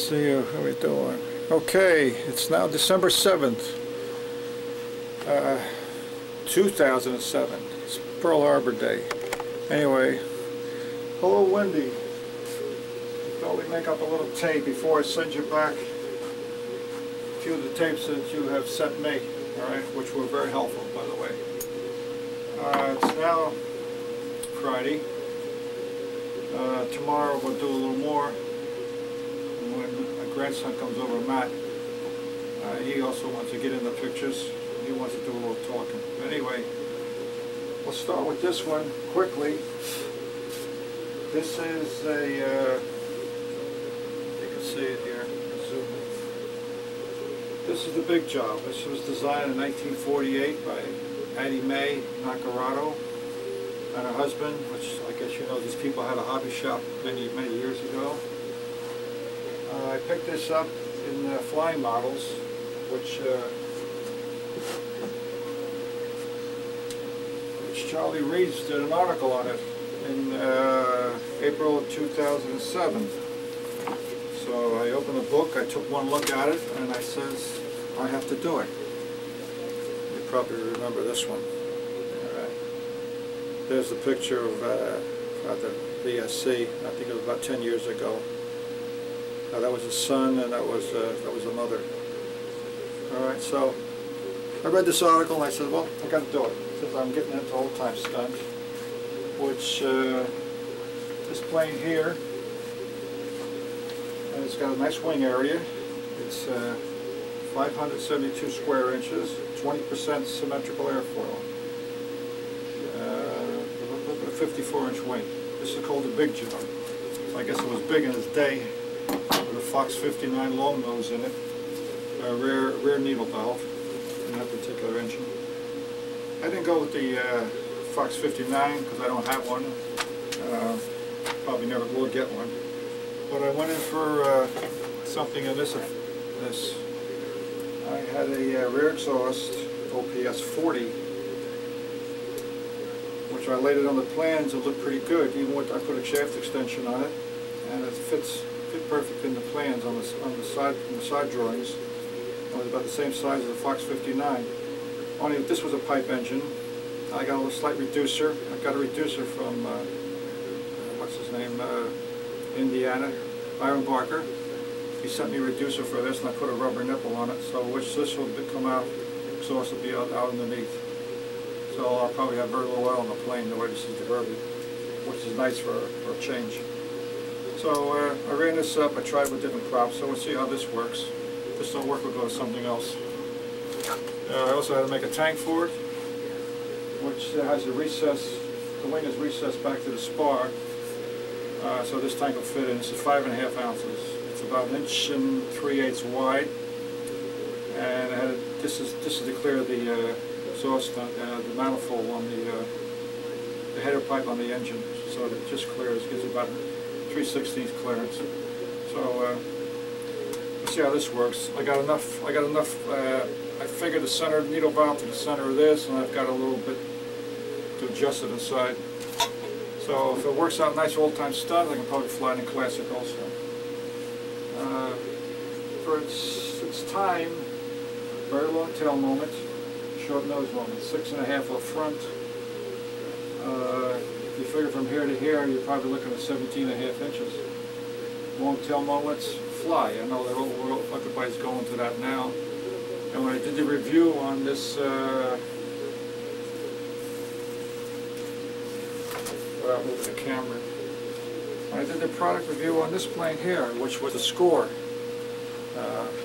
see how we doing. Okay, it's now December 7th, 2007. It's Pearl Harbor Day. Anyway, hello Wendy. I thought we'd make up a little tape before I send you back a few of the tapes that you have sent me, alright, which were very helpful, by the way. It's now Friday. Tomorrow we'll do a little more. When my grandson comes over, Matt, he also wants to get in the pictures. He wants to do a little talking. But anyway, we'll start with this one quickly. This is a, you can see it here, zoom in. This is the big job. This was designed in 1948 by Addie Mae Nacarado and her husband, which I guess you know these people had a hobby shop many years ago. I picked this up in Flying Models, which Charlie Reeds did an article on it in April of 2007. So I opened the book, I took one look at it, and I says, I have to do it. You probably remember this one. All right. There's the picture of the VSC. I think it was about 10 years ago. That was his son, and that was the mother. All right, so I read this article, and I said, well, I got to do it, since I'm getting into old-time stunt, which this plane here, and it's got a nice wing area. It's 572 square inches, 20% symmetrical airfoil, a 54-inch wing. This is called the big job. So I guess it was big in its day. With a Fox 59 long nose in it, a rear needle valve in that particular engine. I didn't go with the Fox 59 because I don't have one. Probably never will get one. But I went in for something in this. I had a rear exhaust OPS 40, which I laid it on the plans. It looked pretty good. Even with I put a shaft extension on it, and it fit perfect in the plans on the side drawings. It was about the same size as the Fox 59. Only this was a pipe engine. I got a slight reducer. I got a reducer from what's his name, Indiana, Byron Barker. He sent me a reducer for this, and I put a rubber nipple on it. So which this will come out, exhaust will be out underneath. So I'll probably have very little oil on the plane the way this is diverted, which is nice for a change. So I ran this up, I tried with different props, so we'll see how this works. If this don't work, we'll go to something else. I also had to make a tank for it, which has a recess. The wing is recessed back to the spar, so this tank will fit in. This is 5.5 ounces. It's about 1 3/8 wide, and this is to clear the exhaust, the manifold on the header pipe on the engine, so that it just clears, gives you about 3/16 clearance. So let's see how this works. I got enough. I figured the center needle valve to the center of this, and I've got a little bit to adjust it inside. So if it works out nice old-time stunt, I can probably fly it in classic also. For its time, very long tail moment, short nose moment, 6.5 up front. If you figure from here to here, you're probably looking at 17.5 inches. Long tail moments fly. I know everybody's going to that now. And when I did the review on this, without moving the camera, when I did the product review on this plane here, which was a Score,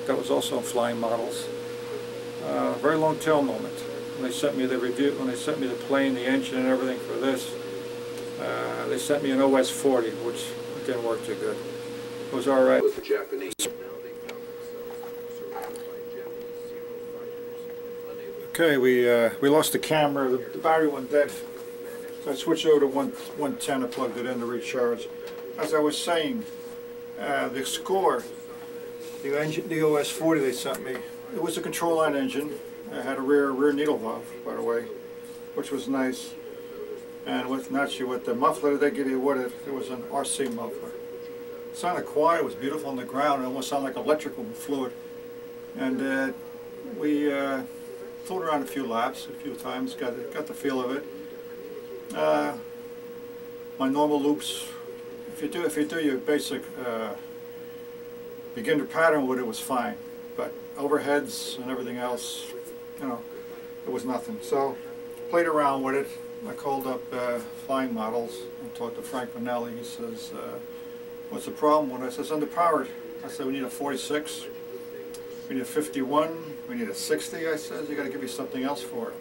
that was also in Flying Models. Very long tail moment. When they sent me the review, when they sent me the plane, the engine, and everything for this, they sent me an OS 40, which didn't work too good. It was all right. Okay, we lost the camera. The battery went dead. So I switched over to 110 and plugged it in to recharge. As I was saying, the Score, the engine, the OS 40 they sent me, it was a control line engine. It had a rear needle valve, by the way, which was nice. And with naturally with the muffler they give you, it was an RC muffler. sounded quiet, it was beautiful on the ground, it almost sounded like electrical fluid. And we flew it around a few laps, a few times, got the feel of it. My normal loops, if you do your basic beginner pattern with it, was fine, but overheads and everything else, you know, it was nothing. So played around with it. I called up Flying Models and talked to Frank Manelli. He says, what's the problem with it? I said, it's underpowered. I said, we need a 46, we need a 51, we need a 60. I said, you got to give me something else for it.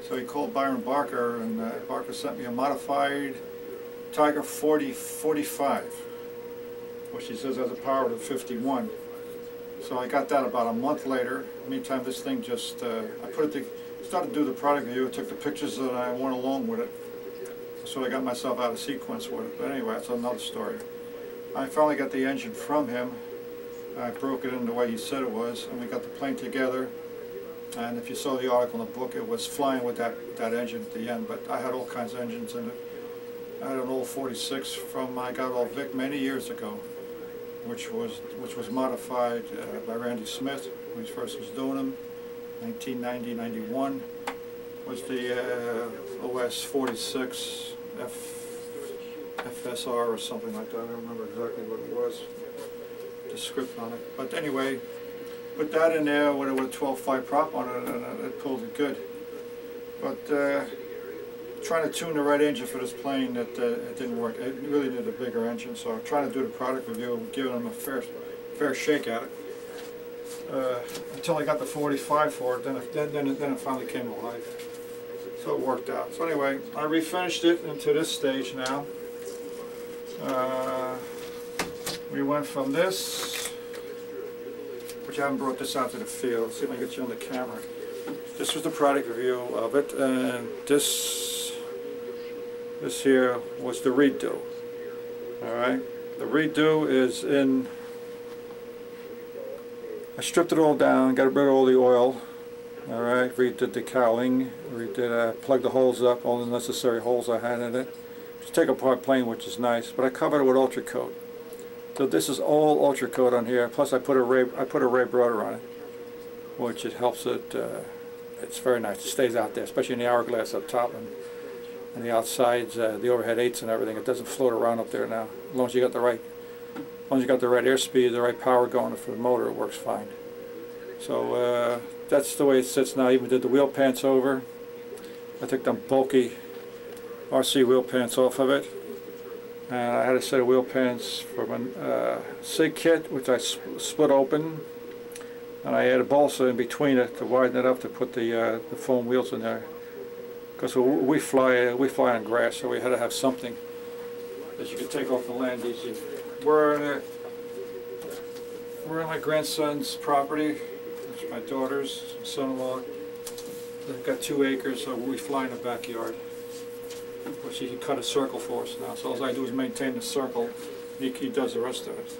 So he called Byron Barker, and Barker sent me a modified Tiger 45, which he says has a power of 51. So I got that about a month later. Meantime, this thing just, I started to do the product review, took the pictures that I went along with it. So I got myself out of sequence with it. But anyway, that's another story. I finally got the engine from him. I broke it in the way he said it was, and we got the plane together. And if you saw the article in the book, it was flying with that engine at the end. But I had all kinds of engines in it. I had an old 46 from I got off Vic many years ago, which was modified by Randy Smith when he first was doing them, 1990-91. Was the OS 46 FSR or something like that. I don't remember exactly what it was, the script on it. But anyway, put that in there with a 12.5 prop on it, and it pulled it good. But trying to tune the right engine for this plane, it didn't work. It really needed a bigger engine, so I'm trying to do the product review, giving them a fair shake at it. Until I got the 45 for it, then it finally came alive. So it worked out. So anyway, I refinished it into this stage now. We went from this, which I haven't brought this out to the field. Let's see if I can get you on the camera. This was the product review of it, and this here was the redo. Alright, the redo is in, I stripped it all down, got rid of all the oil. Alright, redid the cowling, plugged the holes up, all the necessary holes I had in it. Just take apart plane, which is nice, but I covered it with Ultra Coat. So this is all Ultra Coat on here, plus I put a Ray Broder on it, which it helps it, it's very nice, it stays out there, especially in the hourglass up top and the outsides, the overhead 8s and everything. It doesn't float around up there now. As long as you got the right airspeed, the right power going for the motor, it works fine. So that's the way it sits now. I even did the wheel pants over. I took them bulky RC wheel pants off of it, and I had a set of wheel pants from a SIG kit, which I split open, and I added a balsa in between it to widen it up to put the foam wheels in there. Because we fly on grass, so we had to have something that you could take off the land easy. We're on my grandson's property, which is my daughter's son-in-law. They've got 2 acres, so we fly in the backyard. Which he can cut a circle for us now. So all I do is maintain the circle. He does the rest of it.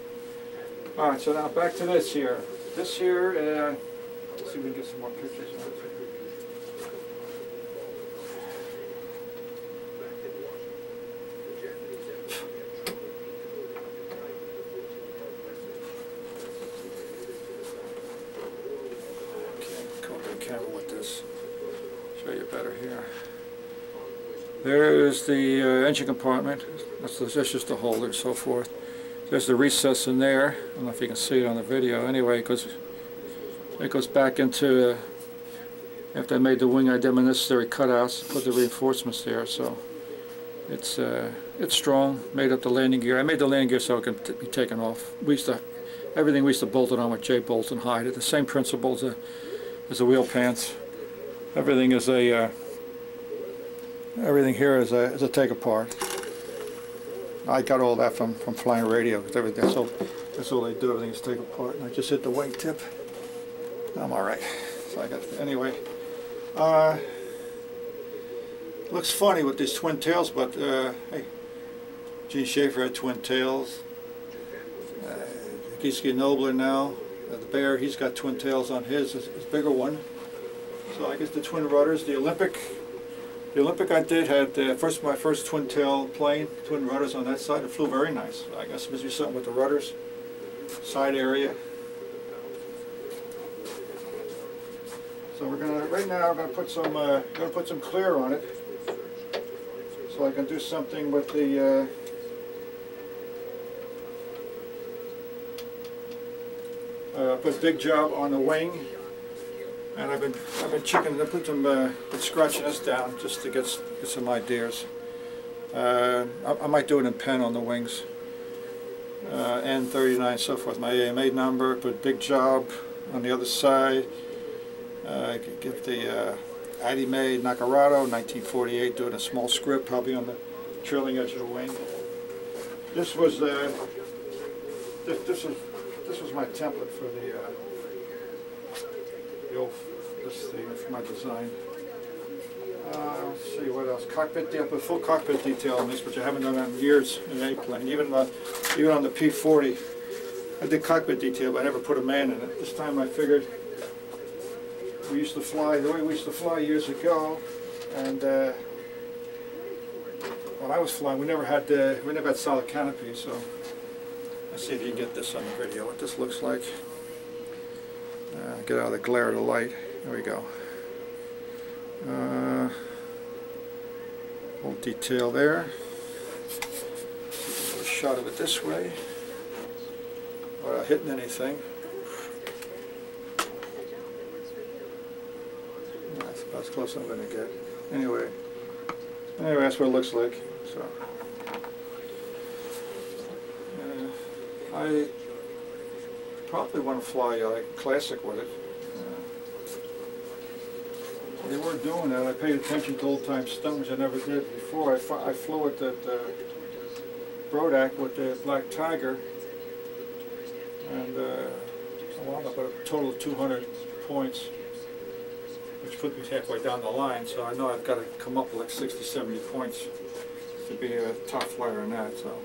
All right, so now back to this here. This here, let's see if we can get some more pictures of it. Camera with this. Show you better here. There's the engine compartment. That's just the holder and so forth. There's the recess in there. I don't know if you can see it on the video. Anyway, it goes back into, after I made the wing, I did my necessary cutouts, put the reinforcements there. So it's strong. Made up the landing gear. I made the landing gear so it can be taken off. Everything we used to bolt it on with J-bolt and hide it. The same principles as the wheel pants. Everything is everything here is a take apart. I got all that from Flying Radio. That's all they do. Everything is take apart. And I just hit the wing tip. I'm all right. So I got anyway. Looks funny with these twin tails, but hey, Gene Schaefer had twin tails. Giesecke Nobler now. The Bear, he's got twin tails on his bigger one. So I guess the twin rudders, the Olympic The Olympic I did had my first twin tail plane, twin rudders on that side. It flew very nice. I guess it must be something with the rudders, side area. So right now we're gonna put some clear on it, so I can do something with the put Big Job on the wing. And I've been been scratching this down just to get some ideas. I might do it in pen on the wings. N39, so forth. My AMA number. Put Big Job on the other side. Get the Addie Mae Nakarado 1948. Doing a small script, probably on the trailing edge of the wing. This was this was my template for this thing for my design. Let's see what else. Cockpit, I put full cockpit detail on this, which I haven't done in years in any plane. Even on the P-40, I did cockpit detail, but I never put a man in it. This time I figured we used to fly the way we used to fly years ago, and when I was flying, we never had solid canopy. So let's see if you can get this on the video. What this looks like. Get out of the glare of the light. There we go. Little detail there. A shot of it this way, without hitting anything. That's about as close as I'm going to get. Anyway, that's what it looks like. So, I probably want to fly like classic with it. They were doing that. I paid attention to old-time stunt, which I never did before. I flew at that Brodak with the Black Tiger, and I wound up at a total of 200 points, which put me halfway down the line. So I know I've got to come up with like 60, 70 points to be a top flyer in that. So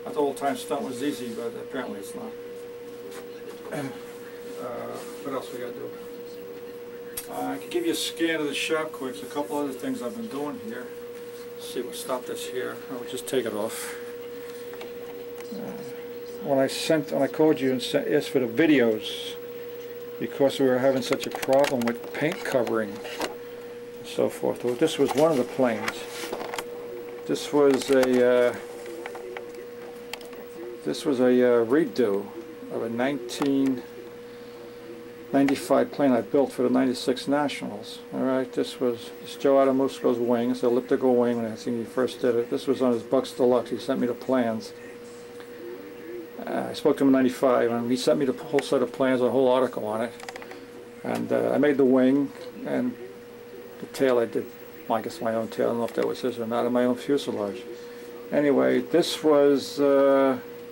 I thought old-time stunt was easy, but apparently it's not. What else we got to do? I can give you a scan of the shop quick. There's a couple other things I've been doing here. Let's see, we'll stop this here. I'll just take it off. When I called you and asked for the videos, because we were having such a problem with paint covering and so forth. Well, this was one of the planes. This was a redo of a 1995 plane I built for the 96 Nationals. Alright, this was Joe Adamusco's wing. It's an elliptical wing when I think he first did it. This was on his Bucks Deluxe. He sent me the plans. I spoke to him in 95 and he sent me the whole set of plans, a whole article on it. And I made the wing, and the tail I did, well, I guess my own tail. I don't know if that was his or not, and my own fuselage. Anyway, this was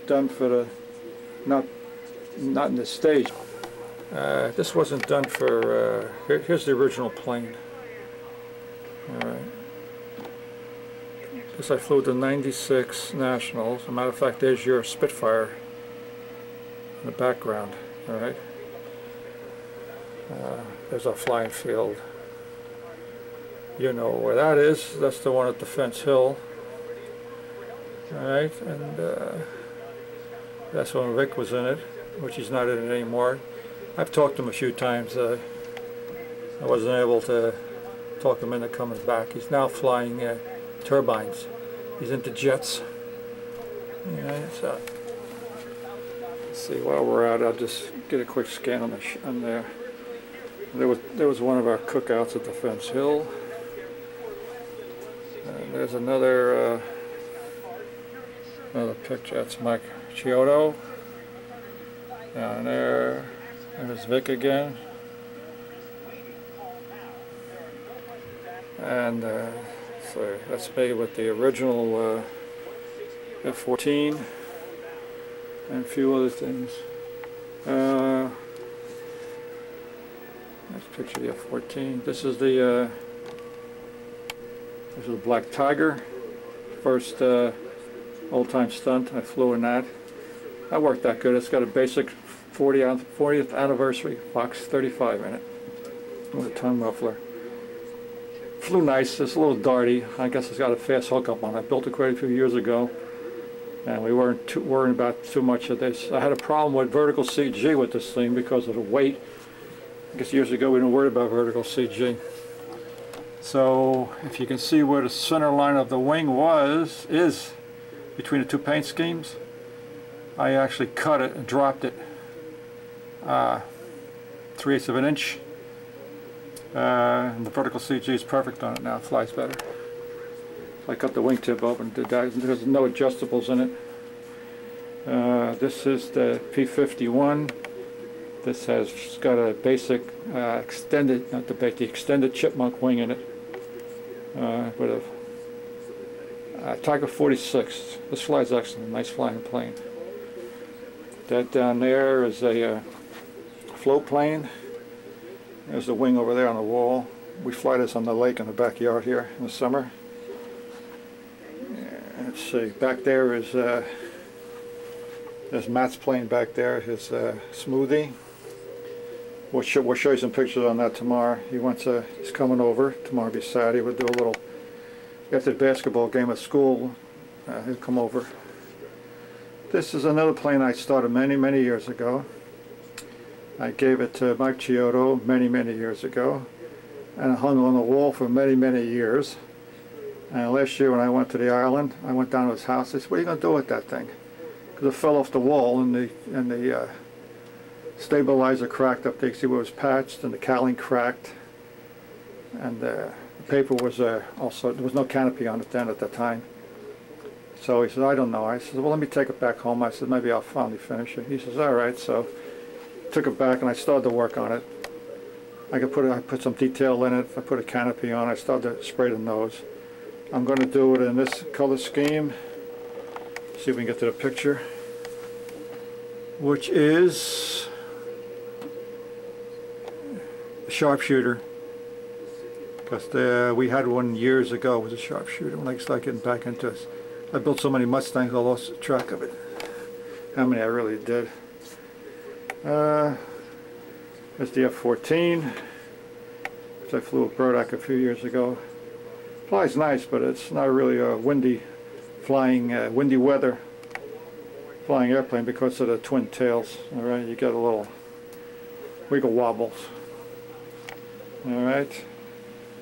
done for the, not in this stage. This wasn't done for, here's the original plane. Alright. This I flew the 96 Nationals. As a matter of fact, there's your Spitfire in the background. Alright. There's our flying field. You know where that is. That's the one at Defense Hill. Alright, and that's when Rick was in it, which he's not in it anymore. I've talked to him a few times. I wasn't able to talk him into coming back. He's now flying turbines. He's into jets. Yeah, so let's see. While we're out, I'll just get a quick scan on there. There was one of our cookouts at Defense Hill. And there's another picture. That's Mike Chiodo. Down there. There's Vic again. And so that's me with the original F-14 and a few other things. Let's picture the F-14. This is the Black Tiger. First old-time stunt. I flew in that. That worked that good. It's got a basic 40th anniversary Fox 35 in it with a tongue muffler. flew nice. It's a little darty. I guess it's got a fast hookup on it. I built it quite a few years ago, and we weren't too worried about too much of this. I had a problem with vertical CG with this thing because of the weight. I guess years ago we didn't worry about vertical CG. So if you can see where the center line of the wing is between the two paint schemes, I actually cut it and dropped it 3/8 of an inch. And the vertical CG is perfect on it now. It flies better. So I cut the wingtip up and did that. There's no adjustables in it. This is the P51. This has got a basic extended, not the basic, the extended chipmunk wing in it. With a Tiger 46. This flies excellent. Nice flying plane. That down there is a float plane. There's the wing over there on the wall. We fly this on the lake in the backyard here in the summer. Let's see, back there is there's Matt's plane back there, his Smoothie. We'll show you some pictures on that tomorrow. He's coming over. Tomorrow will be Saturday. We'll do a little, after the basketball game at school, he'll come over. This is another plane I started many years ago. I gave it to Mike Chiodo many years ago, and it hung on the wall for many years. And last year when I went to the island, I went down to his house. I said, "What are you going to do with that thing?" Because it fell off the wall, and the stabilizer cracked up there. You can see where it was patched, and the cowling cracked, and the paper was also, there was no canopy on it then at the time. So he said, "I don't know." I said, "Well, let me take it back home." I said, "Maybe I'll finally finish it." He says, "All right." So took it back and I started to work on it. I put some detail in it. I put a canopy on. I started to spray the nose. I'm going to do it in this color scheme. See if we can get to the picture, which is a sharpshooter. Because we had one years ago. It was a sharpshooter. When I started getting back into it, I built so many Mustangs I lost track of it. How many I really did. There's the F-14, which I flew with Burdock a few years ago. Flies nice, but it's not really a windy weather flying airplane because of the twin tails. All right, you get a little wiggle wobbles. All right,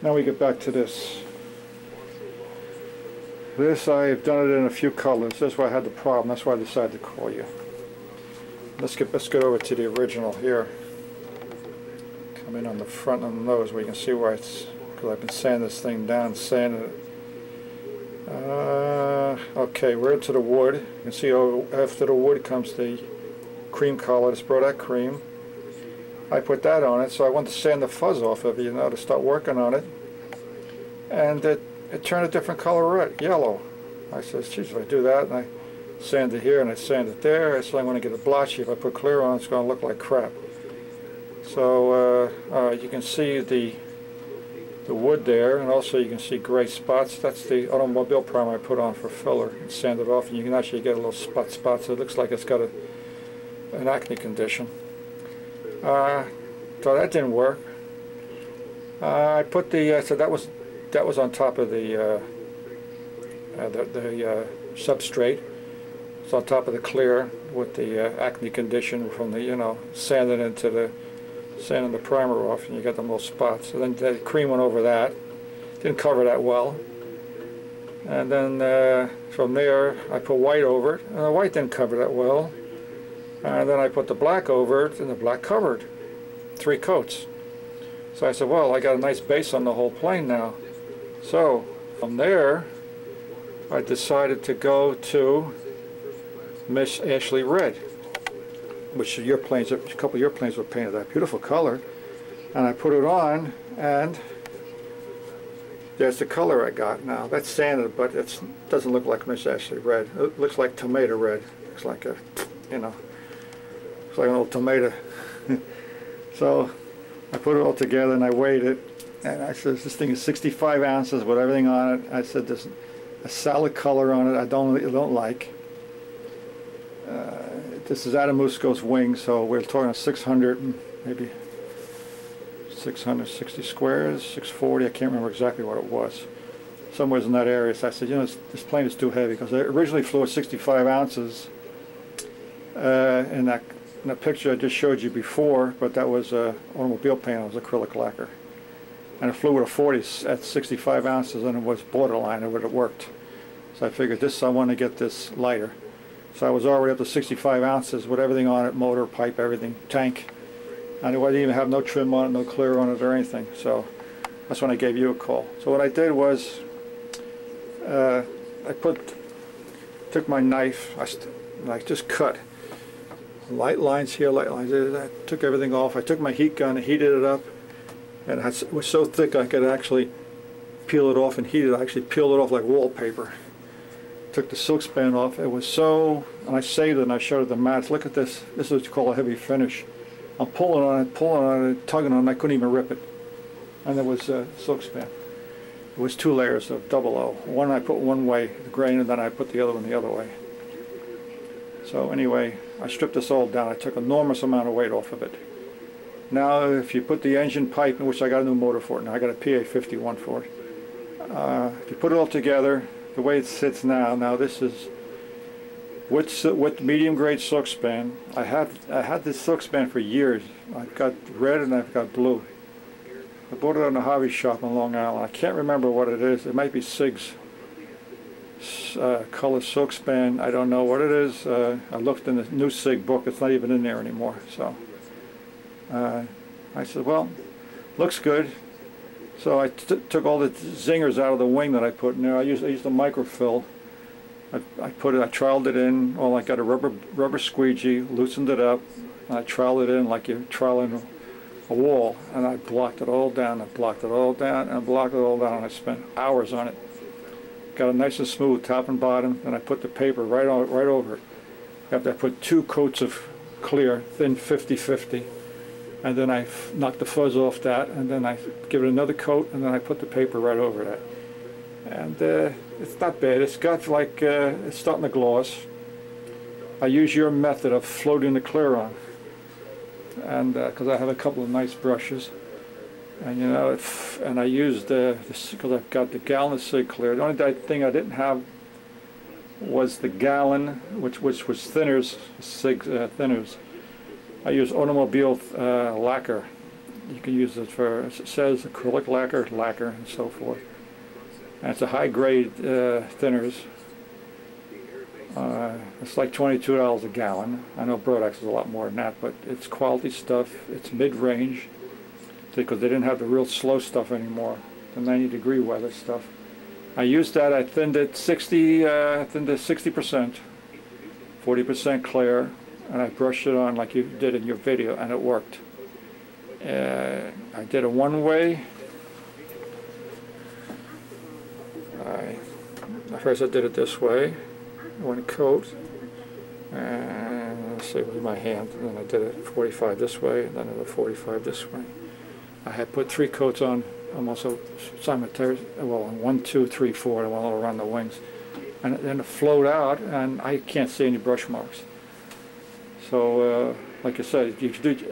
now we get back to this. This I've done it in a few colors. That's why I had the problem. That's why I decided to call you. Let's get over to the original here. Come in on the front of the nose where you can see where it's, because I've been sanding this thing down, sanding it. Okay, we're into the wood. You can see after the wood comes the cream color, this Burdock cream. I put that on it, so I want to sand the fuzz off of it, you know, to start working on it. And it turned a different color red, yellow. I said, geez, if I do that, and I sand it here and I sand it there, so I'm going to get a blotchy. If I put clear on, it's going to look like crap. So you can see the wood there, and also you can see gray spots. That's the automobile primer I put on for filler and sand it off, and you can actually get a little spots. So it looks like it's got an acne condition. So that didn't work. I put so that was on top of the substrate. It's on top of the clear with the acne condition from the, sanding the primer off, and you got them little spots. So then the cream went over that. Didn't cover that well. And then from there I put white over it, and the white didn't cover that well. And then I put the black over it, and the black covered. 3 coats. So I said, well, I got a nice base on the whole plane now. So from there I decided to go to Miss Ashley Red, which a couple of your planes were painted that beautiful color, and I put it on, and there's the color I got now. That's sanded, but it doesn't look like Miss Ashley Red. It looks like tomato red. Looks like a, it's like an old tomato. So I put it all together and I weighed it, and I said, this thing is 65 ounces with everything on it. I said, there's a solid color on it I don't like. This is Adamusco's wing, so we're talking 600 and maybe 660 squares, 640, I can't remember exactly what it was. Somewhere in that area. So I said, you know, this plane is too heavy, because I originally flew at 65 ounces in that picture I just showed you before, but that was automobile paint, it was acrylic lacquer. And I flew with a 40 at 65 ounces, and it was borderline, it would have worked. So I figured I want to get this lighter. So I was already up to 65 ounces with everything on it, motor, pipe, everything, tank. And I didn't even have no trim on it, no clear on it or anything. So that's when I gave you a call. So what I did was, I took my knife, I just cut light lines here, light lines there. I took everything off. I took my heat gun and heated it up, and it was so thick I could actually peel it off and heat it. I actually peeled it off like wallpaper. Took the silk span off. It was so, and I saved it and I showed it to Matt. Look at this. This is what you call a heavy finish. I'm pulling on it, tugging on it. I couldn't even rip it. And there was silk span. It was 2 layers of 00. One I put one way, the grain, and then I put the other one the other way. So anyway, I stripped this all down. I took an enormous amount of weight off of it. Now if you put the engine pipe, in which I got a new motor for it now, I got a PA51 for it. If you put it all together, the way it sits now this is with medium grade silk span. I had this silk span for years. I've got red and I've got blue. I bought it on a hobby shop in Long Island. I can't remember what it is. It might be Sig's color silk span. I don't know what it is. I looked in the new Sig book. It's not even in there anymore. So I said, well, looks good. So I took all the zingers out of the wing that I put in there. I used a microfill. I trialed it in. Well, I got a rubber squeegee, loosened it up, and I trialed it in like you're trialing a wall, and I blocked it all down. I blocked it all down, and I blocked it all down. And I spent hours on it. Got it nice and smooth, top and bottom, and I put the paper right over it. After I put 2 coats of clear, thin 50-50, and then I knocked the fuzz off that, and then I give it another coat, and then I put the paper right over that. And it's not bad. It's got like, it's starting to gloss. I use your method of floating the clear on, and because I have a couple of nice brushes, and you know, and I used this because I've got the gallon of Sig clear. The only thing I didn't have was the gallon, which was thinners, Sig thinners. I use automobile lacquer. You can use it for, it says acrylic lacquer, and so forth. And it's a high grade thinners. It's like $22 a gallon. I know Brodex is a lot more than that, but it's quality stuff. It's mid-range, because they didn't have the real slow stuff anymore, the 90-degree weather stuff. I used that. I thinned it 60%, 40% clear, and I brushed it on like you did in your video, and it worked. I did a one-way. First I did it this way, one coat, and let's see, with my hand, and then I did it 45 this way, and then I did 45 this way. I had put 3 coats on almost simultaneously, well, 1, 2, 3, 4, and all around the wings, and then it flowed out, and I can't see any brush marks. So, like I said,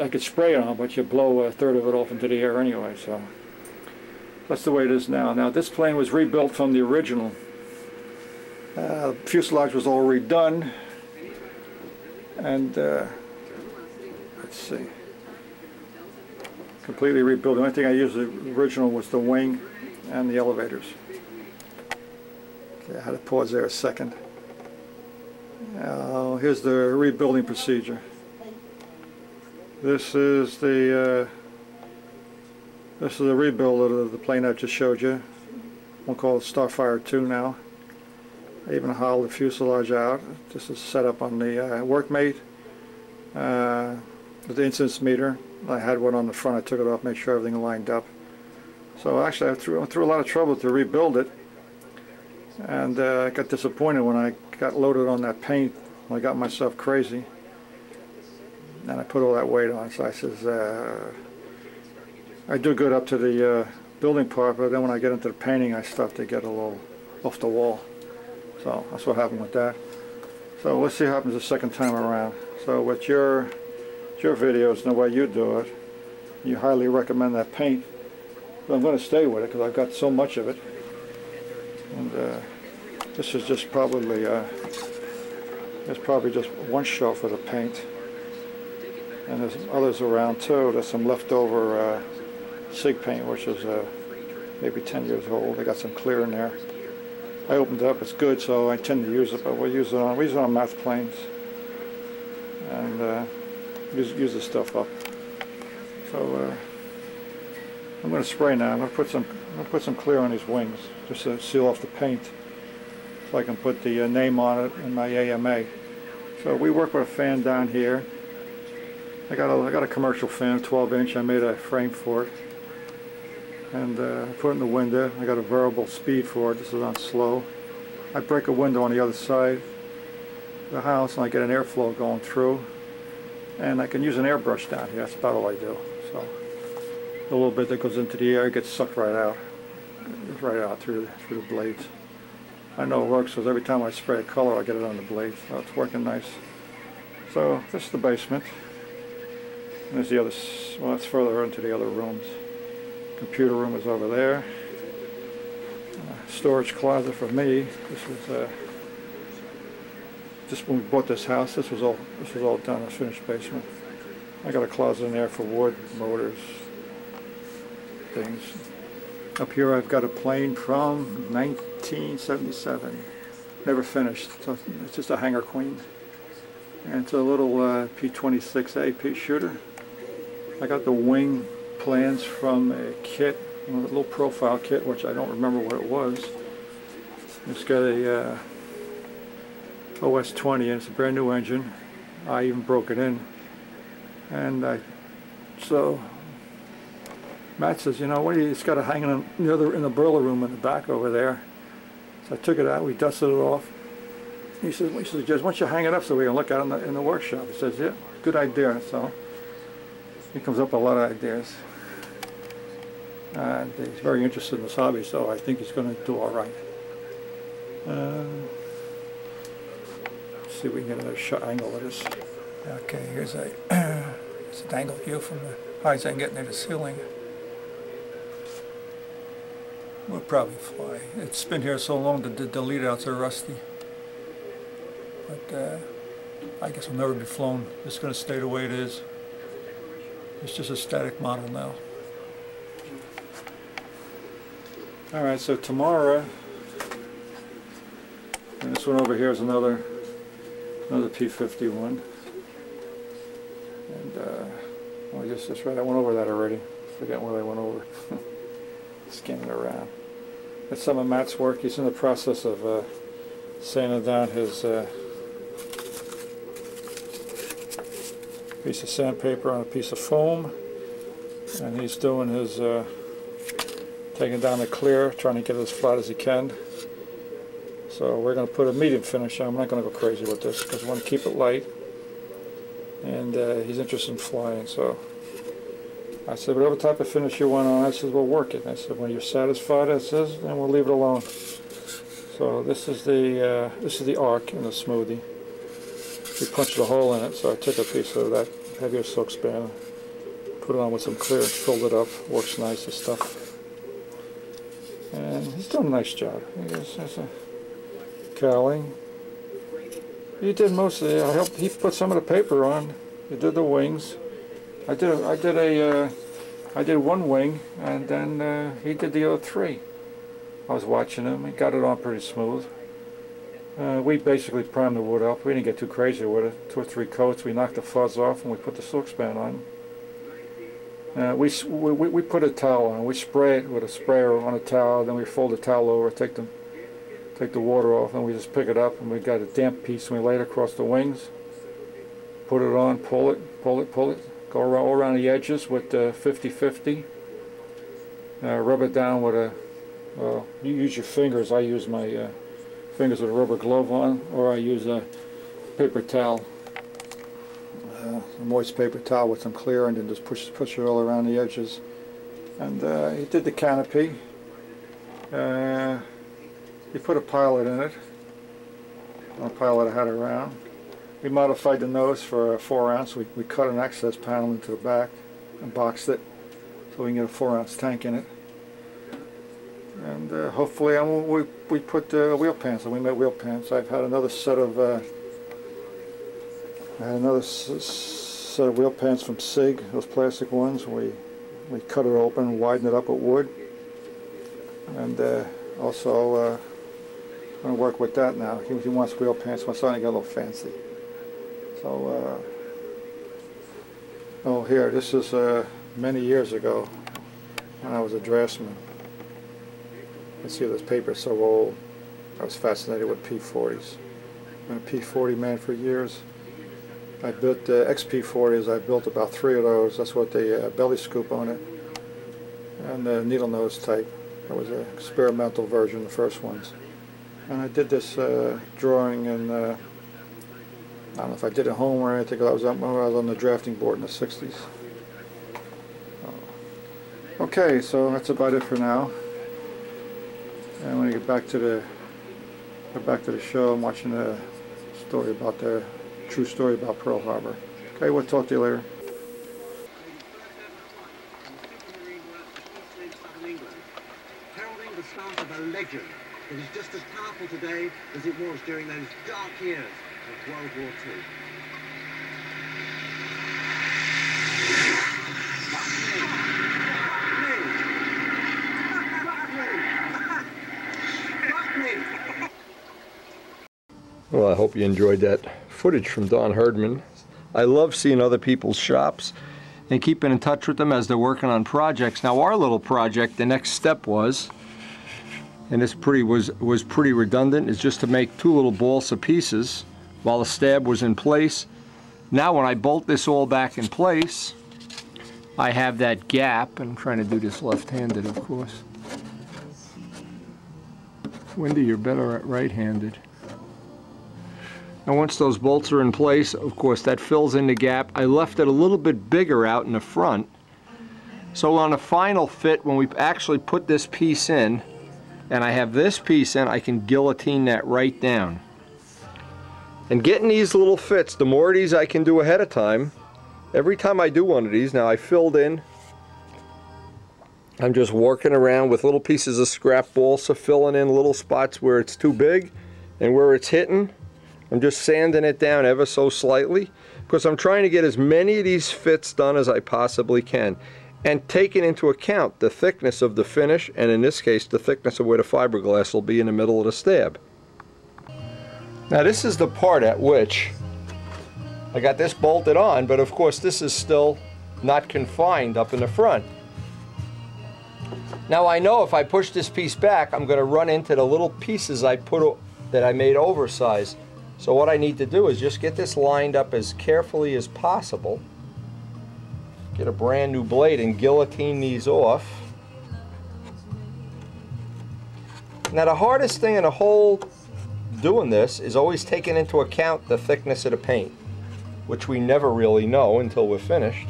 I could spray it on, but you blow a third of it off into the air anyway. So that's the way it is now. Now this plane was rebuilt from the original. The fuselage was all redone, and let's see, completely rebuilt. The only thing I used the original was the wing and the elevators. Okay, I had to pause there a second. Here's the rebuilding procedure. This is the rebuild of the plane I just showed you. We'll call it Starfire 2 now. I even hauled the fuselage out. This is set up on the Workmate with the incidence meter. I had one on the front. I took it off, made sure everything lined up. So actually I went through a lot of trouble to rebuild it, and I got disappointed when I got loaded on that paint. I got myself crazy, and I put all that weight on. So I says, I do good up to the building part, but then when I get into the painting, I start to get a little off the wall. So that's what happened with that. So let's see what happens the second time around. So with your videos and the way you do it, You highly recommend that paint. But I'm going to stay with it because I've got so much of it. And this is just probably there's probably just one shelf of the paint, and there's others around too. There's some leftover SIG paint, which is maybe 10 years old. I got some clear in there. I opened it up. It's good, so I tend to use it. But we use it on matte planes, and use this stuff up. So I'm going to spray now. I'm going to put some clear on these wings just to seal off the paint, so I can put the name on it in my AMA. So we work with a fan down here. I got a commercial fan, 12-inch. I made a frame for it, and I put it in the window. I got a variable speed for it. This is on slow. I break a window on the other side of the house, and I get an airflow going through. And I can use an airbrush down here. That's about all I do. So a little bit that goes into the air gets sucked right out. It's right out through the blades. I know it works because every time I spray a color I get it on the blades. So it's working nice. So this is the basement. And there's the other, well, that's further into the other rooms. Computer room is over there. Storage closet for me. This was just when we bought this house. This was all done, a finished basement. I got a closet in there for wood, motors, things. Up here I've got a plane from 1977. Never finished, so it's just a Hangar Queen. And it's a little P-26A P shooter. I got the wing plans from a kit, a little profile kit, which I don't remember what it was. It's got a OS-20 and it's a brand new engine. I even broke it in. And so Matt says, you know, what do you, it's got to hang in the boiler room in the back over there. So I took it out, we dusted it off. He says, just why don't you hang it up so we can look at it in the workshop? He says, yeah, good idea. So he comes up with a lot of ideas. And he's very interested in this hobby, so I think he's going to do all right. Let's see if we can get another shot angle of this. Okay, here's an angle view from the highest I can get near the ceiling. We'll probably fly. It's been here so long that the lead outs are rusty. But I guess it'll never be flown. It's going to stay the way it is. It's just a static model now. Alright, so tomorrow, and this one over here is another P-51. And well, just right, I went over that already. Forget what I went over. Scanning around. That's some of Matt's work. He's in the process of sanding down his piece of sandpaper on a piece of foam, and he's doing his taking down the clear, trying to get it as flat as he can. So we're going to put a medium finish on. I'm not going to go crazy with this because I want to keep it light, and he's interested in flying. So I said, whatever type of finish you want on, I said, we'll work it. I said, when you're satisfied, I says, then we'll leave it alone. So this is the arc in the smoothie. We punched a hole in it, so I took a piece of that heavier silk span, put it on with some clear, filled it up. Works nice, the stuff. And he's doing a nice job. There's a cowling. He did most of it. I helped. He put some of the paper on. He did the wings. I did one wing, and then he did the other three. I was watching him. He got it on pretty smooth. We basically primed the wood up. We didn't get too crazy with it. 2 or 3 coats. We knocked the fuzz off, and we put the silk span on. We put a towel on. We spray it with a sprayer on a towel. Then we fold the towel over, take the water off, and we just pick it up. And we got a damp piece, and we lay it across the wings. Put it on. Pull it. Pull it. Pull it. Go all around the edges with 50-50. Rub it down with a. You use your fingers. I use my fingers with a rubber glove on, or I use a paper towel, a moist paper towel with some clear, and then just push it all around the edges. And he did the canopy. He put a pilot in it. A pilot I had around. We modified the nose for a 4 ounce. We cut an access panel into the back. and boxed it so we can get a 4-ounce tank in it. And hopefully we put wheel pans, and we made wheel pans. I've had another set of set of wheel pans from SIG, those plastic ones. We cut it open, widen it up with wood, and also I'm going to work with that now. He wants wheel pans, so I'm starting to get a little fancy. So, oh, here, this is many years ago when I was a draftsman. You see this paper is so old. I was fascinated with P40s. I've been a P40 man for years. I built XP40s. I built about 3 of those. That's what the belly scoop on it, and the needle nose type. That was an experimental version, the first ones. And I did this drawing, and I don't know if I did it at home or anything. I was on the drafting board in the 60s. Okay, so that's about it for now. And when I get back to the show, I'm watching a story about the true story about Pearl Harbor. Okay, we'll talk to you later. Heralding the start of a legend that is just as powerful today as it was during those dark years of World War II. Well, I hope you enjoyed that footage from Don Herdman. I love seeing other people's shops and keeping in touch with them as they're working on projects. Now, our little project, the next step was, and this was pretty redundant, is just to make 2 little balsa pieces while the stab was in place. Now, when I bolt this all back in place, I have that gap, and I'm trying to do this left-handed, of course. Wendy, you're better at right-handed. And once those bolts are in place, of course, that fills in the gap. I left it a little bit bigger out in the front. So on the final fit, when we actually put this piece in, and I have this piece in, I can guillotine that right down. And getting these little fits, the more of these I can do ahead of time, every time I do one of these, now I filled in, I'm just working around with little pieces of scrap balsa, filling in little spots where it's too big, and where it's hitting, I'm just sanding it down ever so slightly, because I'm trying to get as many of these fits done as I possibly can, and taking into account the thickness of the finish, and in this case the thickness of where the fiberglass will be in the middle of the stab. Now this is the part at which I got this bolted on, but of course this is still not confined up in the front. Now I know if I push this piece back, I'm going to run into the little pieces that I made oversized. So what I need to do is just get this lined up as carefully as possible, get a brand new blade and guillotine these off. Now the hardest thing in the whole doing this is always taking into account the thickness of the paint, which we never really know until we're finished.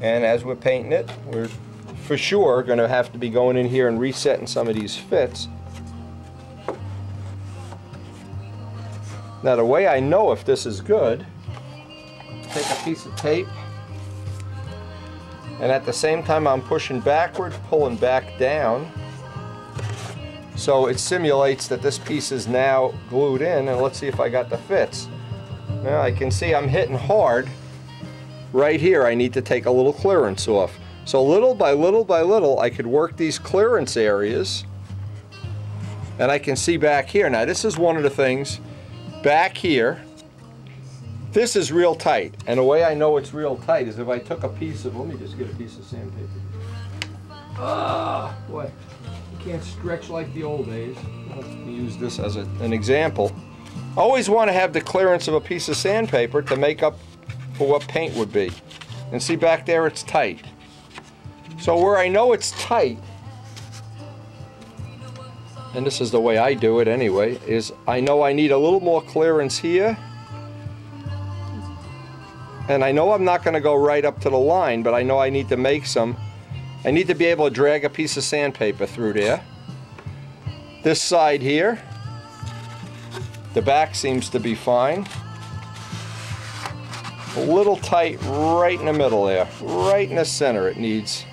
And as we're painting it, we're for sure going to have to be going in here and resetting some of these fits. Now the way I know if this is good, take a piece of tape, and at the same time I'm pushing backward, pulling back down, so it simulates that this piece is now glued in. And let's see if I got the fits. Now I can see I'm hitting hard. Right here I need to take a little clearance off. So little by little by little I could work these clearance areas, and I can see back here. Now this is one of the things back here. This is real tight, and the way I know it's real tight is if I took a piece of, let me just get a piece of sandpaper. Ah, boy, you can't stretch like the old days. I'll use this as an example. Always want to have the clearance of a piece of sandpaper to make up for what paint would be. And see back there, it's tight. So where I know it's tight, and this is the way I do it anyway, is I know I need a little more clearance here, and I know I'm not going to go right up to the line, but I know I need to make some. I need to be able to drag a piece of sandpaper through there. This side here, The back seems to be fine. A little tight right in the middle there. Right in the center it needs.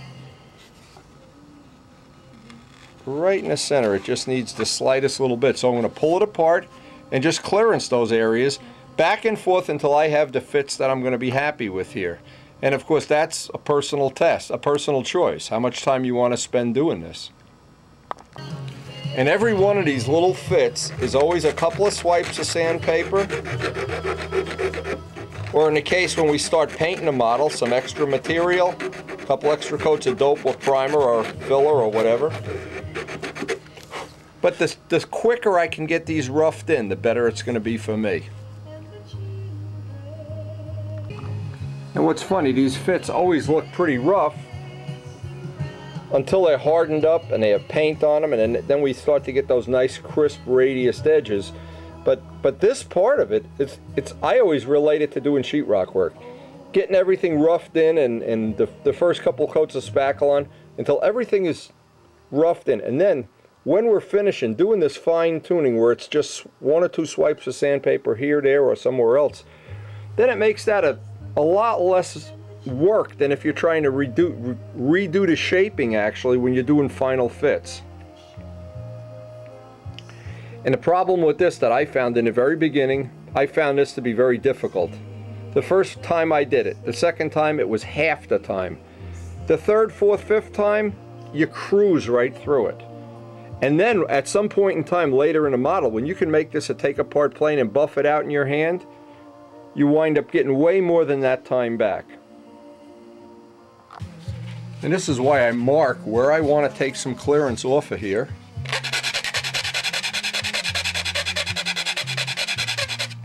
Right in the center, it just needs the slightest little bit. So I'm going to pull it apart and just clearance those areas back and forth until I have the fits that I'm going to be happy with here. And of course that's a personal test, a personal choice, how much time you want to spend doing this. And every one of these little fits is always a couple of swipes of sandpaper, or in the case when we start painting a model, some extra material, a couple extra coats of dope with primer or filler or whatever. But the quicker I can get these roughed in, the better it's going to be for me. And what's funny, these fits always look pretty rough until they're hardened up and they have paint on them, and then we start to get those nice crisp radiused edges. But this part of it, I always relate it to doing sheetrock work. Getting everything roughed in and the first couple coats of spackle on until everything is roughed in. And then when we're finishing, doing this fine tuning where it's just one or two swipes of sandpaper here, there, or somewhere else, then it makes that a lot less work than if you're trying to redo the shaping actually when you're doing final fits. And the problem with this that I found in the very beginning, I found this to be very difficult. The first time I did it, the second time it was half the time. The third, fourth, fifth time, you cruise right through it. And then at some point in time later in the model, when you can make this a take apart plane and buff it out in your hand, you wind up getting way more than that time back. And this is why I mark where I want to take some clearance off of here.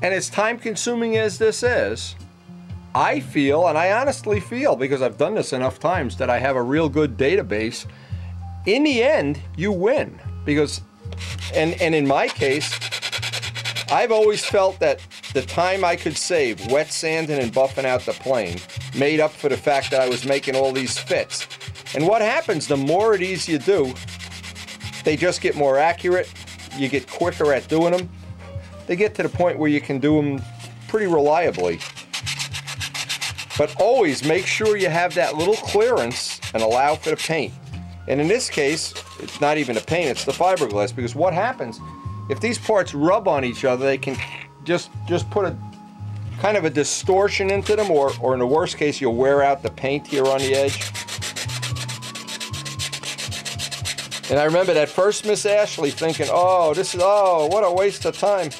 And as time consuming as this is, I feel, and I honestly feel, because I've done this enough times, that I have a real good database. In the end, you win. Because, and in my case, I've always felt that the time I could save wet sanding and buffing out the plane made up for the fact that I was making all these fits. And what happens, the more of these you do, they just get more accurate, you get quicker at doing them. They get to the point where you can do them pretty reliably. But always make sure you have that little clearance and allow for the paint. And in this case, it's not even the paint, it's the fiberglass, because what happens, if these parts rub on each other, they can just put a kind of a distortion into them, or in the worst case, you'll wear out the paint here on the edge. And I remember that first Miss Ashley thinking, oh, what a waste of time.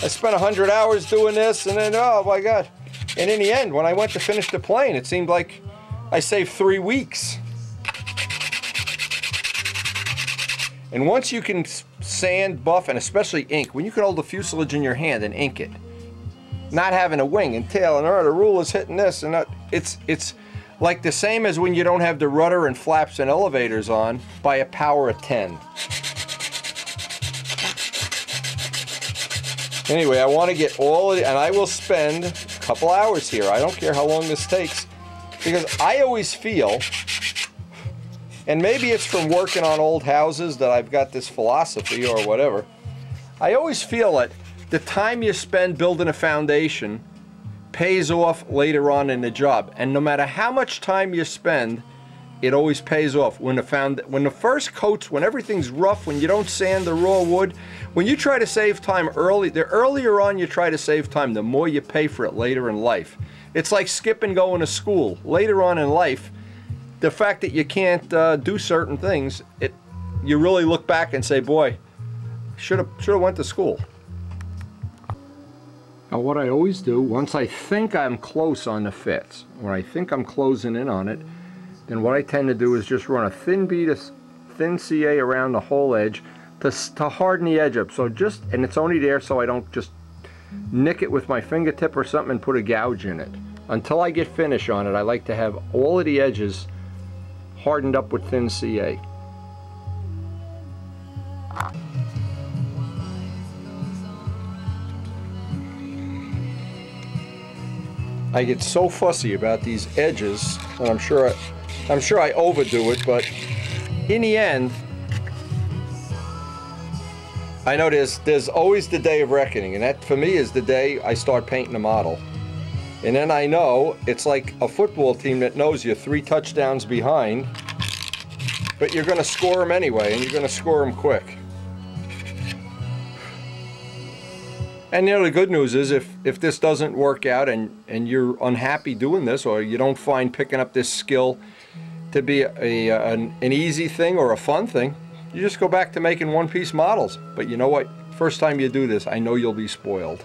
I spent 100 hours doing this, and then, oh my God. And in the end, when I went to finish the plane, it seemed like I saved 3 weeks. And once you can sand, buff, and especially ink, when you can hold the fuselage in your hand and ink it, not having a wing and tail, and the ruler's hitting this, and that, it's like the same as when you don't have the rudder and flaps and elevators on by a power of 10. Anyway, I want to get all of it, and I will spend a couple hours here. I don't care how long this takes, because I always feel, and maybe it's from working on old houses that I've got this philosophy or whatever, I always feel that the time you spend building a foundation pays off later on in the job. And no matter how much time you spend, it always pays off. When the first coats, when everything's rough, when you don't sand the raw wood, when you try to save time early, the earlier on you try to save time, the more you pay for it later in life. It's like skipping going to school. Later on in life, the fact that you can't do certain things, you really look back and say, boy, should have went to school. Now what I always do, once I think I'm close on the fits, when I think I'm closing in on it, then what I tend to do is just run a thin bead of thin CA around the whole edge to harden the edge up. So and it's only there so I don't just nick it with my fingertip or something and put a gouge in it. Until I get finish on it, I like to have all of the edges hardened up with thin CA. I get so fussy about these edges, and I'm sure I overdo it, but in the end, I know there's always the day of reckoning, and that for me is the day I start painting a model. And then I know it's like a football team that knows you're 3 touchdowns behind, but you're going to score them anyway, and you're going to score them quick. And you know, the good news is if this doesn't work out and you're unhappy doing this, or you don't find picking up this skill to be an easy thing or a fun thing, you just go back to making one-piece models. But you know what? First time you do this, I know you'll be spoiled.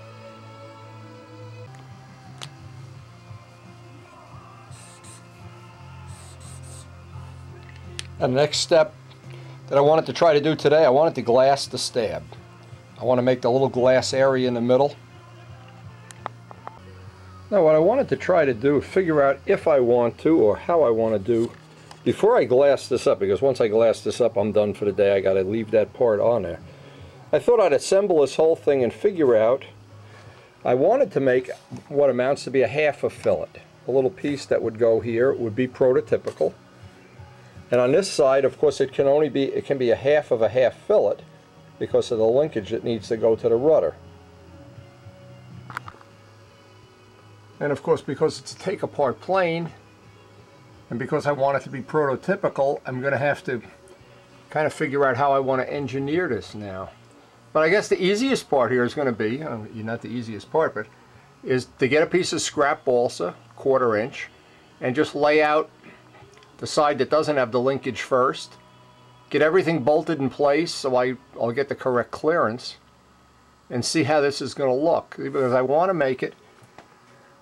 And the next step that I wanted to try to do today, I wanted to glass the stab. I want to make the little glass area in the middle. Now what I wanted to try to do, figure out if I want to or how I want to do, before I glass this up, because once I glass this up I'm done for the day, I got to leave that part on there. I thought I'd assemble this whole thing and figure out, I wanted to make what amounts to be a half a fillet. A little piece that would go here, it would be prototypical. And on this side, of course, it can be a half of a half fillet because of the linkage that needs to go to the rudder. And of course, because it's a take-apart plane, and because I want it to be prototypical, I'm going to have to kind of figure out how I want to engineer this now. But I guess the easiest part here is going to be, not the easiest part, but is to get a piece of scrap balsa, 1/4 inch, and just lay out the side that doesn't have the linkage first, get everything bolted in place so I'll get the correct clearance, and see how this is going to look, because I want to make it,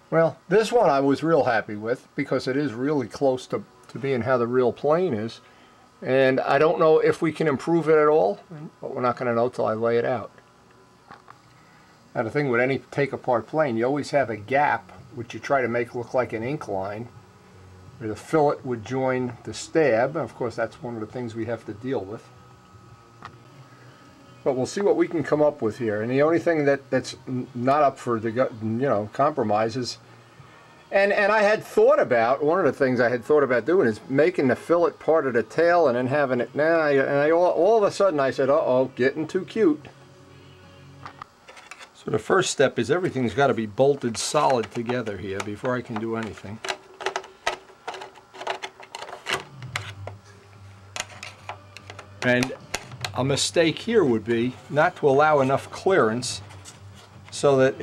well, this one I was real happy with because it is really close to being how the real plane is, and I don't know if we can improve it at all, but we're not going to know till I lay it out. Now the thing with any take-apart plane, you always have a gap which you try to make look like an ink line, where the fillet would join the stab. Of course, that's one of the things we have to deal with. But we'll see what we can come up with here. And the only thing that's not up for the compromise is, and I had thought about, one of the things I had thought about doing is making the fillet part of the tail and then having it now. And all of a sudden I said, uh-oh, getting too cute. So the first step is everything's got to be bolted solid together here before I can do anything. And a mistake here would be not to allow enough clearance so that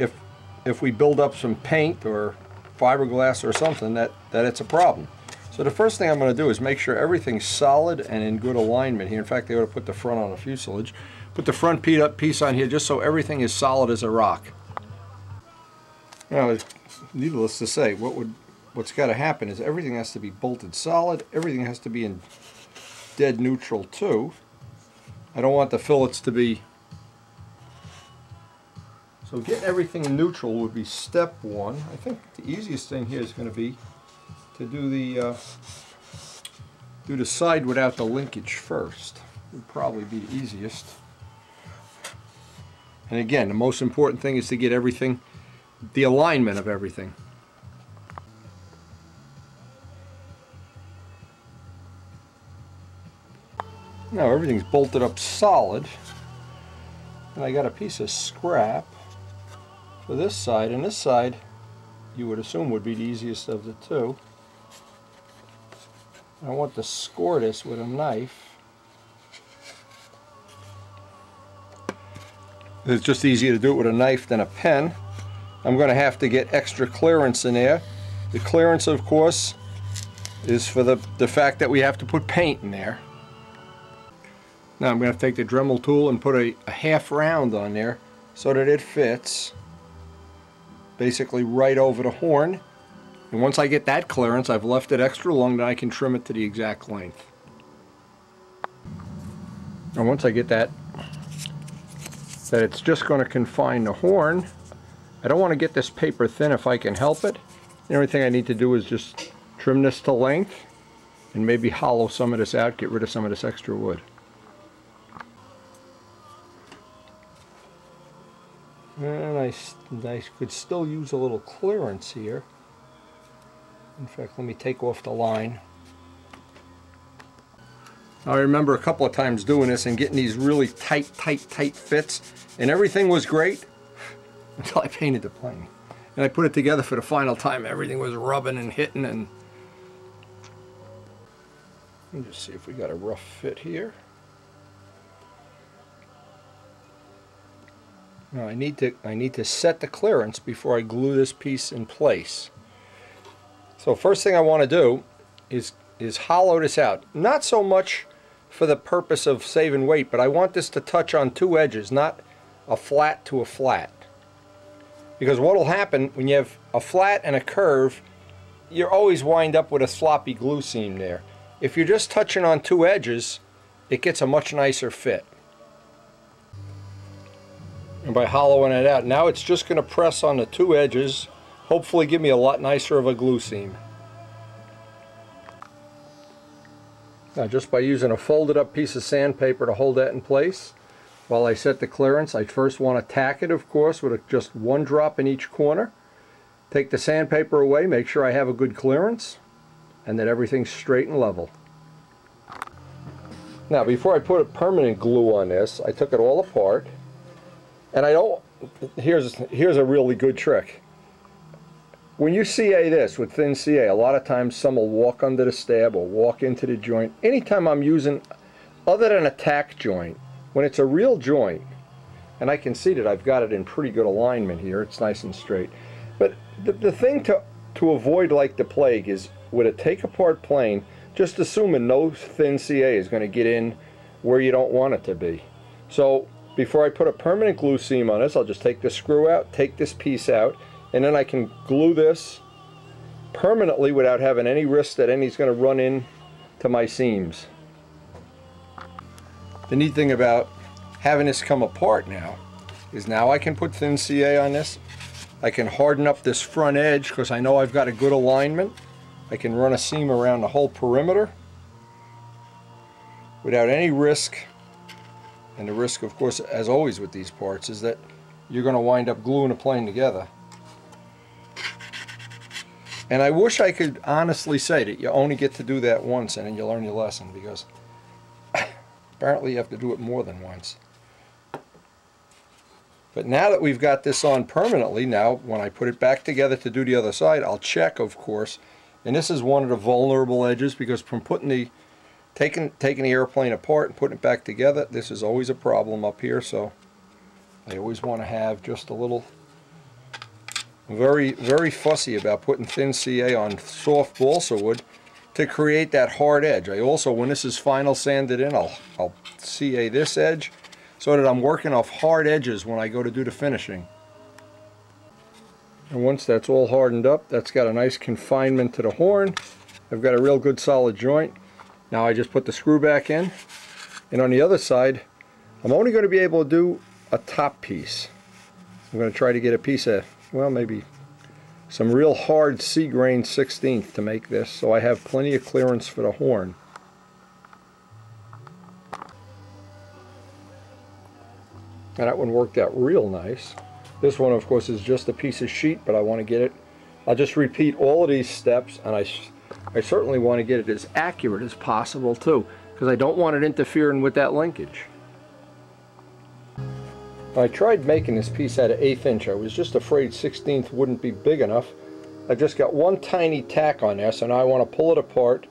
if we build up some paint or fiberglass or something, that it's a problem. So the first thing I'm going to do is make sure everything's solid and in good alignment here. In fact, they ought to put the front on the fuselage. Put the front piece on here just so everything is solid as a rock. Now, needless to say, what's got to happen is everything has to be bolted solid. Everything has to be in dead neutral too. I don't want the fillets to be, so getting everything in neutral would be step one. I think the easiest thing here is going to be to do the side without the linkage first. Would probably be the easiest. And again, the most important thing is to get everything, the alignment of everything. Now everything's bolted up solid, and I got a piece of scrap for this side, and this side you would assume would be the easiest of the two. I want to score this with a knife. It's just easier to do it with a knife than a pen. I'm going to have to get extra clearance in there. The clearance, of course, is for the fact that we have to put paint in there. Now I'm going to take the Dremel tool and put a half round on there so that it fits basically right over the horn. And once I get that clearance, I've left it extra long, then I can trim it to the exact length. And once I get that it's just going to confine the horn, I don't want to get this paper thin if I can help it. The only thing I need to do is just trim this to length and maybe hollow some of this out, get rid of some of this extra wood. And I could still use a little clearance here. In fact, let me take off the line. I remember a couple of times doing this and getting these really tight fits, and everything was great until I painted the plane. And I put it together for the final time. Everything was rubbing and hitting, and let me just see if we got a rough fit here. Now I need to set the clearance before I glue this piece in place. So first thing I want to do is hollow this out. Not so much for the purpose of saving weight, but I want this to touch on two edges, not a flat to a flat. Because what will happen when you have a flat and a curve, you always wind up with a sloppy glue seam there. If you're just touching on two edges, it gets a much nicer fit. And by hollowing it out, now it's just going to press on the two edges, hopefully give me a lot nicer of a glue seam. Now just by using a folded up piece of sandpaper to hold that in place, while I set the clearance, I first want to tack it, of course, with just one drop in each corner. Take the sandpaper away, make sure I have a good clearance, and that everything's straight and level. Now before I put a permanent glue on this, I took it all apart. And I don't, here's a really good trick. When you CA this with thin CA, a lot of times some will walk under the stab or walk into the joint. Anytime I'm using, other than a tack joint, when it's a real joint, and I can see that I've got it in pretty good alignment here, it's nice and straight. But the thing to avoid like the plague is with a take apart plane, just assuming no thin CA is going to get in where you don't want it to be. So before I put a permanent glue seam on this, I'll just take this screw out, take this piece out, and then I can glue this permanently without having any risk that anything's going to run in to my seams. The neat thing about having this come apart now is now I can put thin CA on this. I can harden up this front edge because I know I've got a good alignment. I can run a seam around the whole perimeter without any risk. And the risk, of course, as always with these parts, is that you're going to wind up gluing a plane together. And I wish I could honestly say that you only get to do that once and then you learn your lesson, because apparently you have to do it more than once. But now that we've got this on permanently, now when I put it back together to do the other side, I'll check, of course. And this is one of the vulnerable edges, because from putting the taking the airplane apart and putting it back together, this is always a problem up here. So I always want to have just a little, very fussy about putting thin CA on soft balsa wood to create that hard edge. I also, when this is final sanded in, I'll CA this edge so that I'm working off hard edges when I go to do the finishing. And once that's all hardened up, that's got a nice confinement to the horn. I've got a real good solid joint. Now I just put the screw back in, and on the other side I'm only going to be able to do a top piece. I'm going to try to get a piece of, well, maybe some real hard C-grain 16th to make this, so I have plenty of clearance for the horn. And that one worked out real nice. This one, of course, is just a piece of sheet, but I want to get it. I'll just repeat all of these steps, and I certainly want to get it as accurate as possible too, because I don't want it interfering with that linkage. I tried making this piece out of 1/8 inch. I was just afraid 16th wouldn't be big enough. I just got one tiny tack on there, so now I want to pull it apart,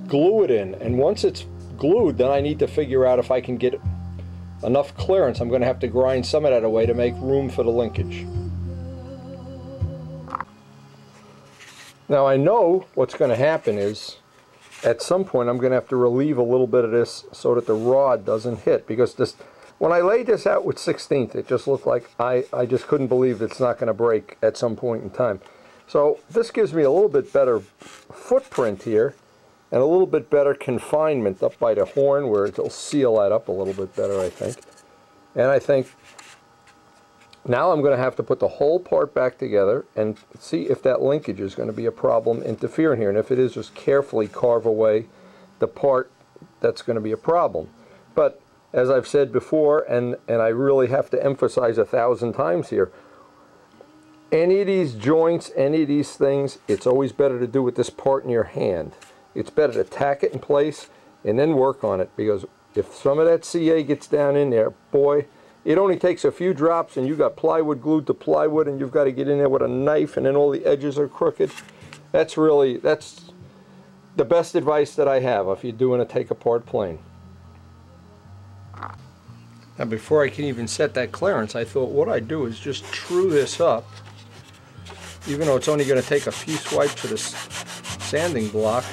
glue it in, and once it's glued, then I need to figure out if I can get enough clearance. I'm going to have to grind some of that away to make room for the linkage. Now I know what's going to happen is at some point I'm going to have to relieve a little bit of this so that the rod doesn't hit, because this, when I laid this out with 16th, it just looked like I just couldn't believe it's not going to break at some point in time. So this gives me a little bit better footprint here and a little bit better confinement up by the horn, where it'll seal that up a little bit better, I think. And I think now I'm going to have to put the whole part back together and see if that linkage is going to be a problem interfering here. And if it is, just carefully carve away the part that's going to be a problem. But as I've said before, and I really have to emphasize 1,000 times here, any of these joints, any of these things, it's always better to do with this part in your hand. It's better to tack it in place and then work on it, because if some of that CA gets down in there, boy, it only takes a few drops and you got plywood glued to plywood, and you've got to get in there with a knife, and then all the edges are crooked. That's the best advice that I have if you're doing a take apart plane. Now before I can even set that clearance, I thought what I'd do is just true this up, even though it's only going to take a few swipes of this sanding block,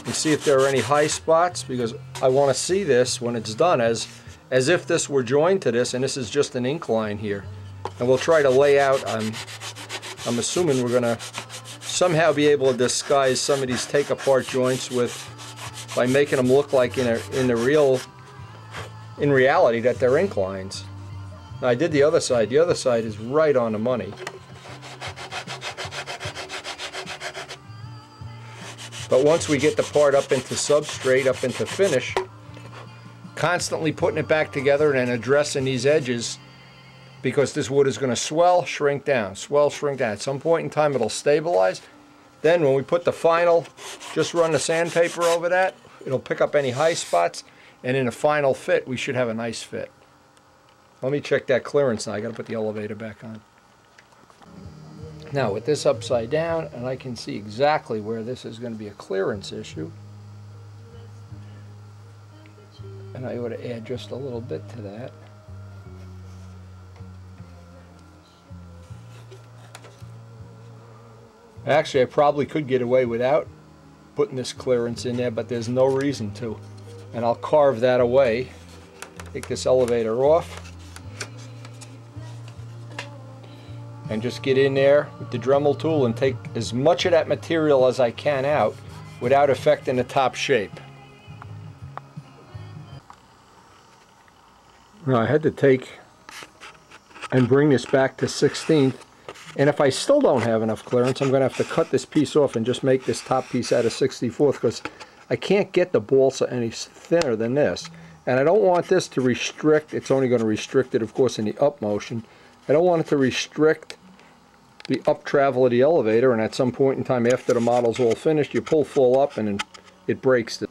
and see if there are any high spots, because I want to see this when it's done as if this were joined to this and this is just an incline here. And we'll try to lay out, I'm assuming we're going to somehow be able to disguise some of these take apart joints by making them look like in reality that they're inclines. Now I did the other side. The other side is right on the money. But once we get the part up into substrate, up into finish, constantly putting it back together and addressing these edges, because this wood is going to swell, shrink down, swell, shrink down. At some point in time it'll stabilize. Then when we put the final, just run the sandpaper over that, it'll pick up any high spots, and in a final fit we should have a nice fit. Let me check that clearance now. I got to put the elevator back on. Now with this upside down, and I can see exactly where this is going to be a clearance issue. And I ought to add just a little bit to that. Actually, I probably could get away without putting this clearance in there, but there's no reason to. And I'll carve that away. Take this elevator off. And just get in there with the Dremel tool and take as much of that material as I can out without affecting the top shape. Now I had to take and bring this back to 16th, and if I still don't have enough clearance, I'm going to have to cut this piece off and just make this top piece out of 64th, because I can't get the balsa any thinner than this. And I don't want this to restrict, it's only going to restrict it of course in the up motion. I don't want it to restrict the up travel of the elevator, and at some point in time after the model's all finished, you pull full up and then it breaks.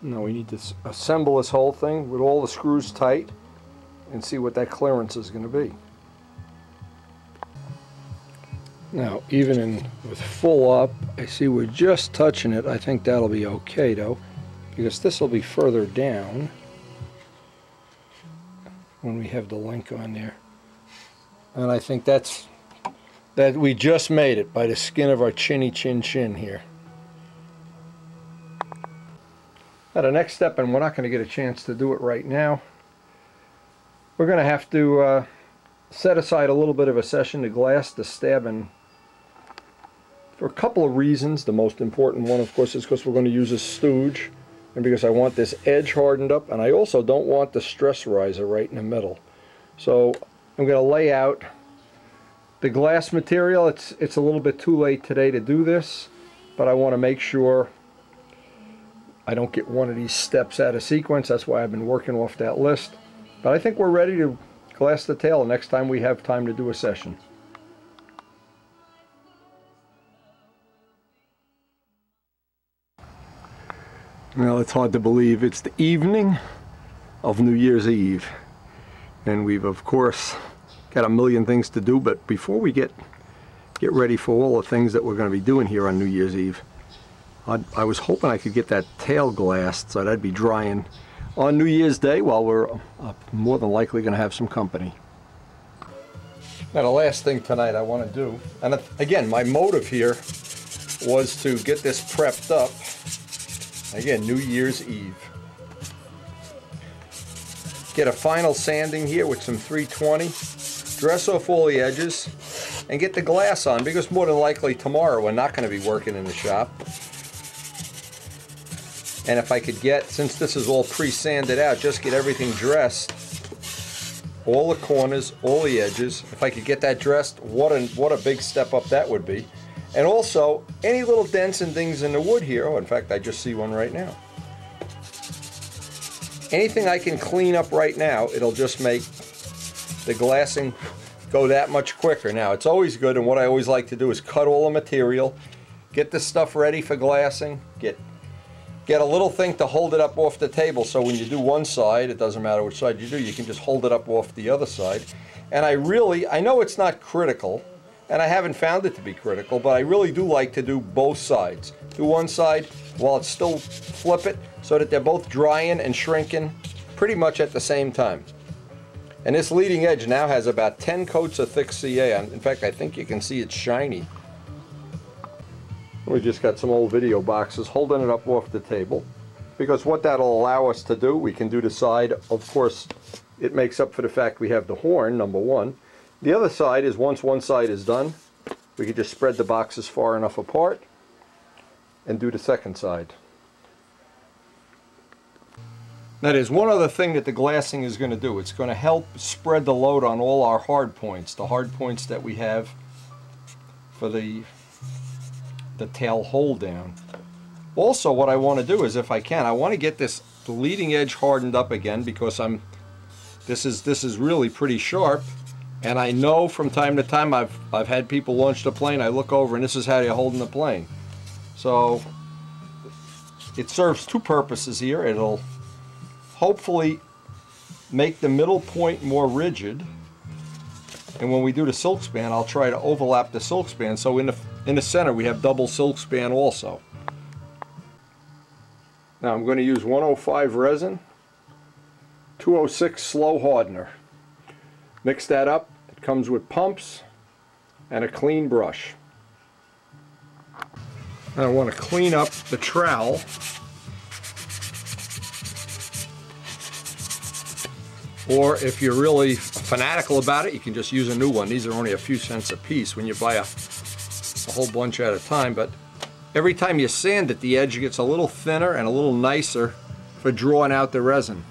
Now we need to assemble this whole thing with all the screws tight and see what that clearance is going to be. Now even with full up, I see we're just touching it. I think that'll be okay though, because this will be further down when we have the link on there. And I think that we just made it by the skin of our chinny chin chin here. Now the next step, and we're not going to get a chance to do it right now, we're going to have to set aside a little bit of a session to glass the stabbing for a couple of reasons. The most important one of course is because we're going to use a stooge, and because I want this edge hardened up, and I also don't want the stress riser right in the middle. So I'm going to lay out the glass material. It's a little bit too late today to do this, but I want to make sure I don't get one of these steps out of sequence. That's why I've been working off that list. But I think we're ready to glass the tail next time we have time to do a session. Well, it's hard to believe it's the evening of New Year's Eve, and we've of course got a million things to do. But before we get ready for all the things that we're going to be doing here on New Year's Eve, I was hoping I could get that tail glassed so that'd be drying on New Year's Day while we're more than likely going to have some company. Now the last thing tonight I want to do, and again my motive here was to get this prepped up, again New Year's Eve. Get a final sanding here with some 320, dress off all the edges, and get the glass on, because more than likely tomorrow we're not going to be working in the shop. And if I could get, since this is all pre-sanded out, just get everything dressed, all the corners, all the edges. If I could get that dressed, what a big step up that would be. And also, any little dents and things in the wood here, oh in fact I just see one right now. Anything I can clean up right now, it'll just make the glassing go that much quicker. Now it's always good, and what I always like to do is cut all the material, Get this stuff ready for glassing. Get a little thing to hold it up off the table, so when you do one side, it doesn't matter which side you do, you can just hold it up off the other side. And I know it's not critical, and I haven't found it to be critical, but I really do like to do both sides. Do one side while it's still flip it, so that they're both drying and shrinking pretty much at the same time. And this leading edge now has about 10 coats of thick CA. In fact, I think you can see it's shiny. We just got some old video boxes holding it up off the table, because what that'll allow us to do, we can do the side, of course, it makes up for the fact we have the horn, number one. The other side is, once one side is done, we can just spread the boxes far enough apart and do the second side. Now there's one other thing that the glassing is going to do. It's going to help spread the load on all our hard points, the hard points that we have for the tail hold down. Also, what I want to do is, if I can, I want to get the leading edge hardened up again, because this is really pretty sharp, and I know from time to time I've had people launch the plane, I look over and this is how they're holding the plane. So it serves two purposes here. It'll hopefully make the middle point more rigid, and when we do the silk span, I'll try to overlap the silk span, so in the center we have double silk span also. Now I'm going to use 105 resin, 206 slow hardener. Mix that up. It comes with pumps and a clean brush. Now I want to clean up the trowel. Or if you're really fanatical about it, you can just use a new one. These are only a few cents a piece when you buy a whole bunch at a time. But every time you sand it, the edge gets a little thinner and a little nicer for drawing out the resin.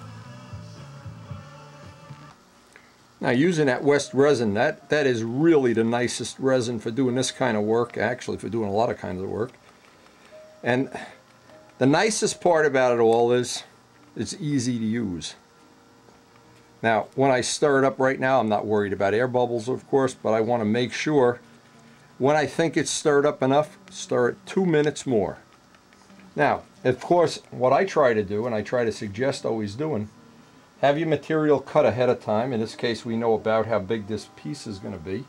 Now, using that West resin, that is really the nicest resin for doing this kind of work, actually for doing a lot of kinds of work. And the nicest part about it all is it's easy to use. Now, when I stir it up right now, I'm not worried about air bubbles, of course, but I want to make sure when I think it's stirred up enough, stir it 2 minutes more. Now, of course, what I try to do, and I try to suggest always doing, have your material cut ahead of time. In this case, we know about how big this piece is going to be.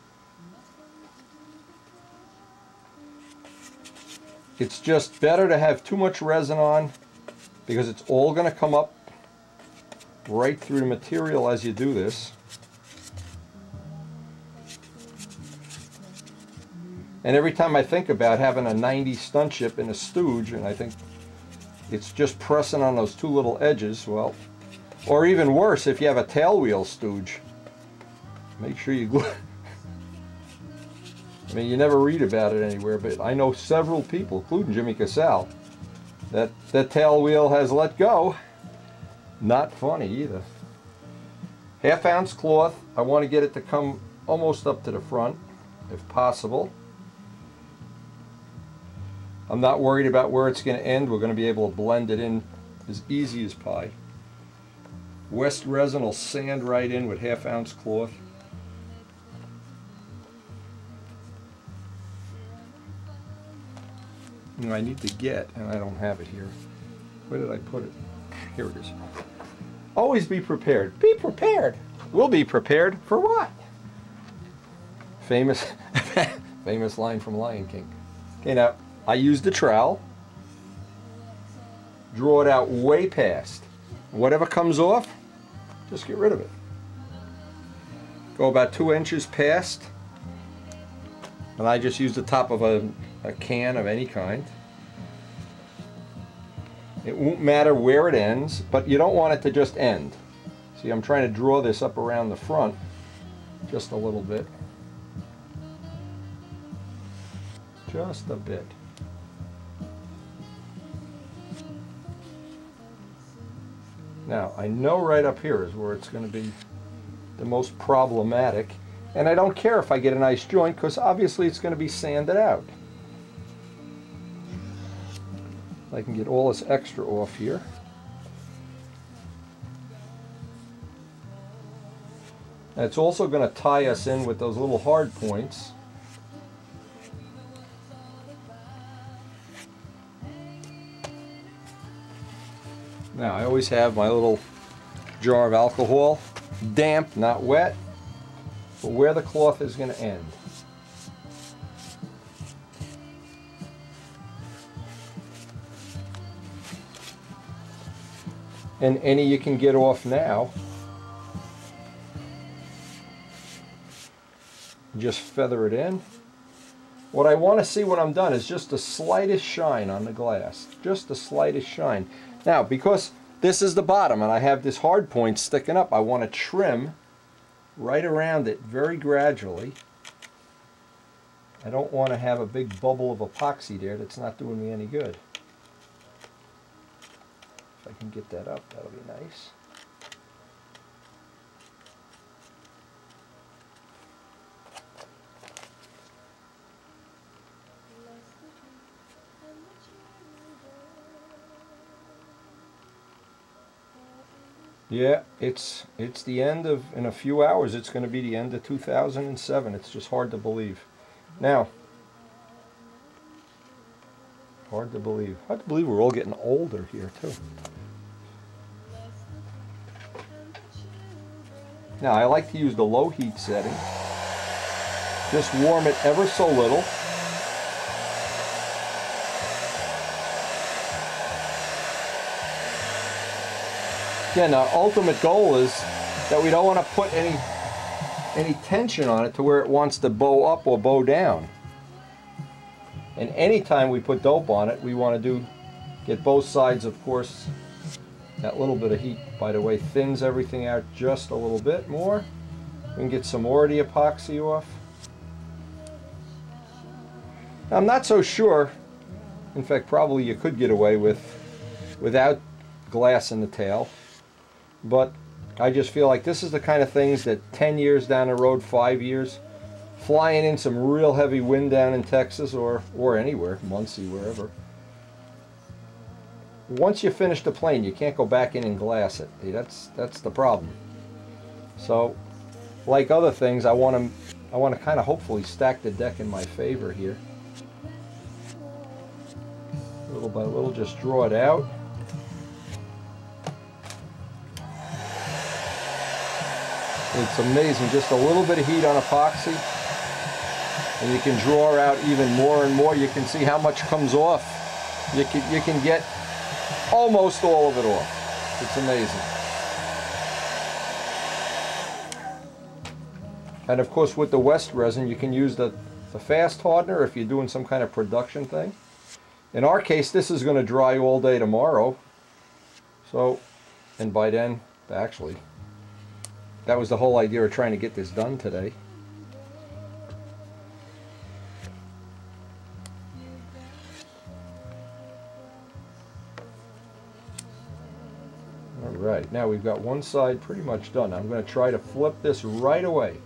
It's just better to have too much resin on, because it's all going to come up right through the material as you do this. And every time I think about having a 90 stunt ship in a stooge, and I think it's just pressing on those two little edges, well, or even worse, if you have a tail wheel stooge, make sure you glue. I mean, you never read about it anywhere, but I know several people, including Jimmy Casale, that the tail wheel has let go. Not funny either. 1/2 ounce cloth. I want to get it to come almost up to the front, if possible. I'm not worried about where it's going to end. We're going to be able to blend it in as easy as pie. West resin will sand right in with 1/2 ounce cloth. And I need to get, and I don't have it here. Where did I put it? Here it is. Always be prepared. Be prepared. We'll be prepared for what? Famous, famous line from Lion King. Okay, now I use the trowel. Draw it out way past. Whatever comes off, just get rid of it. Go about 2 inches past, and I just use the top of a can of any kind. It won't matter where it ends, but you don't want it to just end. See, I'm trying to draw this up around the front just a little bit. Just a bit. Now, I know right up here is where it's going to be the most problematic, and I don't care if I get a nice joint, because obviously it's going to be sanded out. I can get all this extra off here. And it's also going to tie us in with those little hard points. Now I always have my little jar of alcohol, damp, not wet, for where the cloth is going to end. And any you can get off now. Just feather it in. What I want to see when I'm done is just the slightest shine on the glass. Just the slightest shine. Now, because this is the bottom and I have this hard point sticking up, I want to trim right around it very gradually. I don't want to have a big bubble of epoxy there that's not doing me any good. If I can get that up, that'll be nice. Yeah, it's the end of, in a few hours, it's going to be the end of 2007. It's just hard to believe. Now, hard to believe we're all getting older here too. Now, I like to use the low heat setting. Just warm it ever so little. Again, our ultimate goal is that we don't want to put any tension on it to where it wants to bow up or bow down. And anytime we put dope on it, we want to get both sides, of course. That little bit of heat, by the way, thins everything out just a little bit more. We can get some more of the epoxy off. I'm not so sure. In fact, probably you could get away without glass in the tail. But I just feel like this is the kind of things that 10 years down the road, 5 years, flying in some real heavy wind down in Texas or anywhere, Muncie, wherever. Once you finish the plane, you can't go back in and glass it. That's the problem. So, like other things, I want to kind of hopefully stack the deck in my favor here. Little by little, just draw it out. It's amazing, just a little bit of heat on epoxy, and you can draw out even more and more. You can see how much comes off. You can get almost all of it off. It's amazing. And of course, with the West resin, you can use the fast hardener if you're doing some kind of production thing. In our case, this is going to dry all day tomorrow. So, and by then, actually, that was the whole idea of trying to get this done today. All right, now we've got one side pretty much done. I'm going to try to flip this right away.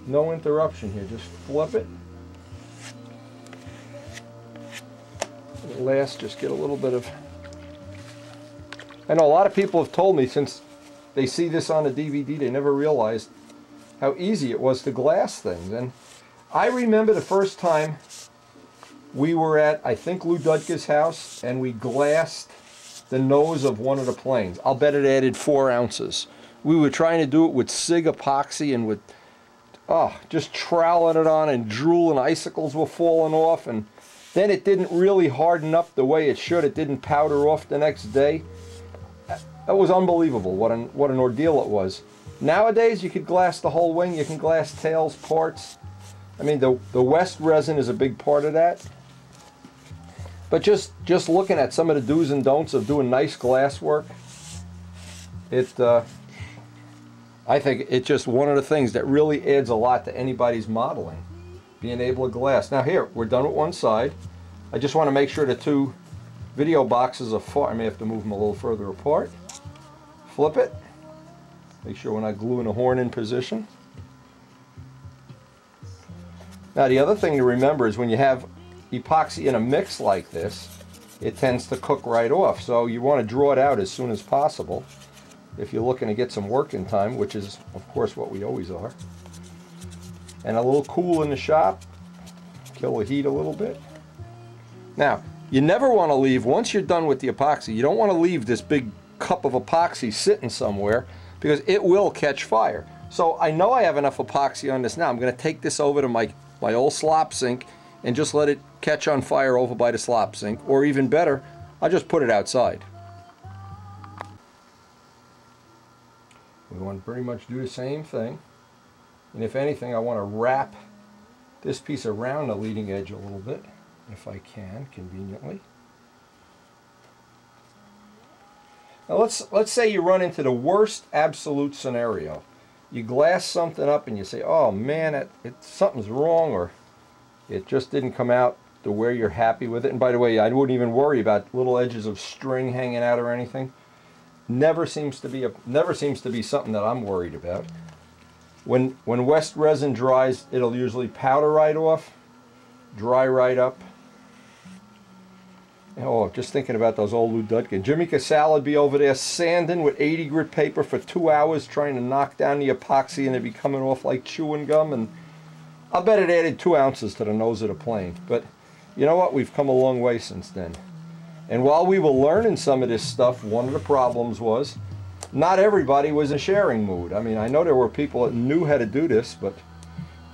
No interruption here, just flip it. At last, just get a little bit of... I know a lot of people have told me since they see this on a DVD, they never realized how easy it was to glass things. And I remember the first time we were at, I think, Lou Dudka's house, and we glassed the nose of one of the planes. I'll bet it added 4 ounces. We were trying to do it with SIG epoxy and with, just troweling it on, and drool and icicles were falling off, and then it didn't really harden up the way it should. It didn't powder off the next day. That was unbelievable, what an ordeal it was. Nowadays, you could glass the whole wing. You can glass tails, parts. I mean, the West resin is a big part of that. But just looking at some of the do's and don'ts of doing nice glass work, I think it's just one of the things that really adds a lot to anybody's modeling, being able to glass. Now here, we're done with one side. I just want to make sure the 2 video boxes are far. I may have to move them a little further apart. Flip it. Make sure we're not gluing the horn in position. Now the other thing to remember is when you have epoxy in a mix like this, it tends to cook right off. So you want to draw it out as soon as possible if you're looking to get some working time, which is of course what we always are. And a little cool in the shop, kill the heat a little bit. Now, You never want to leave, once you're done with the epoxy, you don't want to leave this big cup of epoxy sitting somewhere because it will catch fire. So I know I have enough epoxy on this now. I'm going to take this over to my old slop sink and just let it catch on fire over by the slop sink, or even better, I'll just put it outside. We want to pretty much do the same thing, and if anything I want to wrap this piece around the leading edge a little bit if I can conveniently. Now let's say you run into the worst absolute scenario. You glass something up and you say, oh man, something's wrong, or it just didn't come out to where you're happy with it. And by the way, I wouldn't even worry about little edges of string hanging out or anything. Never seems to be something that I'm worried about. When West resin dries, it'll usually powder right off, dry right up. Oh, just thinking about those old Lou Dudkin. Jimmy Casale would be over there sanding with 80 grit paper for 2 hours trying to knock down the epoxy, and it'd be coming off like chewing gum, and I'll bet it added 2 ounces to the nose of the plane. But you know what? We've come a long way since then. And while we were learning some of this stuff, one of the problems was not everybody was in a sharing mood. I mean, I know there were people that knew how to do this, but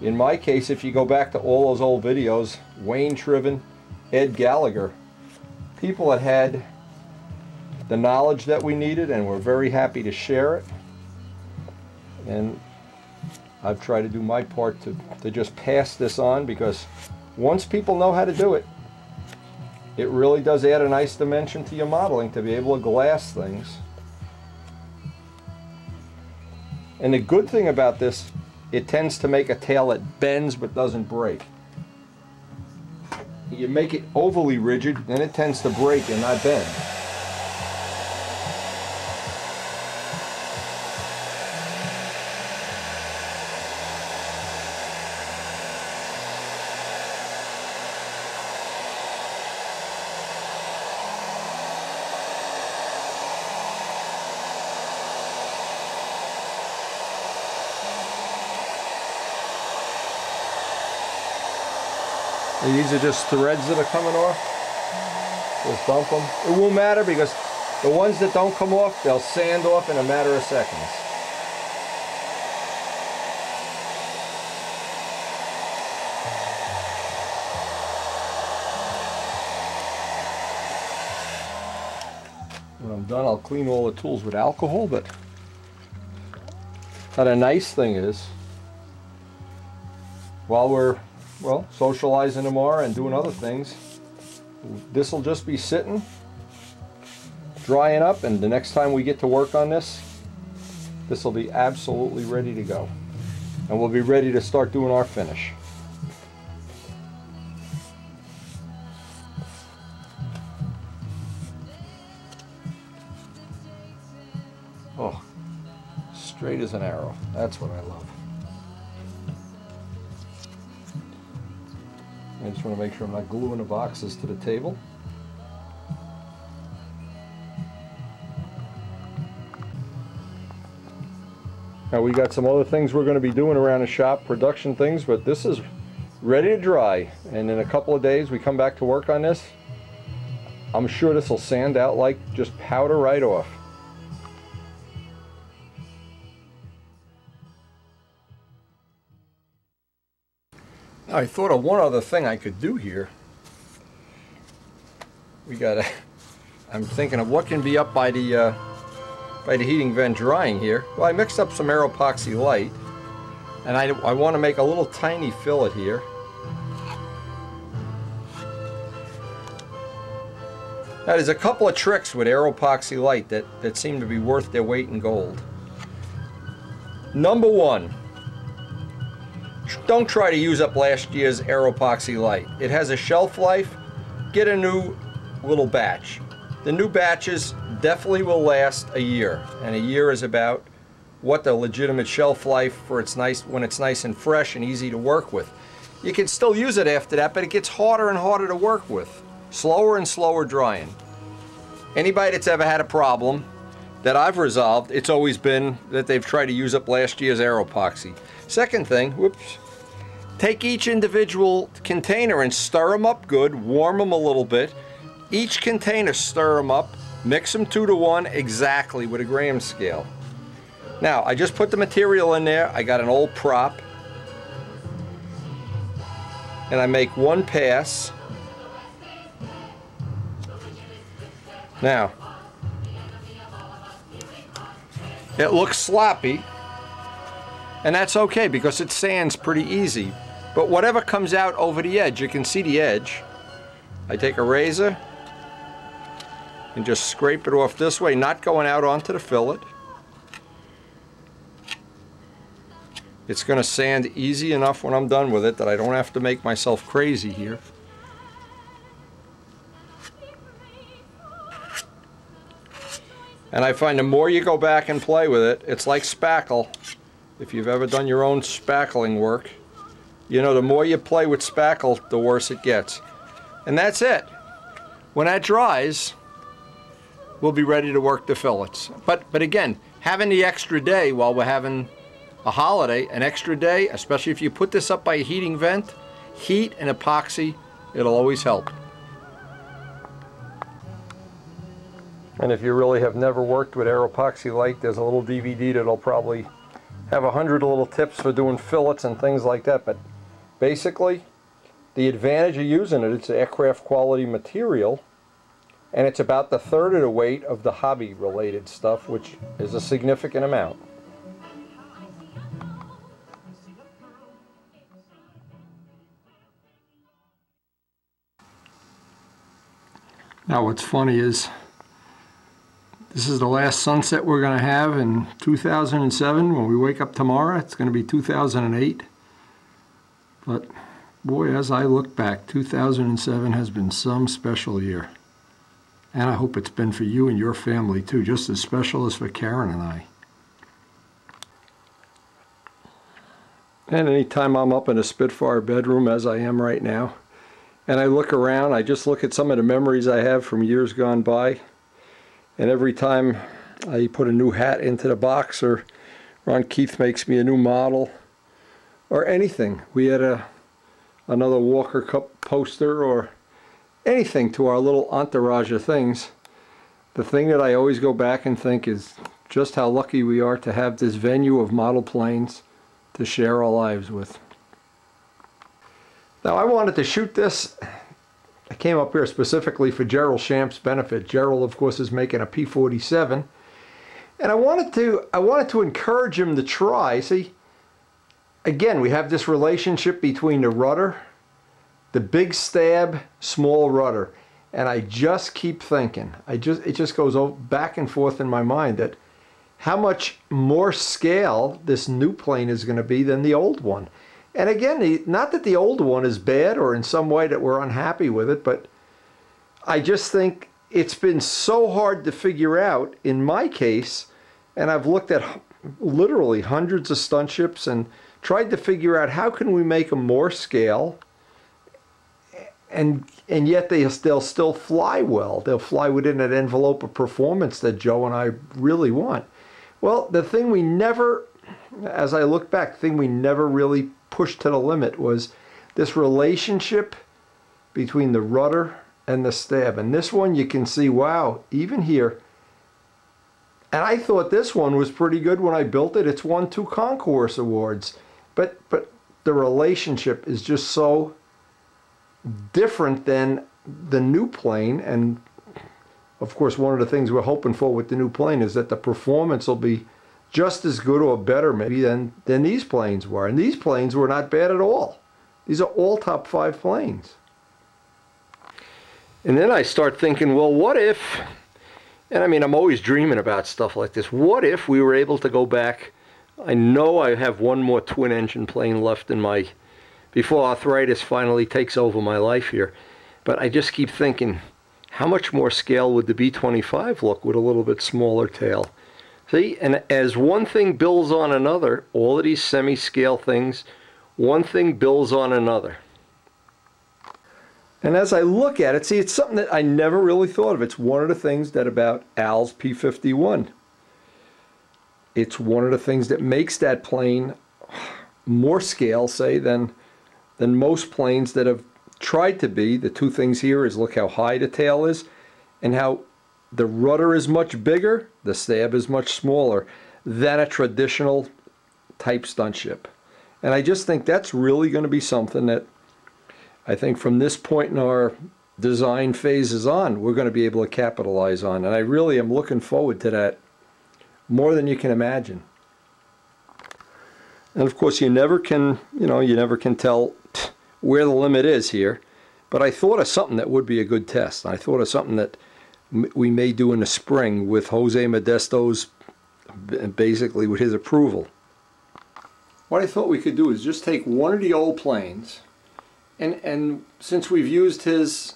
in my case, if you go back to all those old videos, Wayne Triven, Ed Gallagher, people that had the knowledge that we needed and were very happy to share it. And I've tried to do my part to just pass this on, because once people know how to do it, it really does add a nice dimension to your modeling to be able to glass things. And the good thing about this, it tends to make a tail that bends but doesn't break. You make it overly rigid, then it tends to break and not bend. These are just threads that are coming off. Just dump them. It won't matter, because the ones that don't come off, they'll sand off in a matter of seconds. When I'm done, I'll clean all the tools with alcohol, but now the nice thing is, while we're socializing tomorrow and doing other things, this will just be sitting, drying up, and the next time we get to work on this will be absolutely ready to go. And we'll be ready to start doing our finish. Oh, straight as an arrow. That's what I love. I just want to make sure I'm not gluing the boxes to the table. Now we got some other things we're going to be doing around the shop, production things, but this is ready to dry. And in a couple of days we come back to work on this. I'm sure this will sand out like just powder right off. I thought of one other thing I could do here. I'm thinking of what can be up by the heating vent drying here. Well, I mixed up some Aeropoxy Light, and I want to make a little tiny fillet here. Now, there's a couple of tricks with Aeropoxy Light that seem to be worth their weight in gold. Number one, don't try to use up last year's Aeropoxy Light. It has a shelf life. Get a new little batch. The new batches definitely will last a year, and a year is about what the legitimate shelf life for when it's nice and fresh and easy to work with. You can still use it after that, but it gets harder and harder to work with. Slower and slower drying. Anybody that's ever had a problem that I've resolved, it's always been that they've tried to use up last year's Aeropoxy. Second thing, whoops, take each individual container and stir them up good, warm them a little bit, each container, stir them up, mix them 2 to 1 exactly with a gram scale. Now, I just put the material in there. I got an old prop. And I make 1 pass. Now, it looks sloppy, and that's okay because it sands pretty easy. But whatever comes out over the edge, you can see the edge. I take a razor and just scrape it off this way, not going out onto the fillet. It's going to sand easy enough when I'm done with it that I don't have to make myself crazy here. And I find the more you go back and play with it, it's like spackle. If you've ever done your own spackling work, you know the more you play with spackle, the worse it gets. And that's it. When that dries, we'll be ready to work the fillets. But again, having the extra day while we're having a holiday, an extra day, especially if you put this up by a heating vent, heat and epoxy, it'll always help. And if you really have never worked with Air Epoxy Light, there's a little DVD that'll probably have 100 little tips for doing fillets and things like that. But basically, the advantage of using it, it's aircraft quality material, and it's about the 1/3 of the weight of the hobby related stuff, which is a significant amount. Now what's funny is this is the last sunset we're going to have in 2007. When we wake up tomorrow, it's going to be 2008. But boy, as I look back, 2007 has been some special year. And I hope it's been for you and your family too, just as special as for Karen and I. And anytime I'm up in a Spitfire bedroom, as I am right now, and I look around, I just look at some of the memories I have from years gone by. And every time I put a new hat into the box, or Ron Keith makes me a new model, or anything, we had another Walker Cup poster, or anything to our little entourage of things, the thing that I always go back and think is just how lucky we are to have this venue of model planes to share our lives with. Now I wanted to shoot this. I came up here specifically for Gerald Champ's benefit. Gerald, of course, is making a P-47, and I wanted to encourage him to try. See, again, we have this relationship between the rudder, the big stab, small rudder, and I just keep thinking. it just goes back and forth in my mind that how much more scale this new plane is going to be than the old one. And again, not that the old one is bad or in some way that we're unhappy with it, but I just think it's been so hard to figure out in my case, and I've looked at literally hundreds of stunt ships and tried to figure out how can we make them more scale, and yet they'll still fly well. They'll fly within that envelope of performance that Joe and I really want. Well, the thing we never, as I look back, the thing we never really pushed to the limit was this relationship between the rudder and the stab. And this one you can see, wow, even here. And I thought this one was pretty good when I built it. It's won 2 Concourse Awards. But the relationship is just so different than the new plane. And of course, one of the things we're hoping for with the new plane is that the performance will be just as good or better maybe than these planes were. And these planes were not bad at all. These are all top 5 planes. And then I start thinking, well, what if, and I mean, I'm always dreaming about stuff like this. What if we were able to go back? I know I have one more twin engine plane left in my, before arthritis finally takes over my life here. But I just keep thinking, how much more scale would the B-25 look with a little bit smaller tail? See, and as one thing builds on another, all of these semi-scale things, one thing builds on another. And as I look at it, see, it's something that I never really thought of. It's one of the things that about Al's P-51. It's one of the things that makes that plane more scale, say, than most planes that have tried to be, the two things here is look how high the tail is and how the rudder is much bigger, the stab is much smaller than a traditional type stunt ship. And I just think that's really going to be something that I think from this point in our design phases on, we're going to be able to capitalize on. And I really am looking forward to that more than you can imagine. And of course, you never can tell where the limit is here. But I thought of something that would be a good test. I thought of something that we may do in the spring with Jose Modesto's, basically with his approval. What I thought we could do is just take one of the old planes, and since we've used the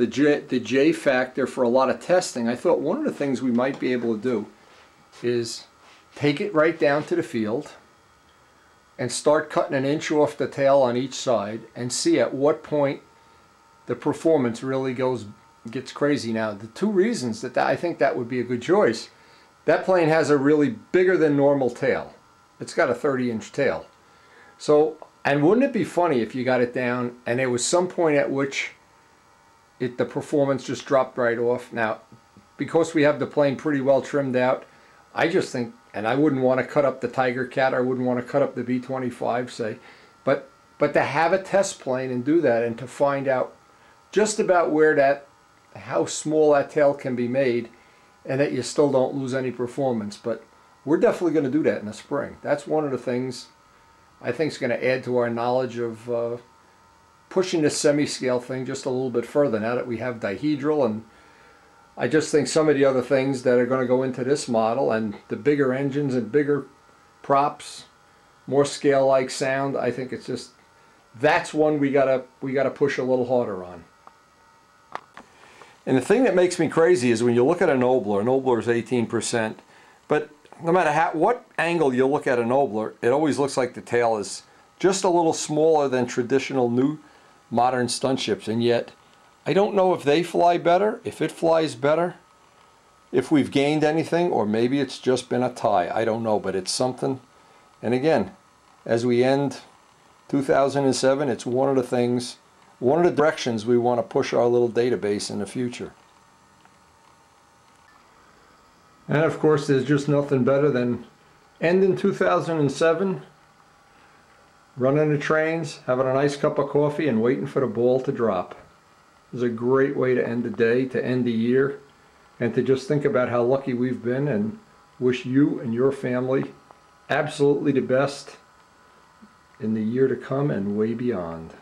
J factor for a lot of testing, I thought one of the things we might be able to do is take it right down to the field and start cutting an inch off the tail on each side and see at what point the performance really gets crazy. Now, the two reasons that I think that would be a good choice, that plane has a really bigger than normal tail. It's got a 30-inch tail. So, and wouldn't it be funny if you got it down and there was some point at which the performance just dropped right off? Now, because we have the plane pretty well trimmed out, I just think, and I wouldn't want to cut up the Tiger Cat, I wouldn't want to cut up the B-25, say, but to have a test plane and do that and to find out just about how small that tail can be made and that you still don't lose any performance. But we're definitely going to do that in the spring. That's one of the things I think is going to add to our knowledge of pushing this semi-scale thing just a little bit further now that we have dihedral. And I just think some of the other things that are going to go into this model and the bigger engines and bigger props, more scale-like sound, I think it's just, that's one we gotta push a little harder on. And the thing that makes me crazy is when you look at a Nobler is 18%, but no matter what angle you look at a Nobler, it always looks like the tail is just a little smaller than traditional new modern stunt ships. And yet, I don't know if they fly better, if it flies better, if we've gained anything, or maybe it's just been a tie. I don't know, but it's something. And again, as we end 2007, it's one of the things, one of the directions we want to push our little database in the future. And of course, there's just nothing better than ending 2007, running the trains, having a nice cup of coffee, and waiting for the ball to drop. It's a great way to end the day, to end the year, and to just think about how lucky we've been and wish you and your family absolutely the best in the year to come and way beyond.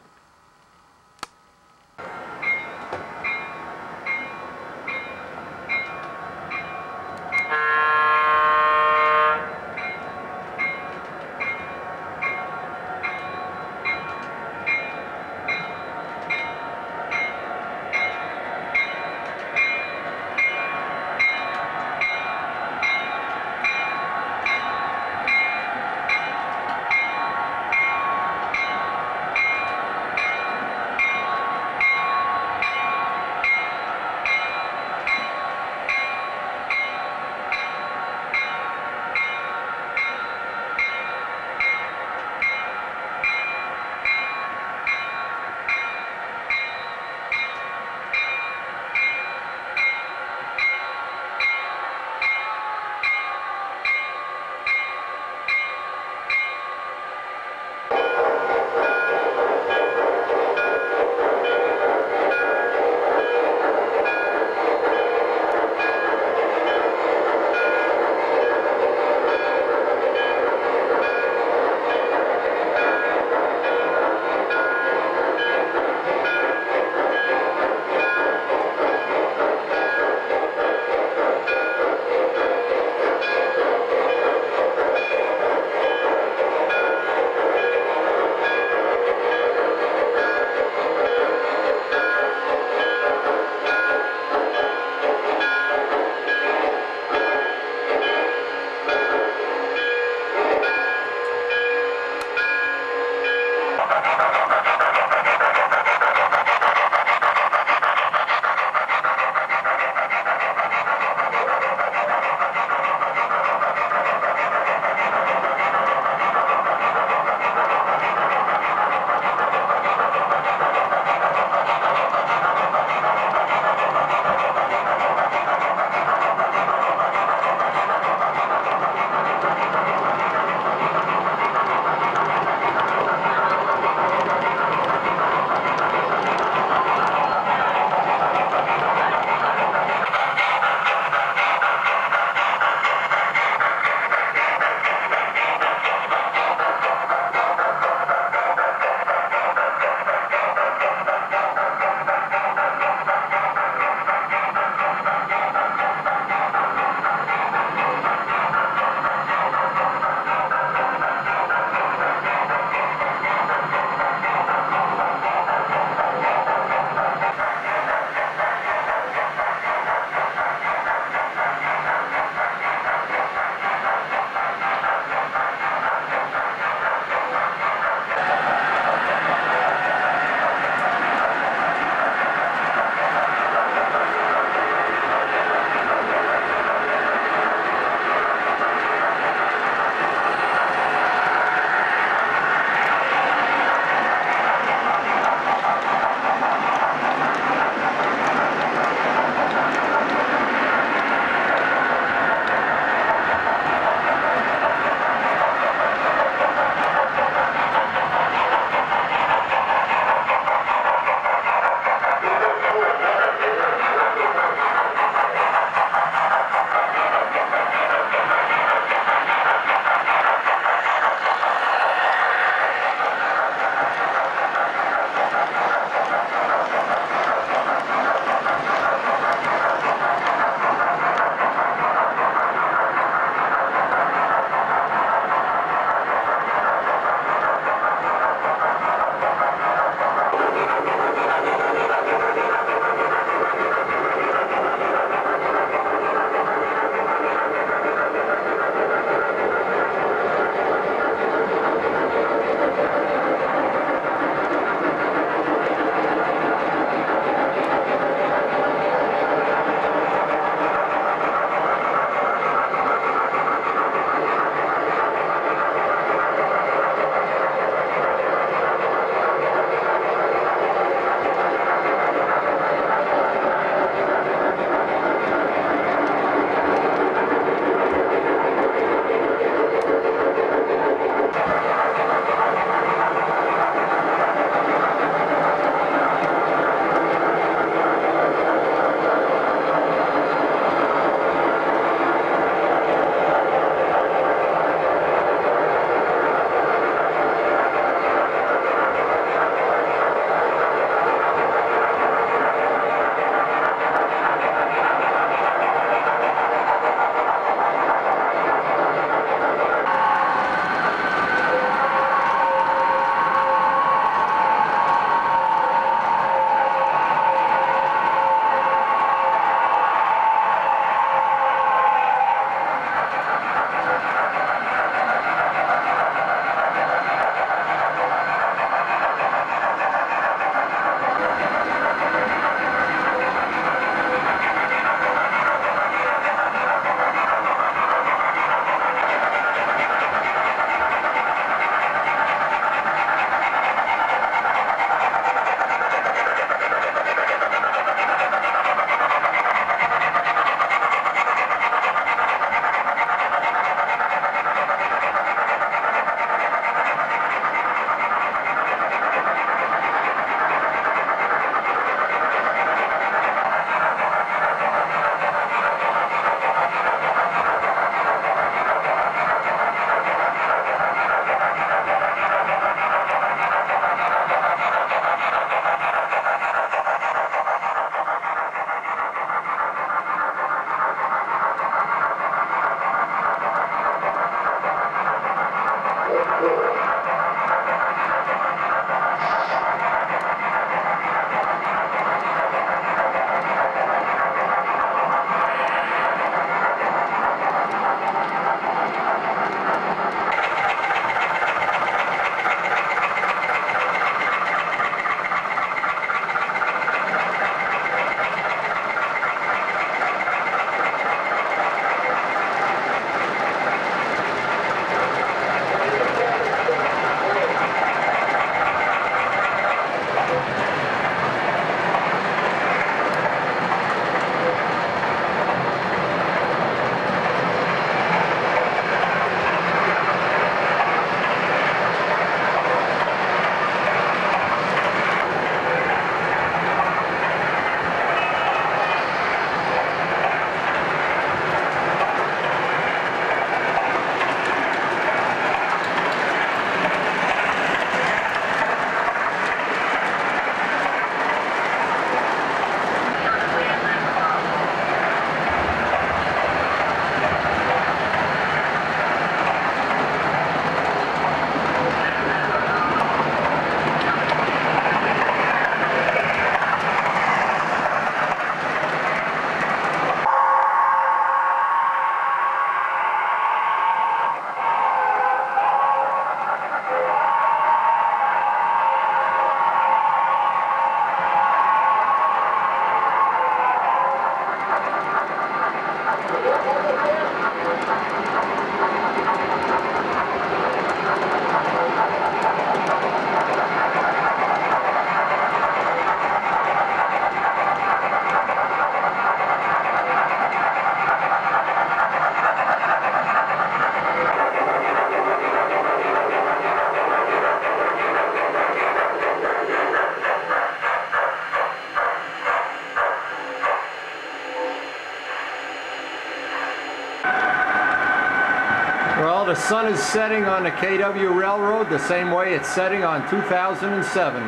sun is setting on the KW Railroad the same way it's setting on 2007.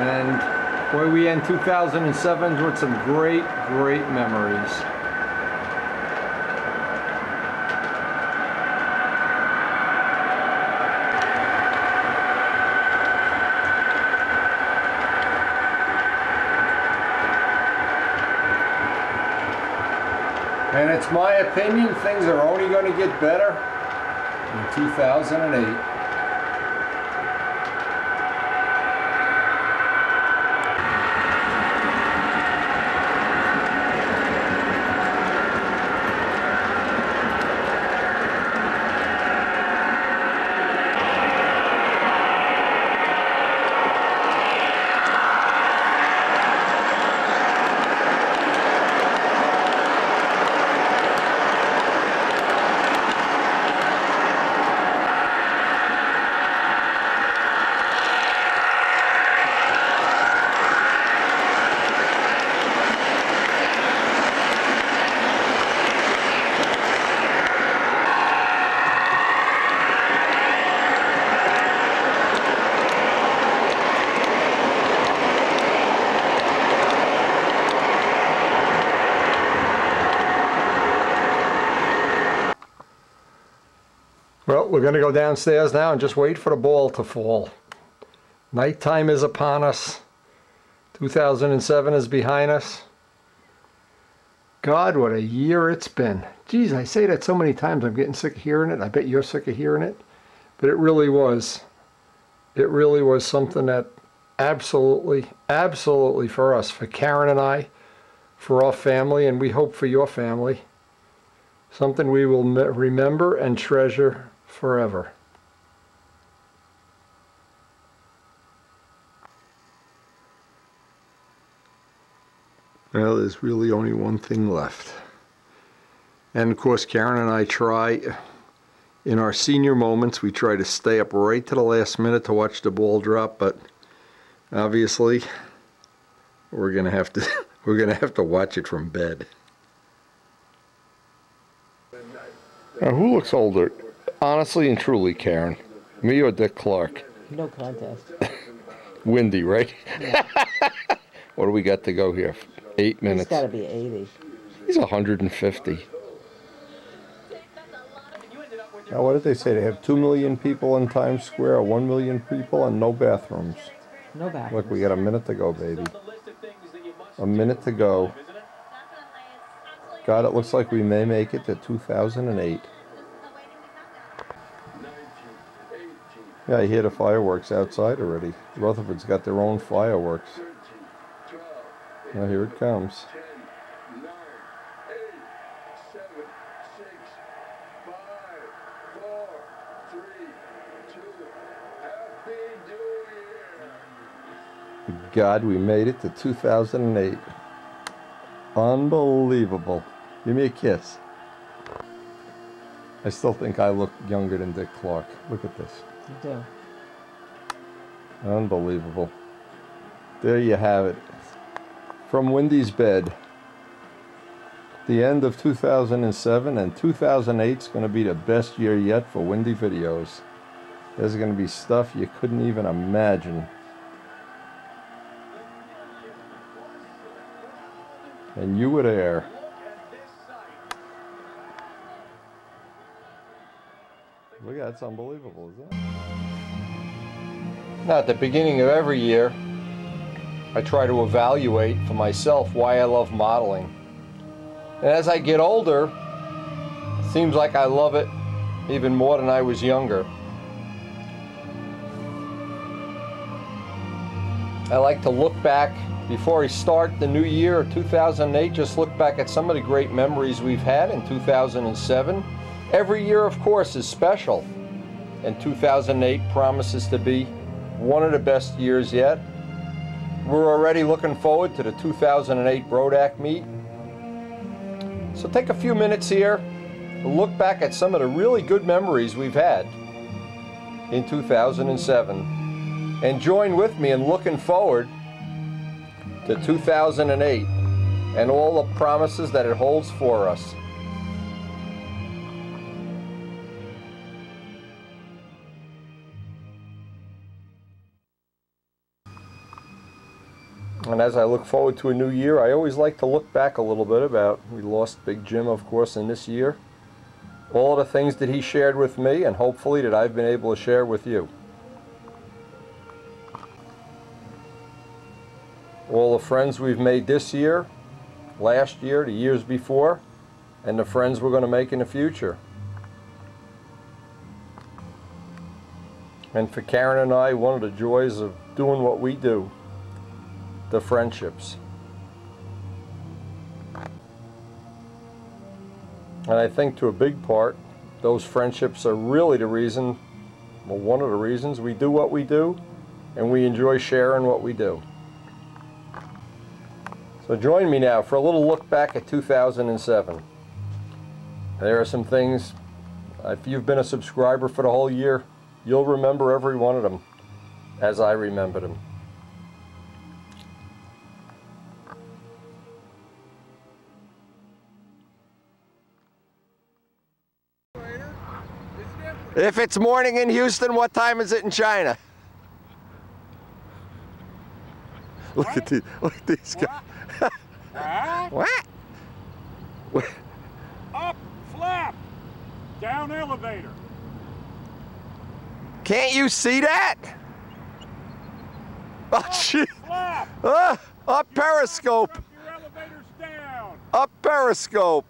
And boy, we end 2007 with some great, great memories. And it's my opinion, things are only going to get better in 2008. Well, we're going to go downstairs now and just wait for the ball to fall. Nighttime is upon us. 2007 is behind us. God, what a year it's been. Geez, I say that so many times, I'm getting sick of hearing it. I bet you're sick of hearing it. But it really was. It really was something that absolutely, absolutely for us, for Karen and I, for our family, and we hope for your family, something we will remember and treasure forever. Well, there's really only one thing left. And of course, Karen and I try, in our senior moments, we try to stay up right to the last minute to watch the ball drop, but obviously, we're gonna have to watch it from bed. Now, who looks older? Honestly and truly, Karen. Me or Dick Clark? No contest. Windy, right? Yeah. What do we got to go here? 8 minutes. He's got to be 80. He's 150. Now, what did they say? They have 2 million people in Times Square, 1 million people, and no bathrooms. No bathrooms. Look, we got a minute to go, baby. A minute to go. God, it looks like we may make it to 2008. Yeah, I hear the fireworks outside already. Rutherford's got their own fireworks. Now here it comes. God, we made it to 2008. Unbelievable. Give me a kiss. I still think I look younger than Dick Clark. Look at this. You do. Unbelievable. There you have it. From Wendy's bed. The end of 2007, and 2008 is going to be the best year yet for Wendy Videos. There's going to be stuff you couldn't even imagine. And you were there. Look, that's unbelievable, isn't it? Now, at the beginning of every year, I try to evaluate for myself why I love modeling. And as I get older, it seems like I love it even more than I was younger. I like to look back, before I start the new year of 2008, just look back at some of the great memories we've had in 2007. Every year, of course, is special, and 2008 promises to be one of the best years yet. We're already looking forward to the 2008 Brodack meet. So take a few minutes here to look back at some of the really good memories we've had in 2007. And join with me in looking forward to 2008 and all the promises that it holds for us. And as I look forward to a new year, I always like to look back a little bit about, we lost Big Jim, of course, in this year. All the things that he shared with me, and hopefully that I've been able to share with you. All the friends we've made this year, last year, the years before, and the friends we're going to make in the future. And for Karen and I, one of the joys of doing what we do, the friendships. And I think to a big part, those friendships are really the reason, well, one of the reasons we do what we do, and we enjoy sharing what we do. So join me now for a little look back at 2007. There are some things, if you've been a subscriber for the whole year, you'll remember every one of them as I remember them. If it's morning in Houston, what time is it in China? Look at these guys. What? Up, flap, down elevator. Can't you see that? Oh, shit. Flap. Up periscope. Your elevator's down. Up periscope.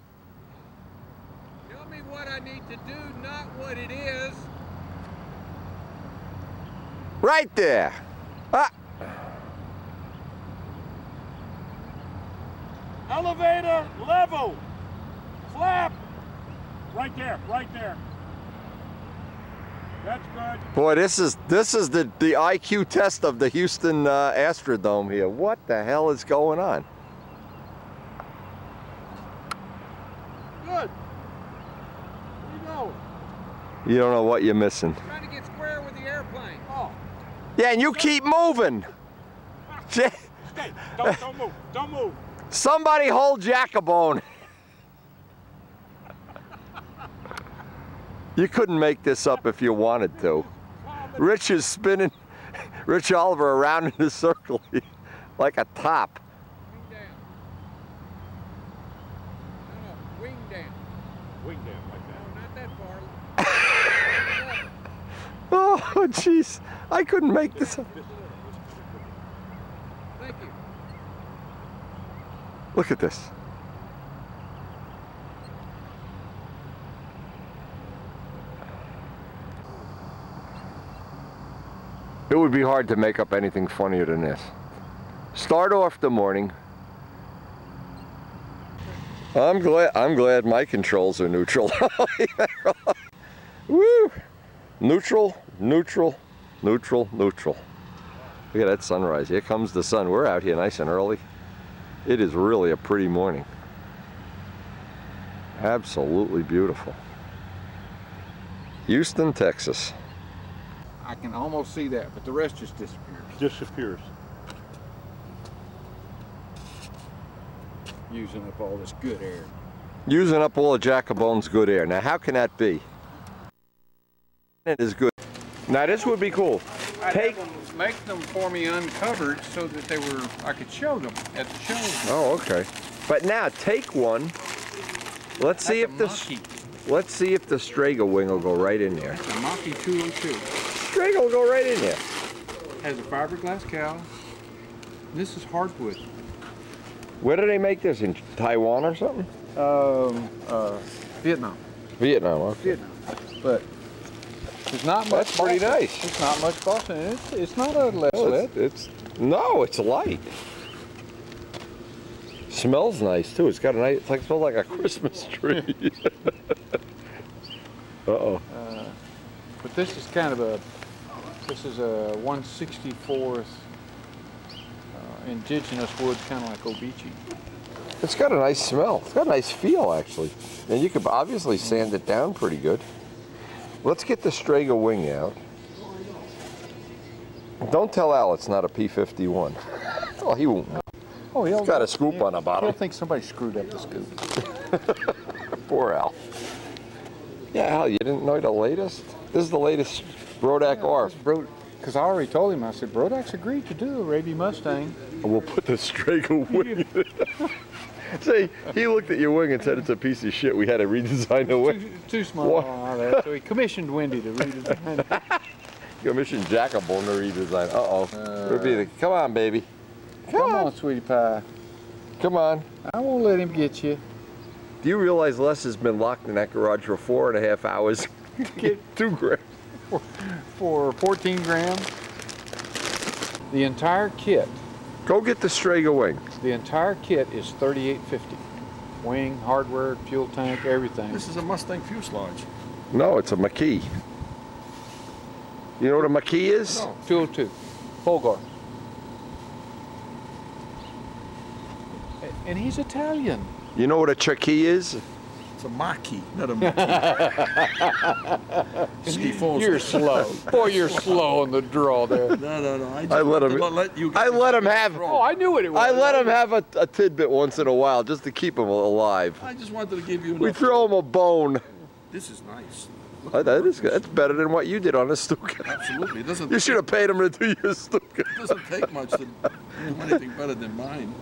Tell me what I need to do, not what it is. Right there. Elevator level. Flap. Right there, right there. That's good. Boy, this is the IQ test of the Houston Astrodome here. What the hell is going on? Good. Where you going? You don't know what you're missing. Trying to get square with the airplane. Oh. Yeah, and you keep moving. Stay. Don't move. Don't move. Somebody hold Jacobone. You couldn't make this up if you wanted to. Rich is spinning Rich Oliver around in a circle like a top. Wing down. No, wing down. Wing down like that. No, not that far. Oh, jeez. I couldn't make this up. Thank you. Look at this. It would be hard to make up anything funnier than this. Start off the morning. I'm glad my controls are neutral. Woo! Neutral, neutral, neutral, neutral. Look at that sunrise. Here comes the sun. We're out here nice and early. It is really a pretty morning. Absolutely beautiful. Houston, Texas. I can almost see that, but the rest just disappears. Disappears. Using up all this good air. Using up all of Jacobone's good air. Now, how can that be? It is good. Now, this would be cool. Make them for me uncovered so that I could show them at the show. Oh, okay. But now, take one. Let's see if the Strega wing will go right in there. It's a Mach-E 202. Strega will go right in there. Has a fiberglass cowl. This is hardwood. Where do they make this? In Taiwan or something? Vietnam. Vietnam, okay. Vietnam. But there's not much. That's pretty nice. It's not much Boston. It's not a LED. No, it's light. Smells nice too. It's got a nice. It's like smells like a Christmas tree. Uh-oh. But this is kind of a 1/64th indigenous wood, kind of like Obeechee. It's got a nice smell. It's got a nice feel, actually. And you could obviously sand it down pretty good. Let's get the Strega wing out. Don't tell Al it's not a P-51. Oh, he won't know. Oh, He's got a scoop on the bottom. I think somebody screwed up the scoop. Poor Al. Yeah, Al, you didn't know the latest? This is the latest Rodak ARF. because I already told him, I said, Brodak's agreed to do a Raby Mustang. We'll put the Strega wing in it. See, he looked at your wing and said it's a piece of shit. We had to redesign the wing. Too small and all that. So he commissioned Wendy to redesign it. Commissioned Jacobone to redesign. Uh-oh. Come on, baby. Come on, sweetie pie. Come on. I won't let him get you. Do you realize Les has been locked in that garage for 4.5 hours? Get 2 grand. For 14 grand. The entire kit. Go get the Strega wing. The entire kit is $38.50. Wing, hardware, fuel tank, everything. This is a Mustang fuselage. No, it's a Mackie. You know what a Mackie is? No. 202. Folgar. And he's Italian. You know what a Cherokee is? It's a Mach-E, not a Ski Falls. You're slow. Boy, you're slow on the draw there. No. I let him. I let him have. Oh, I knew what it was. I let him have a tidbit once in a while just to keep him alive. I just wanted to give you. We throw him a bone. This is nice. That is good. That's better than what you did on the Stuka. Absolutely. It doesn't. You should have paid him to do your Stuka. It doesn't take much to do anything better than mine.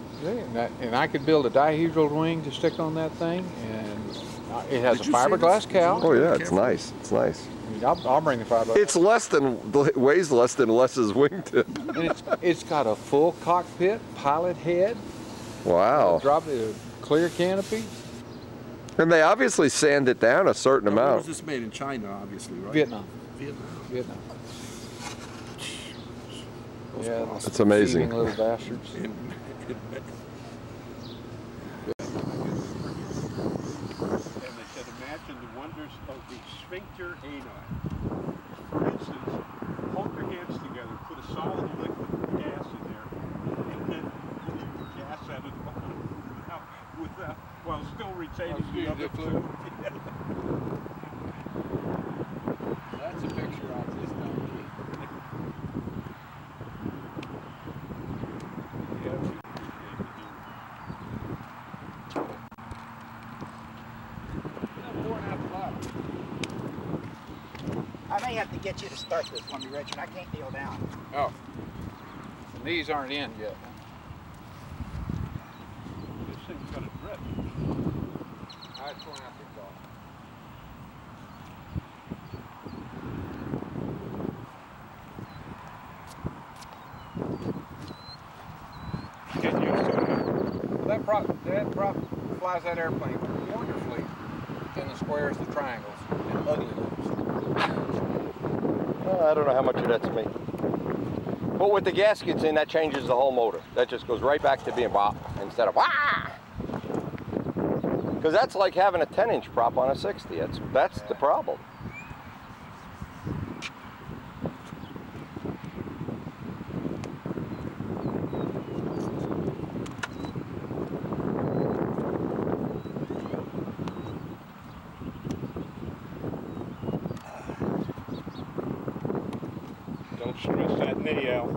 And I could build a dihedral wing to stick on that thing, and it has Did a you see fiberglass this? cowl. Oh yeah, it's nice. It's nice. I mean, I'll bring the fiberglass. It's less than weighs less than Les's wingtip. And it's got a full cockpit, pilot head, Wow. drop a clear canopy. And they obviously sand it down a certain Now, where amount. was this made in China, obviously, right? Vietnam. Vietnam. Yeah, It's amazing. thieving little bastards. And they said, imagine the wonders of the sphincter ani. For instance, hold your hands together, put a solid liquid gas in there, and then pull the gas out of the bottom without while still retaining the other fluid. That's a picture I just don't keep. I may have to get you to start this for me, Richard. I can't kneel down. Oh, and these aren't in yet. This thing's got a drip. I'd point out the exhaust. Getting used to it. That prop flies that airplane wonderfully in the squares, the triangles, and ugly loops. I don't know how much of that's me. But with the gaskets in, that changes the whole motor. That just goes right back to being bop instead of wah. Because that's like having a 10-inch prop on a 60. That's the problem. Don't stress that knee out.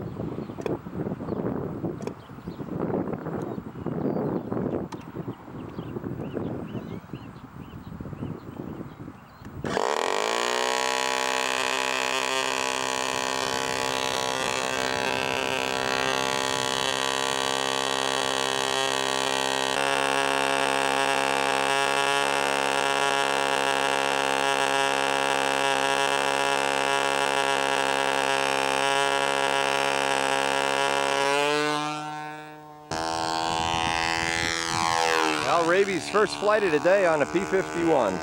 Al Raby's first flight of the day on a P-51.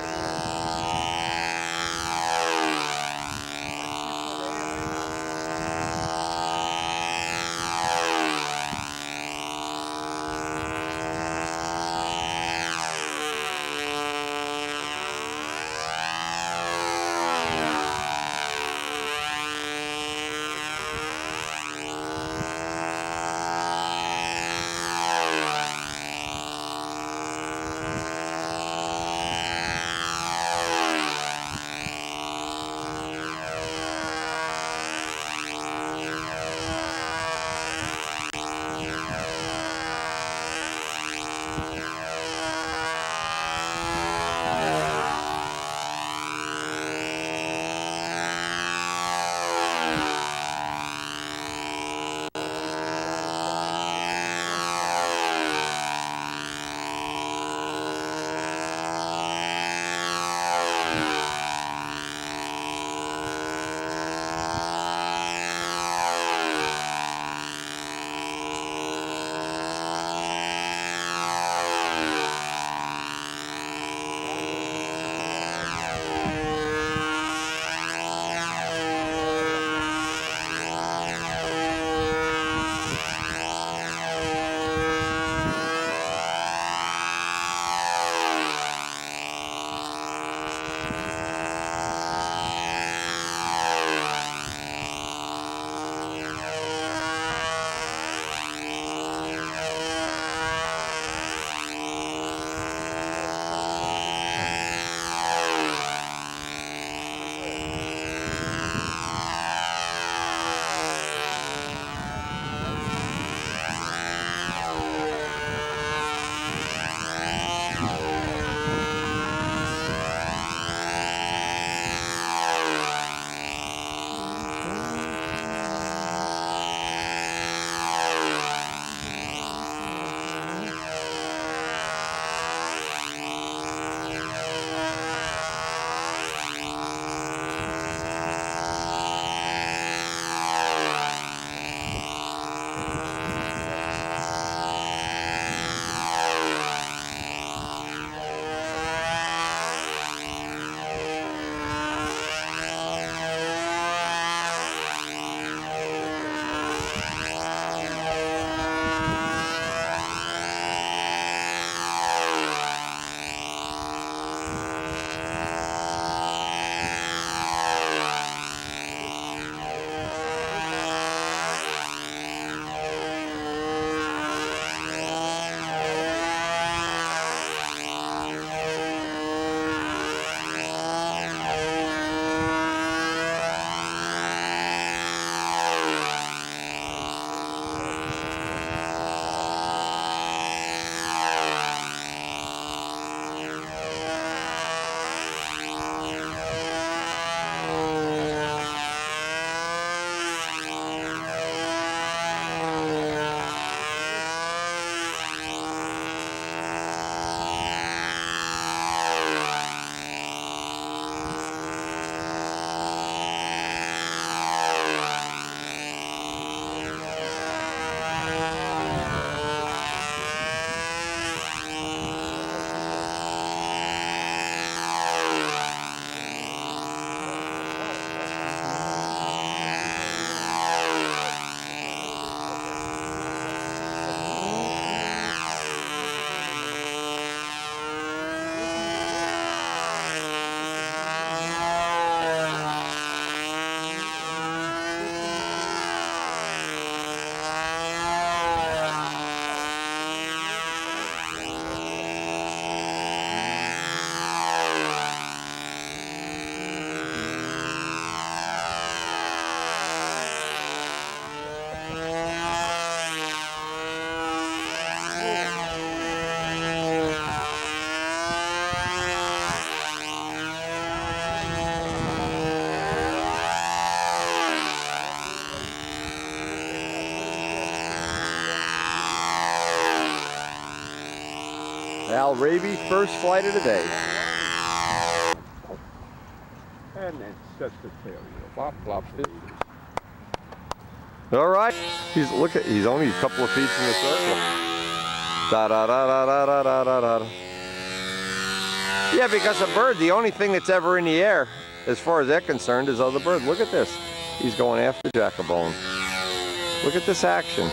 Al Raby, first flight of the day. And then sets the tail. Flop, flop, fit. All right, he's only a couple of feet from the circle. Da da da da da da da da da. Yeah, because a bird, the only thing that's ever in the air, as far as they're concerned, is other bird. Look at this. He's going after Jackabone. Look at this action.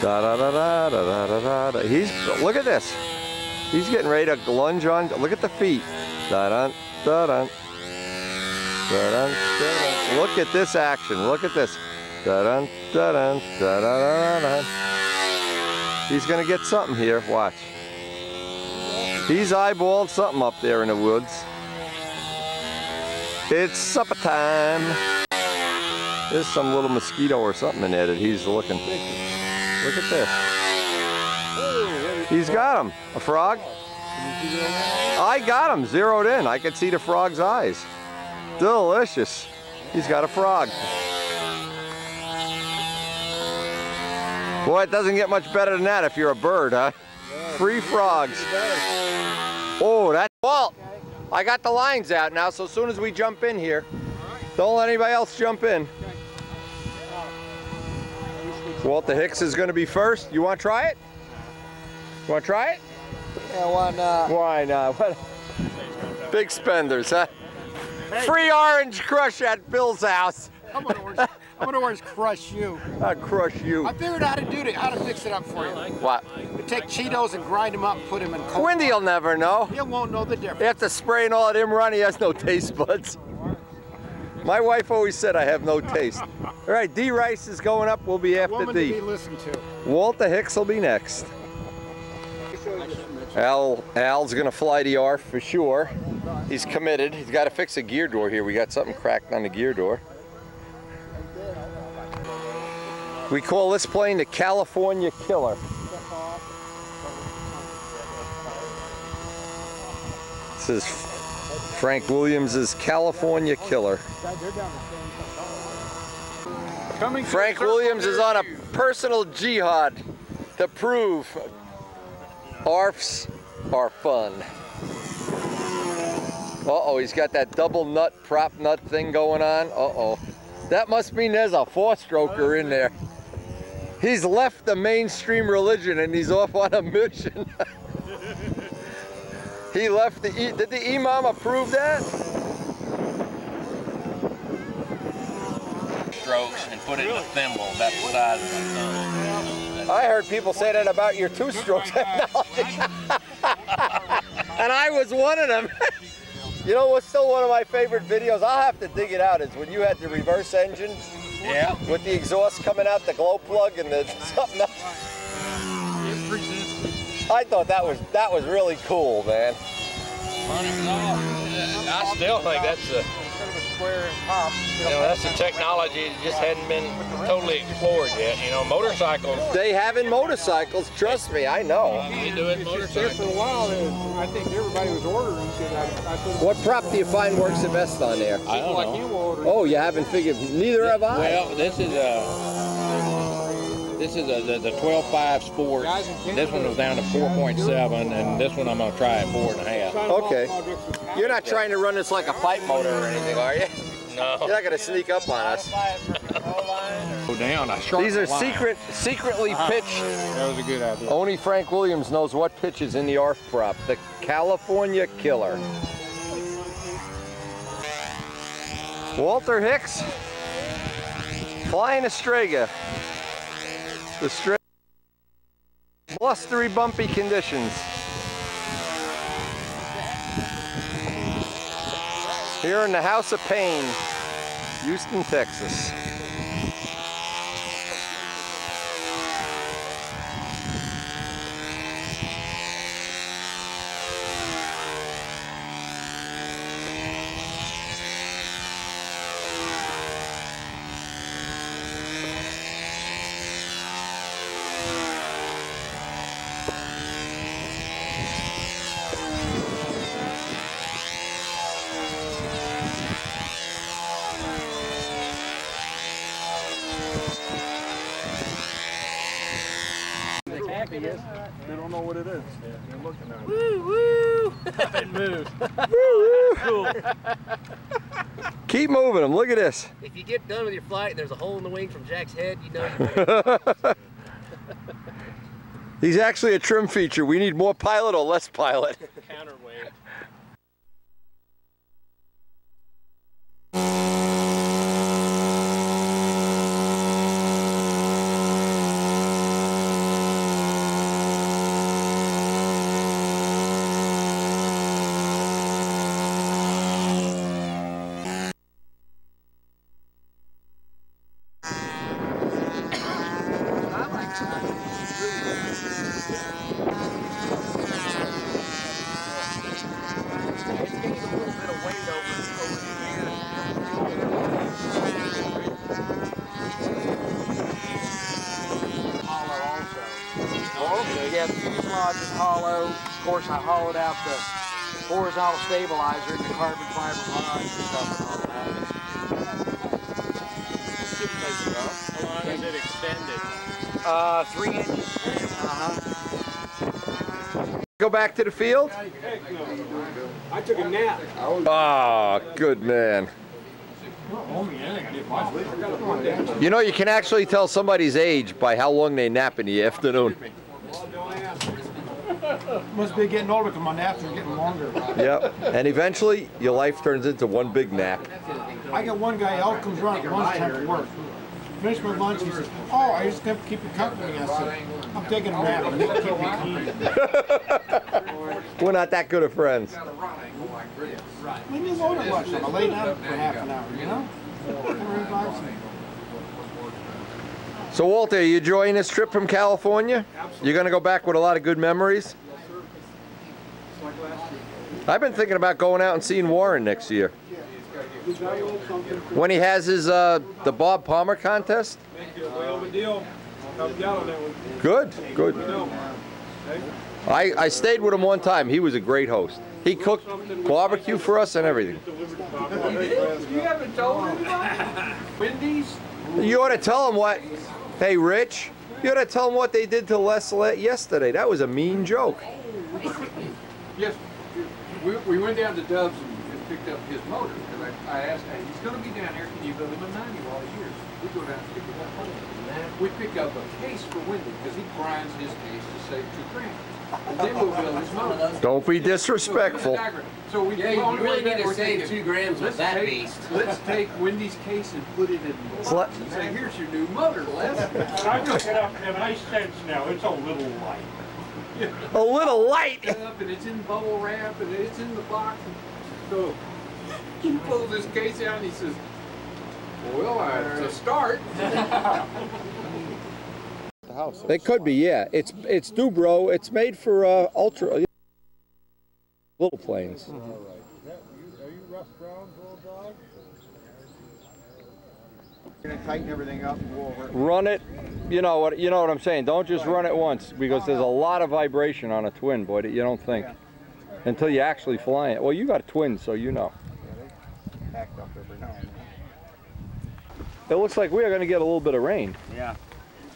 Da da da da da da da da. Look at this. He's getting ready to lunge on. Look at the feet. Da da da da. Da da da. Look at this action. Look at this. Da da da da da da da. He's gonna get something here. Watch. He's eyeballed something up there in the woods. It's supper time. There's some little mosquito or something in there that he's looking. Look at this. He's got him. A frog. I got him zeroed in. I could see the frog's eyes. Delicious. He's got a frog. Boy, it doesn't get much better than that if you're a bird, huh? Free frogs. Oh, that's Walt. I got the lines out now, so as soon as we jump in here, don't let anybody else jump in. Walter Hicks is going to be first. You want to try it? You want to try it? Yeah, why not? Why not? What? Big spenders, huh? Hey. Free orange crush at Bill's house. I'm gonna orange crush you. I'll crush you. I figured out how to fix it up for you. What? You take Cheetos and grind them up and put them in cold. Wendy will never know. You won't know the difference. After spraying all of them around, he has no taste buds. My wife always said I have no taste. All right, D. Rice is going up. We'll be after Woman D. to be listened to. Walter Hicks will be next. Al's gonna fly the ARF for sure. He's committed. He's got to fix a gear door here. We got something cracked on the gear door. We call this plane the California Killer. This is Frank Williams' California Killer. Frank Williams is on a personal jihad to prove ARFs are fun. Uh-oh, he's got that double nut, prop nut thing going on. Uh-oh. That must mean there's a four-stroker in there. He's left the mainstream religion and he's off on a mission. He left did the Imam approve that? Strokes and put it in a thimble about the size of my thumb. I heard people say that about your two-stroke technology. And I was one of them. You know what's still one of my favorite videos? I'll have to dig it out, is when you had the reverse engine. Yeah. With the exhaust coming out, the glow plug and the something else. I thought that was really cool, man. I still think that's a that's a technology that just hadn't been totally explored yet. You know, motorcycles. They have in motorcycles, trust me, I know. They do it in motorcycles. For a while, I think everybody was ordering. What prop do you find works the best on there? I don't know. Oh, you haven't figured, neither have I. Well, this is the 12.5 Sport. This one was down to 4.7, and this one I'm going to try at 4.5. Okay. You're not trying to run this like a pipe motor or anything, are you? No. You're not going to sneak up on us. Go down. These are secretly pitched. That was a good idea. Only Frank Williams knows what pitch is in the ARF prop. The California Killer. Walter Hicks flying a Strega. The Strega. Blustery, bumpy conditions. Here in the House of Pain, Houston, Texas. it is? They don't know what it is. They're looking at it. Woo, woo! It moves. Cool. Keep moving them. Look at this. If you get done with your flight and there's a hole in the wing from Jack's head, you know you're He's actually a trim feature. We need more pilot or less pilot. counterweight. Yeah, the fuselage is hollow. Of course, I hollowed out the horizontal stabilizer and the carbon fiber rods and stuff and all that. How long is it extended? 3 inches. Go back to the field? I took a nap. Oh, good man. You know, you can actually tell somebody's age by how long they nap in the afternoon. Must be getting older because my naps are getting longer. Yep. And eventually, your life turns into one big nap. I got one guy, Al comes around at lunchtime from work. Finish my lunch, he says, oh, I just kept keep you company. I said, I'm taking a nap, and they keep me clean. We're not that good of friends. Leave me alone at lunchtime. I lay down for half an hour, you know? So Walter, are you enjoying this trip from California? You're going to go back with a lot of good memories? I've been thinking about going out and seeing Warren next year. When he has his the Bob Palmer contest? Good, good. I stayed with him one time. He was a great host. He cooked barbecue for us and everything. You haven't told anybody? Wendy's? You ought to tell him what... Hey, Rich, you ought to tell him what they did to Les yesterday. That was a mean joke. Yes, we went down to Dubs and picked up his motor. Because I asked, hey, he's going to be down here. Can you build him a manual all years? We go down and pick it up. We pick up a case for Wendy because he grinds his case to save $2 grand. And then we'll build his motor. Don't be disrespectful. So we you really need to save 2 grams with that beast. Let's take Wendy's case and put it in the box and say, here's your new motor, Les. I took it up and I sense now it's a little light. A little light? And it's in bubble wrap and it's in the box. So he pulls this case out and he says, well, it's a start. They could be, yeah. It's Dubro. It's made for ultra little planes. Are you Russ Brown's little dog? You're gonna tighten everything up and go over it. Run it. You know what I'm saying. Don't just run it once because there's a lot of vibration on a twin, boy, that you don't think until you actually fly it. Well, you got twins, so you know. Packed up every now and then. It looks like we are going to get a little bit of rain. Yeah.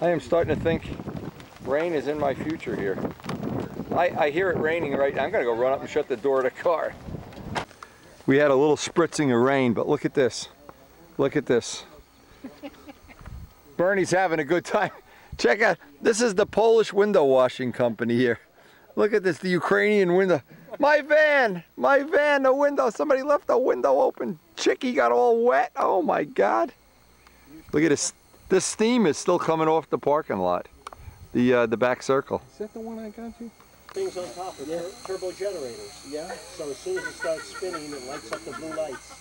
I am starting to think rain is in my future here. I hear it raining right now. I'm going to go run up and shut the door of the car. We had a little spritzing of rain, but look at this. Look at this. Bernie's having a good time. Check out, this is the Polish window washing company here. Look at this, the Ukrainian window. My van, the window. Somebody left the window open. Chicky got all wet. Oh my God. Look at this. This steam is still coming off the parking lot. The back circle. Is that the one I got you? Things on top of turbo generators, yeah? So as soon as it starts spinning, it lights up the blue lights.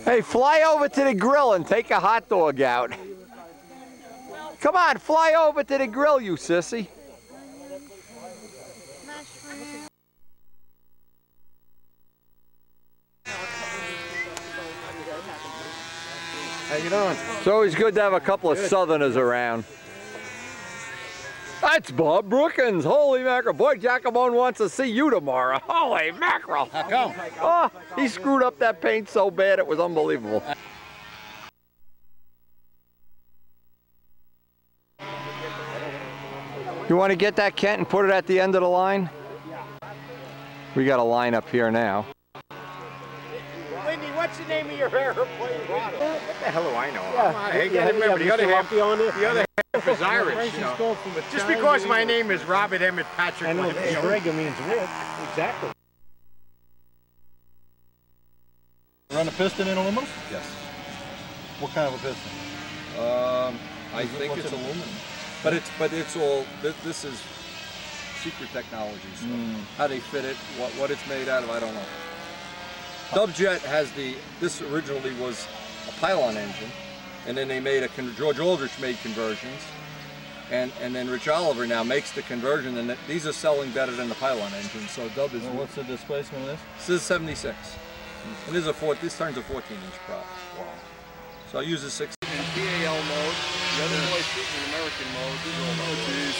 Hey, fly over to the grill and take a hot dog out. Come on, fly over to the grill, you sissy. How you doing? It's always good to have a couple of Southerners around. That's Bob Brookins. Holy mackerel. Boy, Jacobone wants to see you tomorrow. Holy mackerel. How come? Oh, he screwed up that paint so bad it was unbelievable. You want to get that, Kent, and put it at the end of the line? We got a line up here now. Lindy, what's the name of your airplane? What the hell do I know? Yeah. I gotta remember, the other half is Irish, you know. Just because my name is Robert Emmett Patrick. I know, Grega means Rick. Exactly. Run a piston in aluminum? Yes. What kind of a piston? I think it's aluminum. But it's all, this is secret technology stuff. How they fit it, what it's made out of, I don't know. Dubjet has this originally was a pylon engine, and then they made George Aldrich made conversions, and then Rich Oliver now makes the conversion, and these are selling better than the pylon engine, so Dub is... What's the displacement of this? This is 76. And this turns a 14-inch prop. Wow. So I use a 16 in PAL mode. The other boy's shooting in American mode. Oh, geez.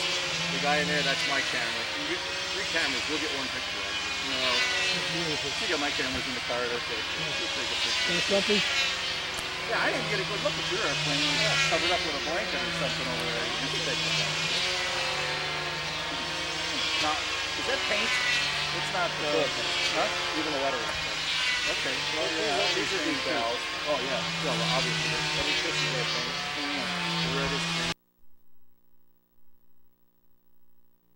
The guy in there, that's my camera. You get 3 cameras, we'll get 1 picture of it. No. I got my cameras in the car, okay. We'll take a picture. Something? Yeah, I didn't get a good look at your airplane. Covered up with a blanket or something over there. You can take it. Now, is that paint? It's not, huh? Even the lettering. Okay. Well, yeah, these are decals. Oh, yeah. Well, obviously. Every piece is their paint. The red is paint.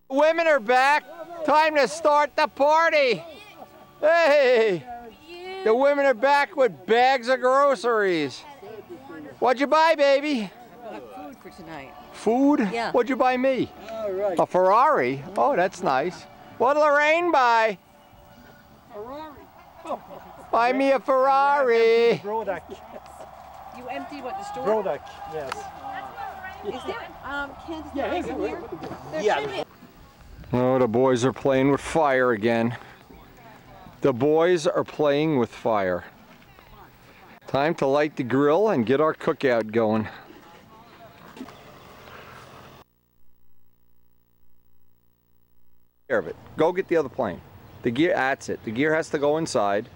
Women are back. Time to start the party. Hey. The women are back with bags of groceries. What'd you buy, baby? Food for tonight. Food? Yeah. What'd you buy me? All right. A Ferrari? Oh, that's nice. What'd Lorraine buy? Ferrari. Buy me a Ferrari. Brodak. You empty what, the store? Brodak, yes. Is there, Kent, is Yeah, there ice in here? There Yeah. should be. Oh, the boys are playing with fire again. The boys are playing with fire. Time to light the grill and get our cookout going. Care of it. Go get the other plane. The gear, that's it. The gear has to go inside,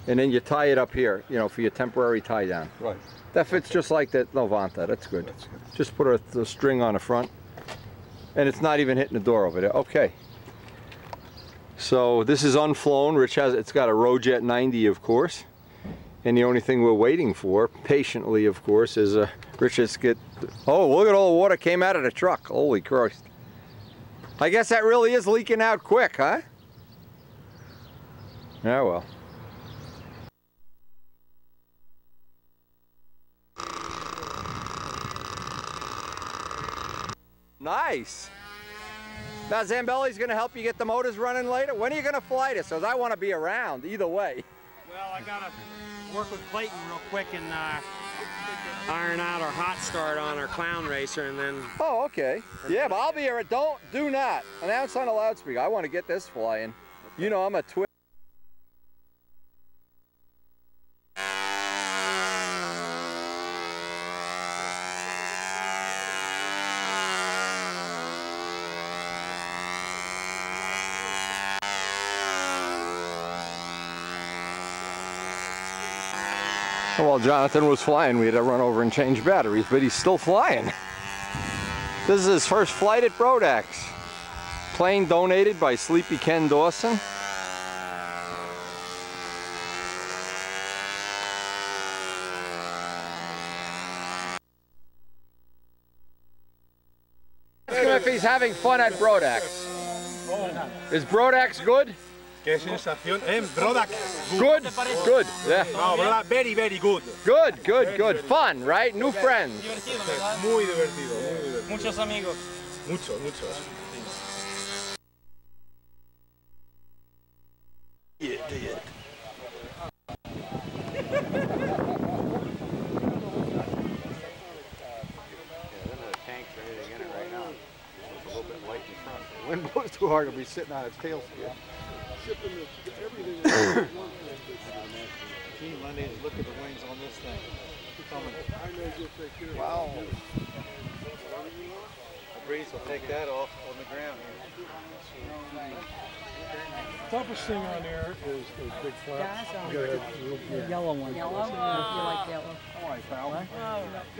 and then you tie it up here, you know, for your temporary tie down. Right. That fits just like that Novanta. That's good. Just put a string on the front, and it's not even hitting the door over there. Okay. So this is unflown. Rich has, it's got a Rojet 90, of course. And the only thing we're waiting for, patiently, of course, is Rich has get, oh, look at all the water came out of the truck. Holy Christ. I guess that really is leaking out quick, huh? Yeah, well. Nice. Now Zambelli's going to help you get the motors running later. When are you going to fly this? Because I want to be around either way. Well, I got to work with Clayton real quick and iron out our hot start on our clown racer, and then... Oh, okay. Yeah, but I'll be here. Do not announce on a loudspeaker. I want to get this flying. You know, I'm a twin. While Jonathan was flying, we had to run over and change batteries, but he's still flying. This is his first flight at Brodax. Plane donated by Sleepy Ken Dawson. Ask him if he's having fun at Brodax. Is Brodax good? ¿Qué sensación? Brodax. Good, good, yeah. No, Brodax, very, very good. Good, good, good. Fun, right? New friends. Muy divertido, muy divertido. Muchos amigos. Muchos, muchos. Yeah, yeah. Wind blows too hard, it'll be sitting on its tail. Shipping everything. Gene Lundy, look at the wings on this thing. Coming. I know you'll take care of it. Wow. The breeze will take that off on the ground here. Toughest thing on there is those big flaps. The yellow one. Yellow? You like yellow? All right, pal. I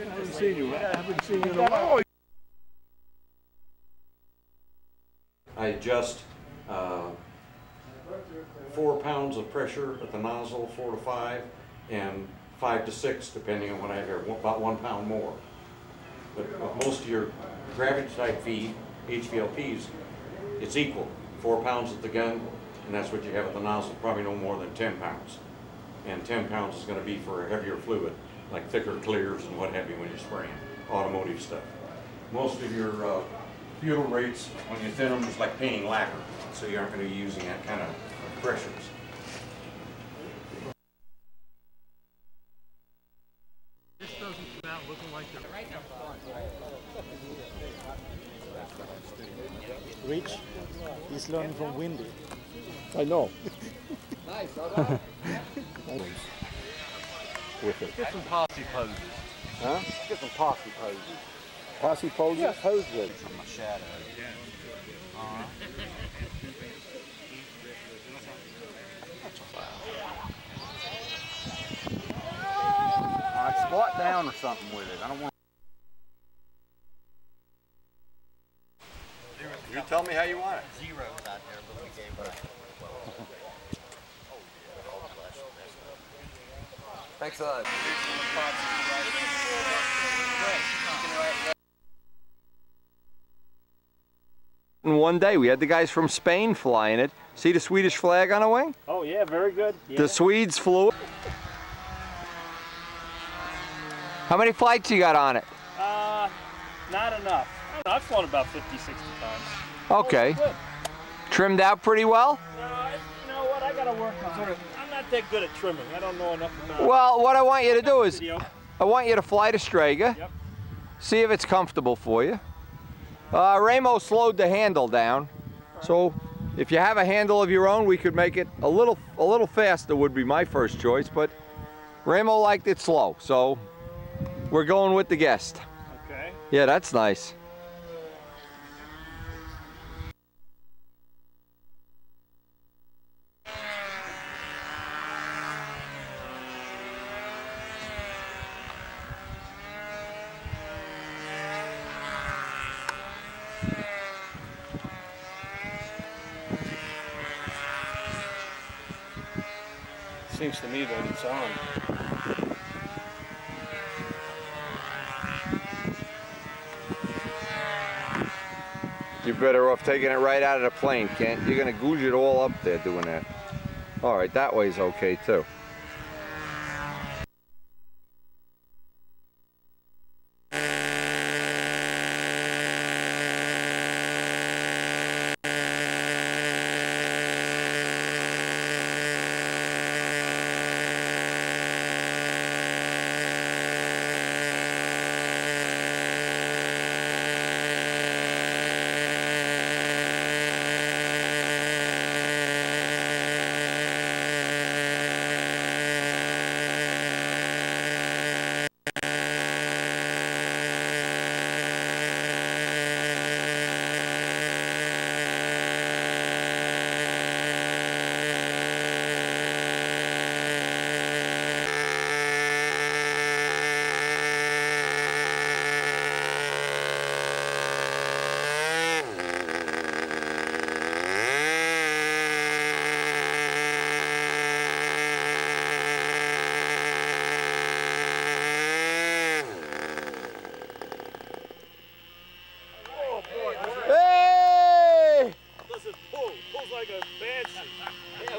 haven't seen you in a while. I adjust 4 pounds of pressure at the nozzle, 4 to 5, and 5 to 6, depending on what I have here, about 1 pound more. But most of your gravity type feed, HVLPs, it's equal. 4 pounds at the gun, and that's what you have at the nozzle, probably no more than 10 pounds. And 10 pounds is going to be for a heavier fluid, like thicker clears and what have you when you're spraying, automotive stuff. Most of your fuel rates, when you thin them, it's like painting lacquer, so you aren't going to be using that kind of pressures. This doesn't come out looking like the right now. Rich, he's learning from Windy. I know. Nice, brother. With it. Get some posse poses. Huh? Get some posse poses. Posse poses? Yeah, pose with. From the shadow. Squat down or something with it. I don't want. You tell me how you want it. Zeros out there, but we gave her. Thanks a lot. And one day we had the guys from Spain flying it. See the Swedish flag on the wing? Oh yeah, very good. Yeah. The Swedes flew it. How many flights you got on it? Not enough. I don't know, I've flown about 50, 60 times. Okay. Oh, good. Trimmed out pretty well? You know what, I gotta work on it. I'm not that good at trimming. I don't know enough about it. Well, what I want you to do is, I want you to fly the Strega, see if it's comfortable for you. Ramo slowed the handle down, so if you have a handle of your own, we could make it a little faster would be my first choice, but Ramo liked it slow, so we're going with the guest. Okay. Yeah, that's nice. Seems to me that it's on. You're better off taking it right out of the plane, Kent. You're gonna googe it all up there doing that. All right, that way's okay too.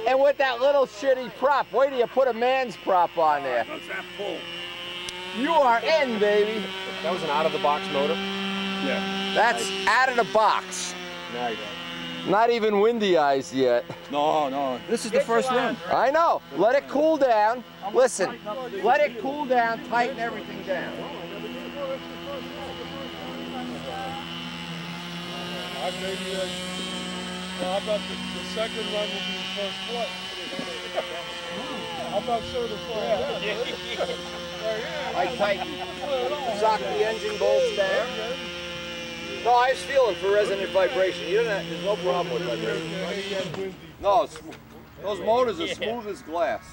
And with that little shitty prop, wait till you put a man's prop on there. You are in, baby. That was an out-of-the-box motor? Yeah. That's out of the box. Nice. Not even windy eyes yet. No, no. This is the first run. I know. Let it cool down. Listen, let it cool down, tighten everything down. How about the second run will be the first flight? How about show the flight? I tighten. Sock the engine bolts down. No, I was feeling for resonant vibration. You don't have, there's no problem with vibration. No, it's, those motors are smooth as glass.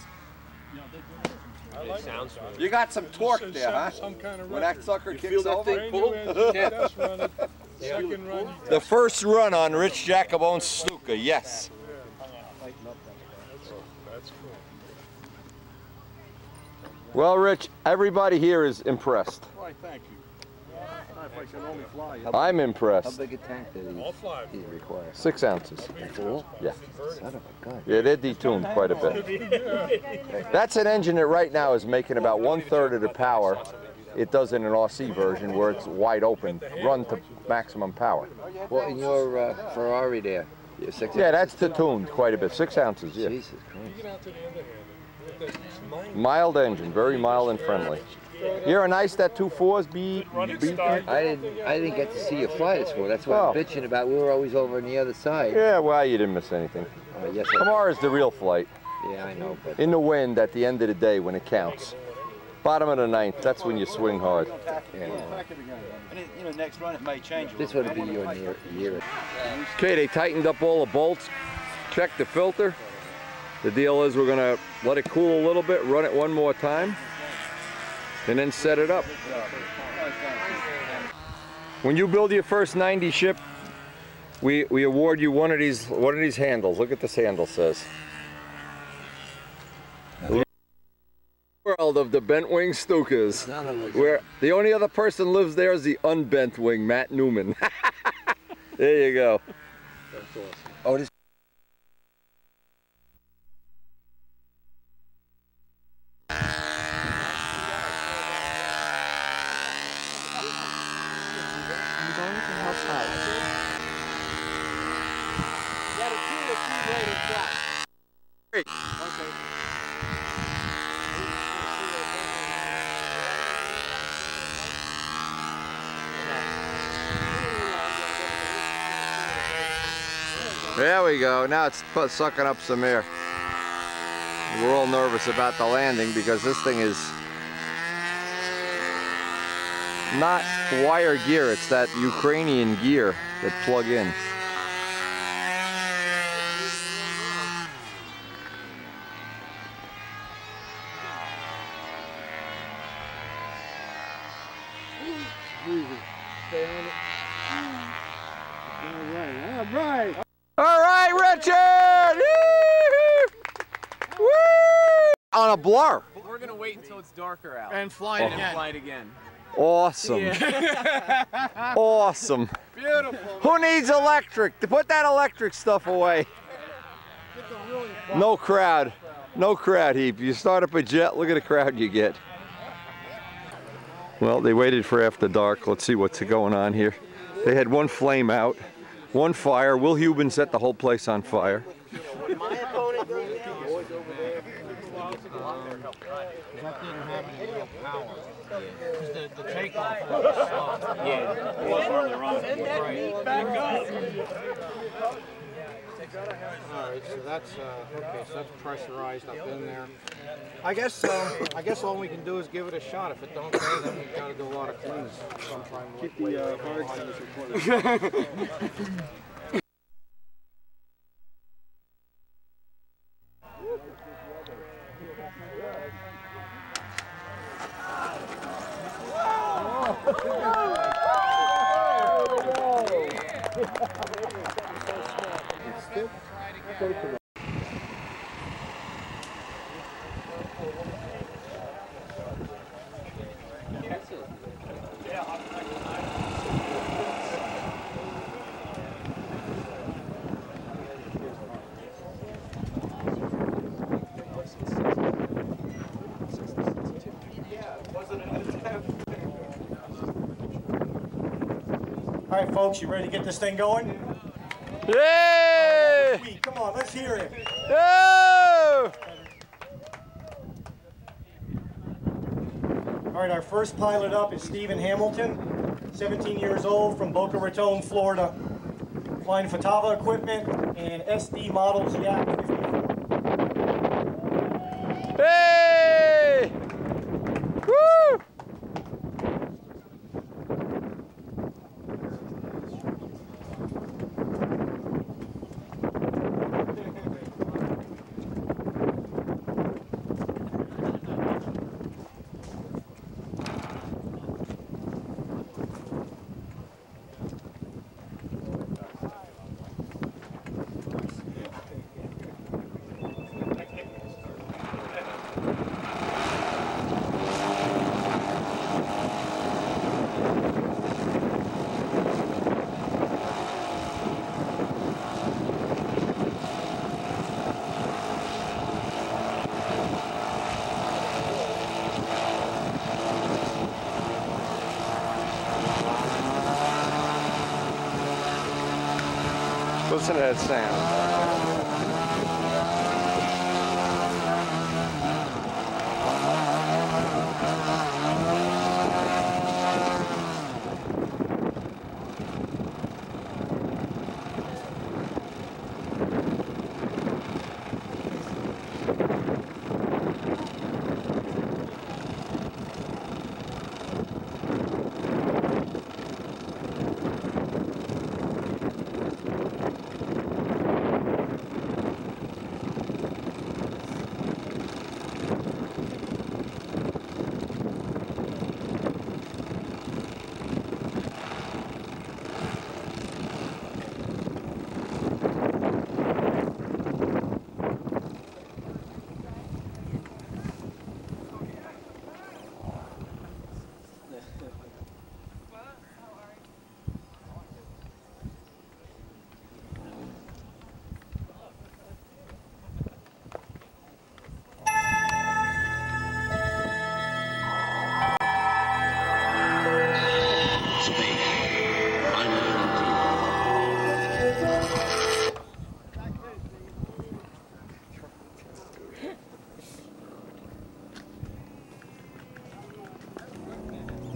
It sounds smooth. You got some torque there, huh? When that sucker kicks over? Second run, you The first run on Rich Jacobone's Stuka, yes. That's cool. Well, Rich, everybody here is impressed. Why, thank you. If I can only fly. I'm impressed. How big a tank did he require? 6 ounces. Full? Yeah. Son of a gun. Yeah, they're detuned quite a bit. That's an engine that right now is making about 1/3 of the power it does in an RC version where it's wide open, run to maximum power. Well, in your Ferrari there, you're 6 Yeah, that's detuned quite a bit. 6 ounces, yeah. Jesus Christ. Mild engine, very mild and friendly. You're a nice that 2.4s beep. I didn't get to see you fly this one. That's what I'm bitching about. We were always over on the other side. Yeah, well, you didn't miss anything. Yes, Kamara's the real flight. Yeah, I know. But In the wind at the end of the day when it counts. Bottom of the 9th, that's when you swing hard. yeah. You know, next run it may change. This would be your year. Okay, they tightened up all the bolts, checked the filter. The deal is we're gonna let it cool a little bit, run it one more time, and then set it up. When you build your first 90 ship, we award you one of these handles. Look at this handle says. World of the bent wing Stukas, where the only other person lives there is the unbent wing, Matt Newman. There you go. That's awesome. Oh, this. Great. There we go. Now it's sucking up some air. We're all nervous about the landing because this thing is not wire gear. It's that Ukrainian gear that plug in. All right, Richard! Woo! On a blur. We're gonna wait until it's darker out. And fly it again. Fly it again. Awesome. Yeah. Awesome. Beautiful. Who needs electric? To put that electric stuff away. No crowd. No crowd heap. You start up a jet, look at the crowd you get. Well, they waited for after dark. Let's see what's going on here. They had one flame out, one fire. Will Hubin set the whole place on fire. My opponent The takeoff was slow. Yeah, it was farther on. All right, so that's okay. So that's pressurized up in there. I guess all we can do is give it a shot. If it don't go, then we've got to do a lot of cleans sometime. Keep the fire extinguisher close. All right, folks, you ready to get this thing going? Yay! Sweet. Come on, let's hear it. Yo! All right, our first pilot up is Stephen Hamilton, 17 years old, from Boca Raton, Florida, flying Fatava equipment and SD models Yak 54. Hey! Woo! Listen to that sound.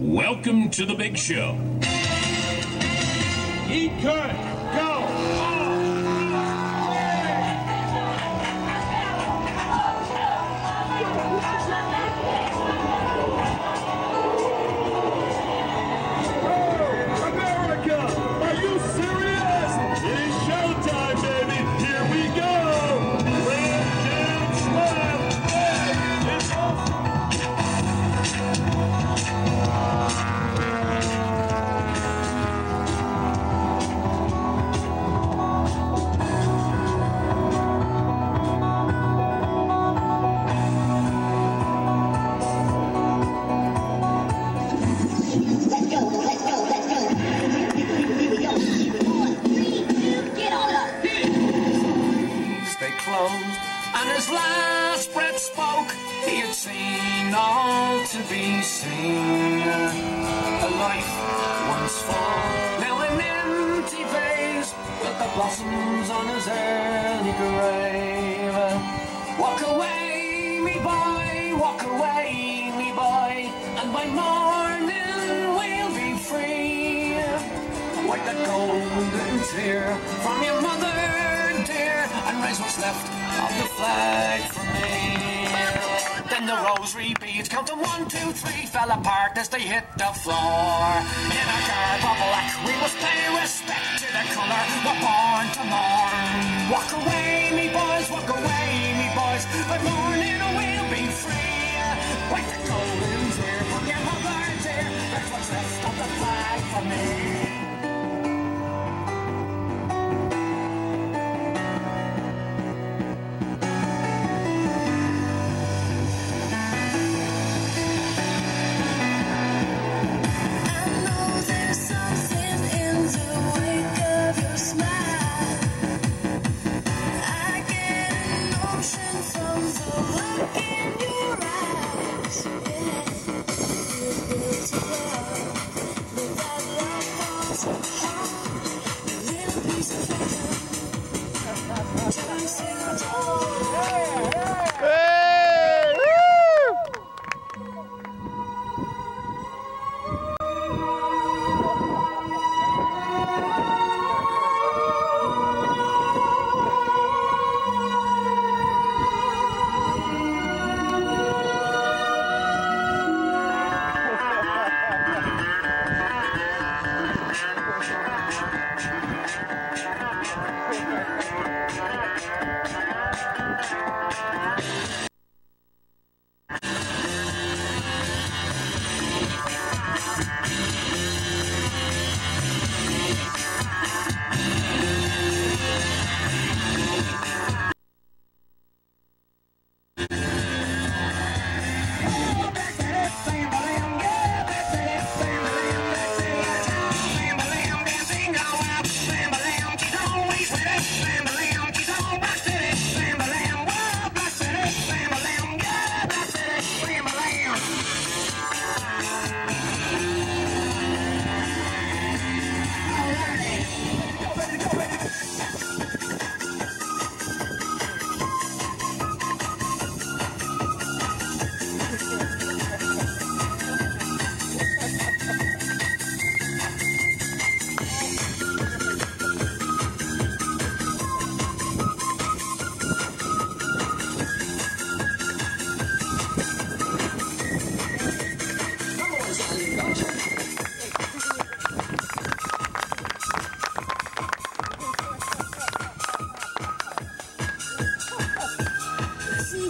Welcome to the big show. Eat good. Go. America, are you serious? It's showtime, baby. Here we go. Red Jam Slam. Hey, it's awesome. And his last breath spoke, he had seen all to be seen. A life once full, now an empty vase, but the blossoms on his early grave. Walk away, me boy, walk away, me boy, and by morning we'll be free. Wipe that golden tear from your mother dear, and raise what's left of the flag for me. Then the rosary beads, counting 1, 2, 3, fell apart as they hit the floor. In a garb of black, we must pay respect to the colour we're born to mourn. Walk away, me boys, walk away, me boys, but morning we'll be free. Wipe the golden tear from your mother dear, that's what's left of the flag for me.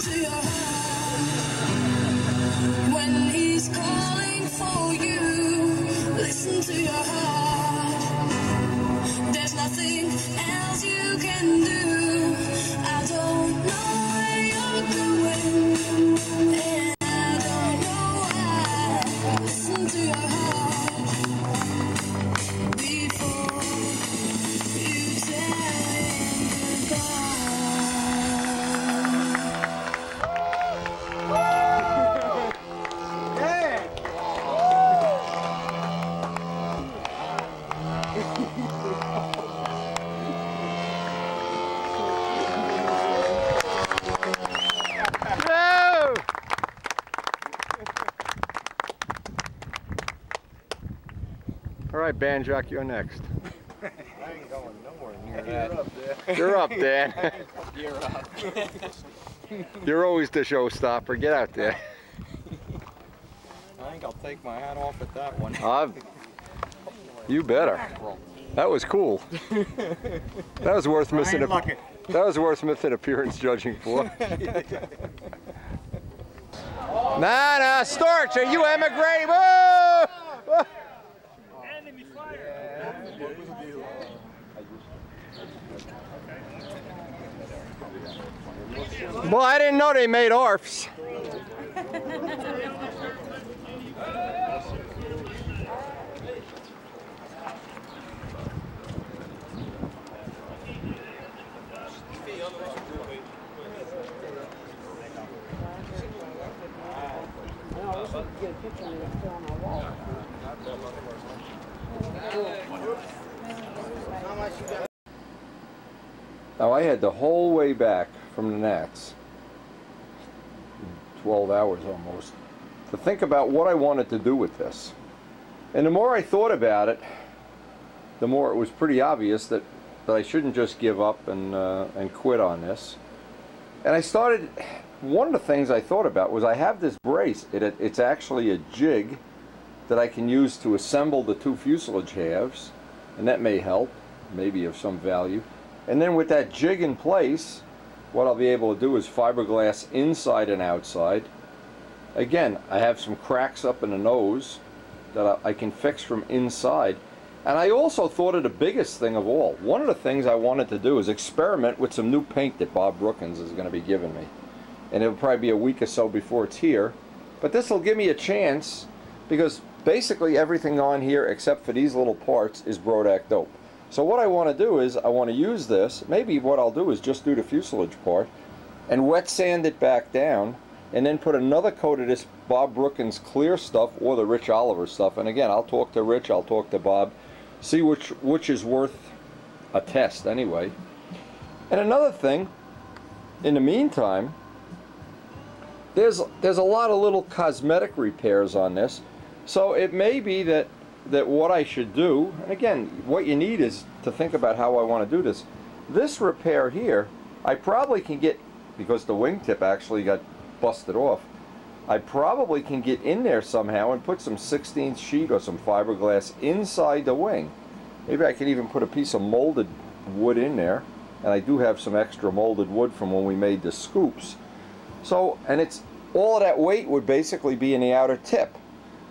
to your heart when he's calling for you. Listen to your heart. There's nothing else you can do. I don't know where you're going, and I don't know why. Listen to your heart before you tell him All right, Banjock, you're next. I ain't going nowhere near that. You're up, Dan. You're up. You're always the showstopper. Get out there. I think I'll take my hat off at that one. You better. That was cool. That was worth missing. That was worth missing appearance judging for. Nah, Storch, are you emigrating? Whoa! Well, I didn't know they made ARFs. Now I had the whole way back from the Nats, 12 hours almost, to think about what I wanted to do with this. And the more I thought about it, the more it was pretty obvious that I shouldn't just give up and quit on this. And I started, one of the things I thought about was I have this brace. It's actually a jig that I can use to assemble the two fuselage halves, and that may help, maybe of some value. And then with that jig in place, what I'll be able to do is fiberglass inside and outside. Again, I have some cracks up in the nose that I can fix from inside. And I also thought of the biggest thing of all. One of the things I wanted to do is experiment with some new paint that Bob Brookins is going to be giving me. And it'll probably be a week or so before it's here. But this will give me a chance, because basically everything on here except for these little parts is Brodak dope. So what I want to do is I want to use this. Maybe what I'll do is just do the fuselage part and wet sand it back down, and then put another coat of this Bob Brookins clear stuff or the Rich Oliver stuff. And again, I'll talk to Rich, I'll talk to Bob, see which is worth a test anyway. And another thing, in the meantime, there's a lot of little cosmetic repairs on this. So it may be that what I should do, and again, what you need is to think about how I want to do this. This repair here, I probably can get, because the wingtip actually got busted off, I probably can get in there somehow and put some 16th sheet or some fiberglass inside the wing. Maybe I can even put a piece of molded wood in there, and I do have some extra molded wood from when we made the scoops. So, and it's all of that weight would basically be in the outer tip.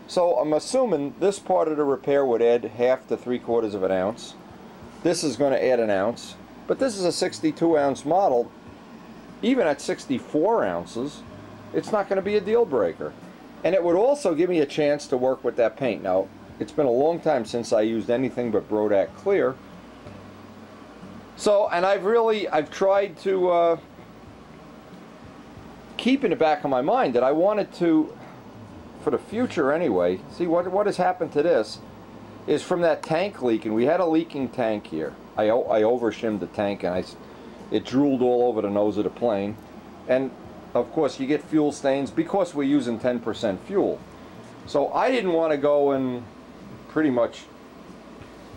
So I'm assuming this part of the repair would add 1/2 to 3/4 of an ounce. This is going to add an ounce, but this is a 62-ounce model. Even at 64 ounces, it's not going to be a deal breaker. And it would also give me a chance to work with that paint. Now, it's been a long time since I used anything but Brodak Clear. So, and I've tried to keep in the back of my mind that I wanted to, for the future anyway, see what has happened to this is from that tank leak, and we had a leaking tank here. I over-shimmed the tank, and it drooled all over the nose of the plane. And of course you get fuel stains because we're using 10% fuel. So I didn't want to go and pretty much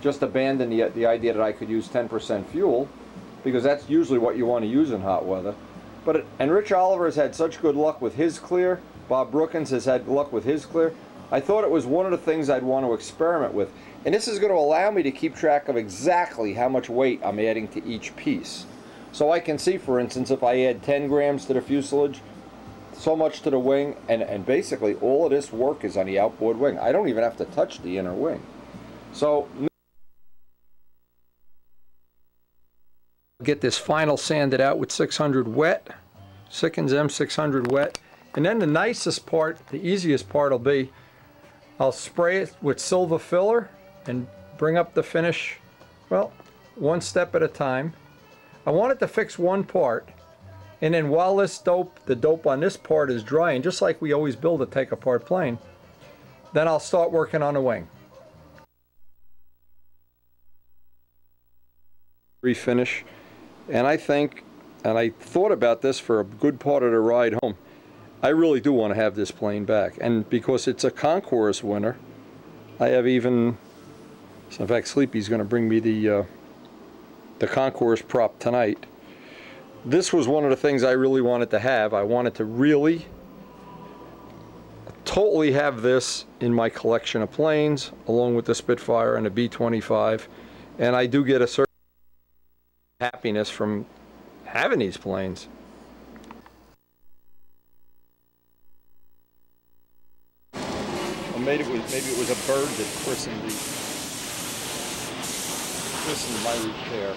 just abandon the idea that I could use 10% fuel, because that's usually what you want to use in hot weather. And Rich Oliver has had such good luck with his clear, Bob Brookins has had luck with his clear, I thought it was one of the things I'd want to experiment with. And this is going to allow me to keep track of exactly how much weight I'm adding to each piece. So I can see, for instance, if I add 10 grams to the fuselage, so much to the wing, and basically all of this work is on the outboard wing. I don't even have to touch the inner wing. So get this final sanded out with 600 wet, Sikkens M600 wet, and then the nicest part, the easiest part will be I'll spray it with silver filler and bring up the finish, well, one step at a time. I want it to fix one part, and then while this the dope on this part is drying, just like we always build a take-apart plane, then I'll start working on the wing. Refinish, and I think, and I thought about this for a good part of the ride home, I really do want to have this plane back, and because it's a concourse winner, I have even, so in fact Sleepy's going to bring me the concourse prop tonight. This was one of the things I really wanted to have. I wanted to really totally have this in my collection of planes, along with the Spitfire and the B-25, and I do get a certain happiness from having these planes. Maybe it was a bird that christened my repair.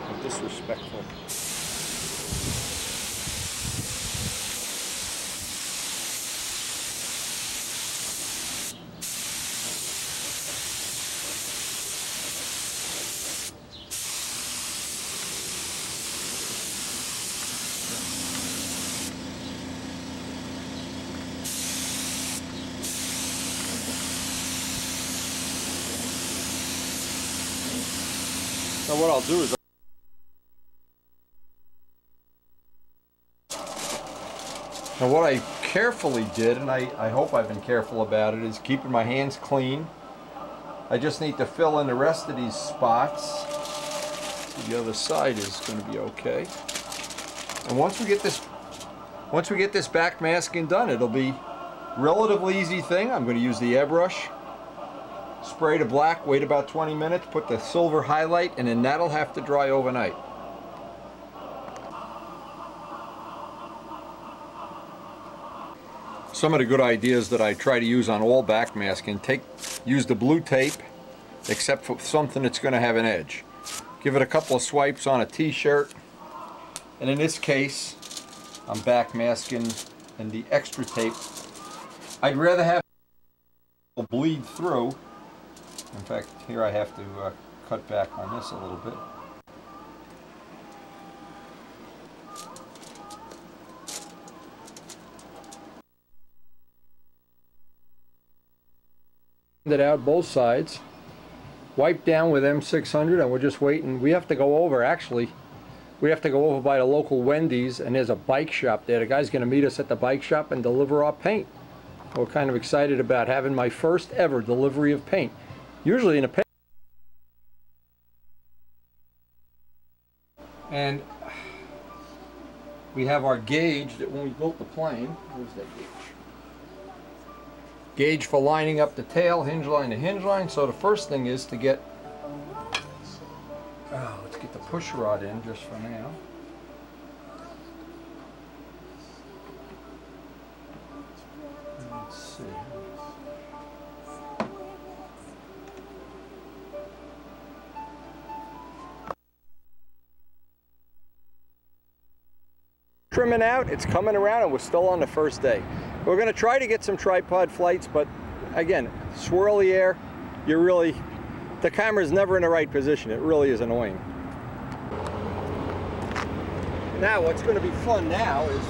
I'm disrespectful. So what I'll do is now what I carefully did, and I hope I've been careful about it, is keeping my hands clean. I just need to fill in the rest of these spots. The other side is going to be okay. And once we get this back masking done, it'll be a relatively easy thing. I'm going to use the airbrush. Spray the black, wait about 20 minutes, put the silver highlight, and then that'll have to dry overnight. Some of the good ideas that I try to use on all backmasking, use the blue tape, except for something that's going to have an edge. Give it a couple of swipes on a t-shirt, and in this case, I'm backmasking and the extra tape. I'd rather have it bleed through. In fact, here I have to cut back on this a little bit. It out both sides, wipe down with M600, and we're just waiting. We have to go over, actually, we have to go over by the local Wendy's, and there's a bike shop there. The guy's going to meet us at the bike shop and deliver our paint. We're kind of excited about having my first ever delivery of paint. Usually in a paint. And we have our gauge that when we built the plane, where's that gauge? Gauge for lining up the tail, hinge line to hinge line. So the first thing is to get, let's get the push rod in just for now. Let's see. Trimming out, it's coming around, and we're still on the first day. We're going to try to get some tripod flights, but again, swirly air, the camera's never in the right position. It really is annoying. Now, what's going to be fun now is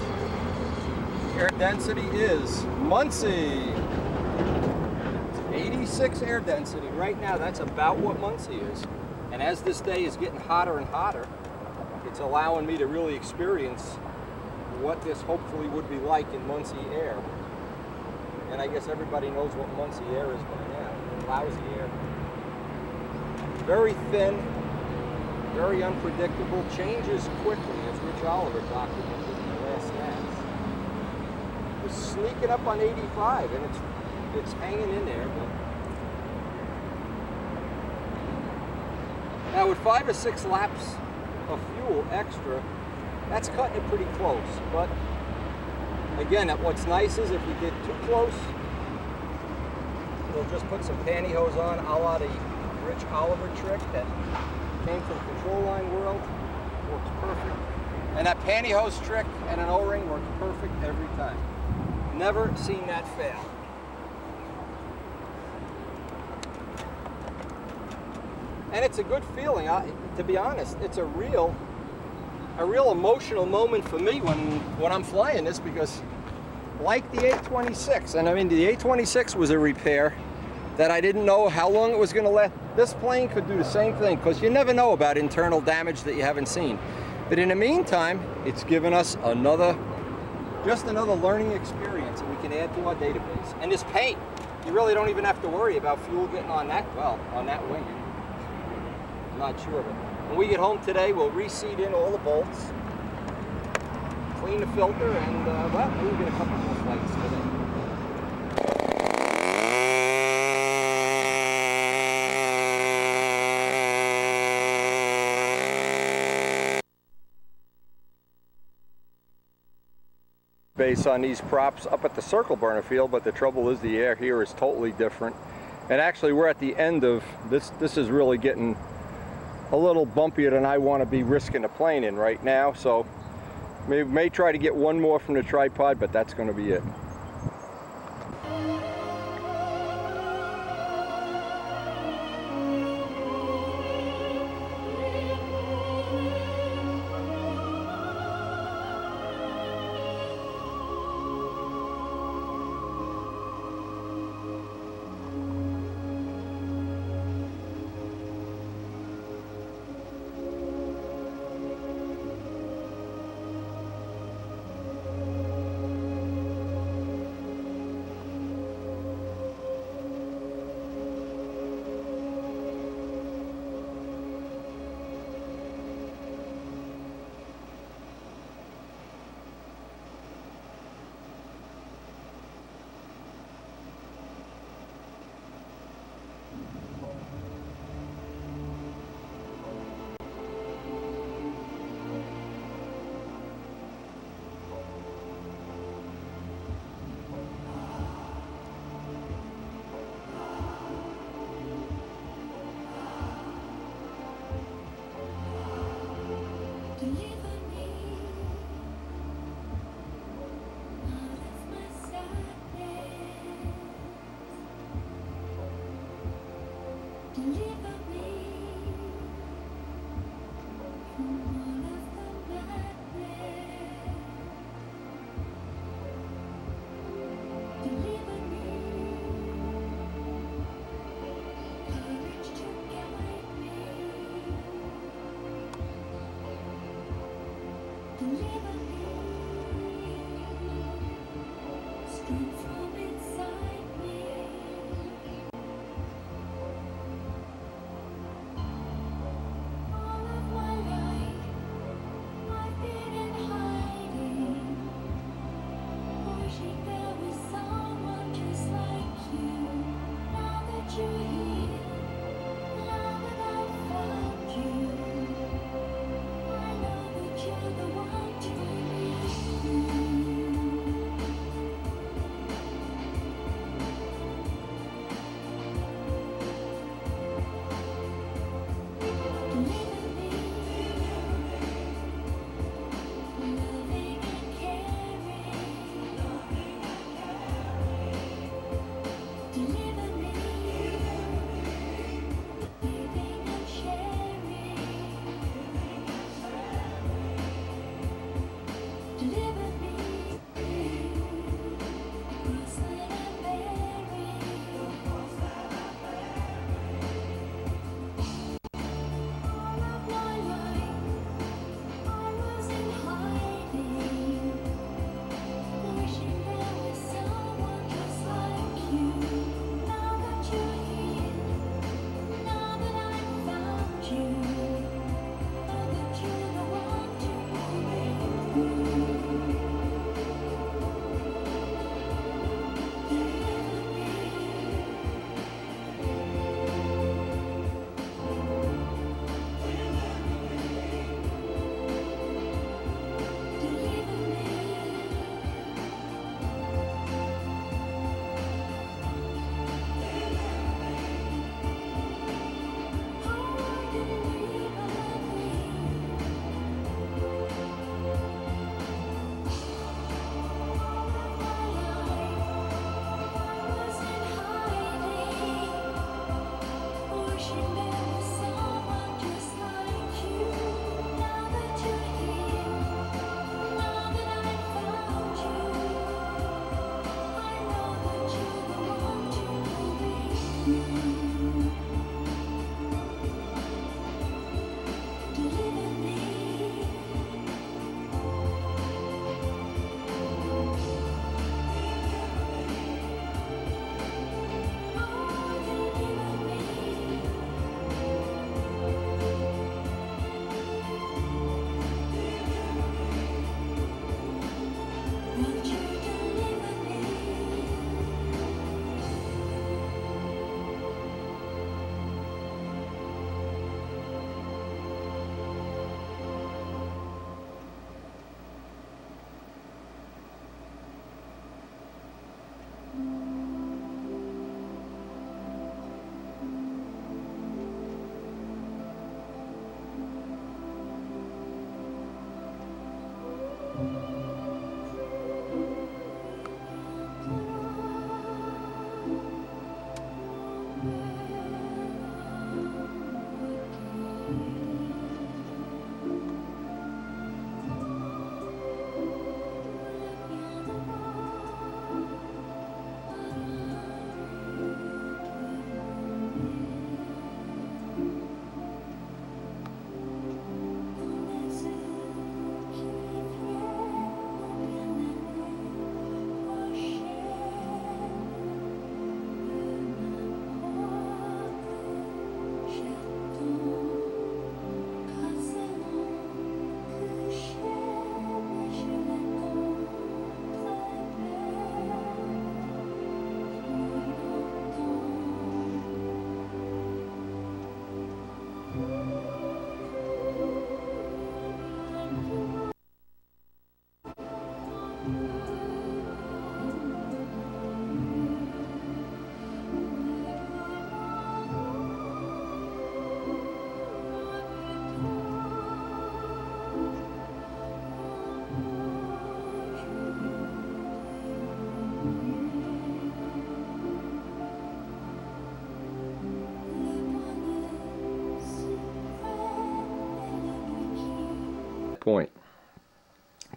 air density is Muncie. It's 86 air density. Right now, that's about what Muncie is. And as this day is getting hotter and hotter, it's allowing me to really experience what this hopefully would be like in Muncie air. And I guess everybody knows what Muncie air is by now. Lousy air. Very thin, very unpredictable, changes quickly, as Rich Oliver documented in the last stats. It was sneaking up on 85, and it's hanging in there. But now with 5 or 6 laps of fuel extra, that's cutting it pretty close, but Again, what's nice is if you get too close, we'll just put some pantyhose on, a la the Rich Oliver trick that came from Control Line World. Works perfect. And that pantyhose trick and an O-ring works perfect every time. Never seen that fail. And it's a good feeling. To be honest, it's a real emotional moment for me when I'm flying this, because like the 826, and I mean the 826 was a repair that I didn't know how long it was going to last. This plane could do the same thing, because you never know about internal damage that you haven't seen. But in the meantime, it's given us just another learning experience that we can add to our database. And this paint, you really don't even have to worry about fuel getting on that wing. I'm not sure of it. When we get home today, we'll reseat in all the bolts, clean the filter, and well, we'll get a couple more flights today. Base on these props up at the circle burner field, but the trouble is the air here is totally different. And actually we're at the end of this. This is really getting a little bumpier than I want to be risking the plane in right now, so may try to get one more from the tripod, but that's going to be it.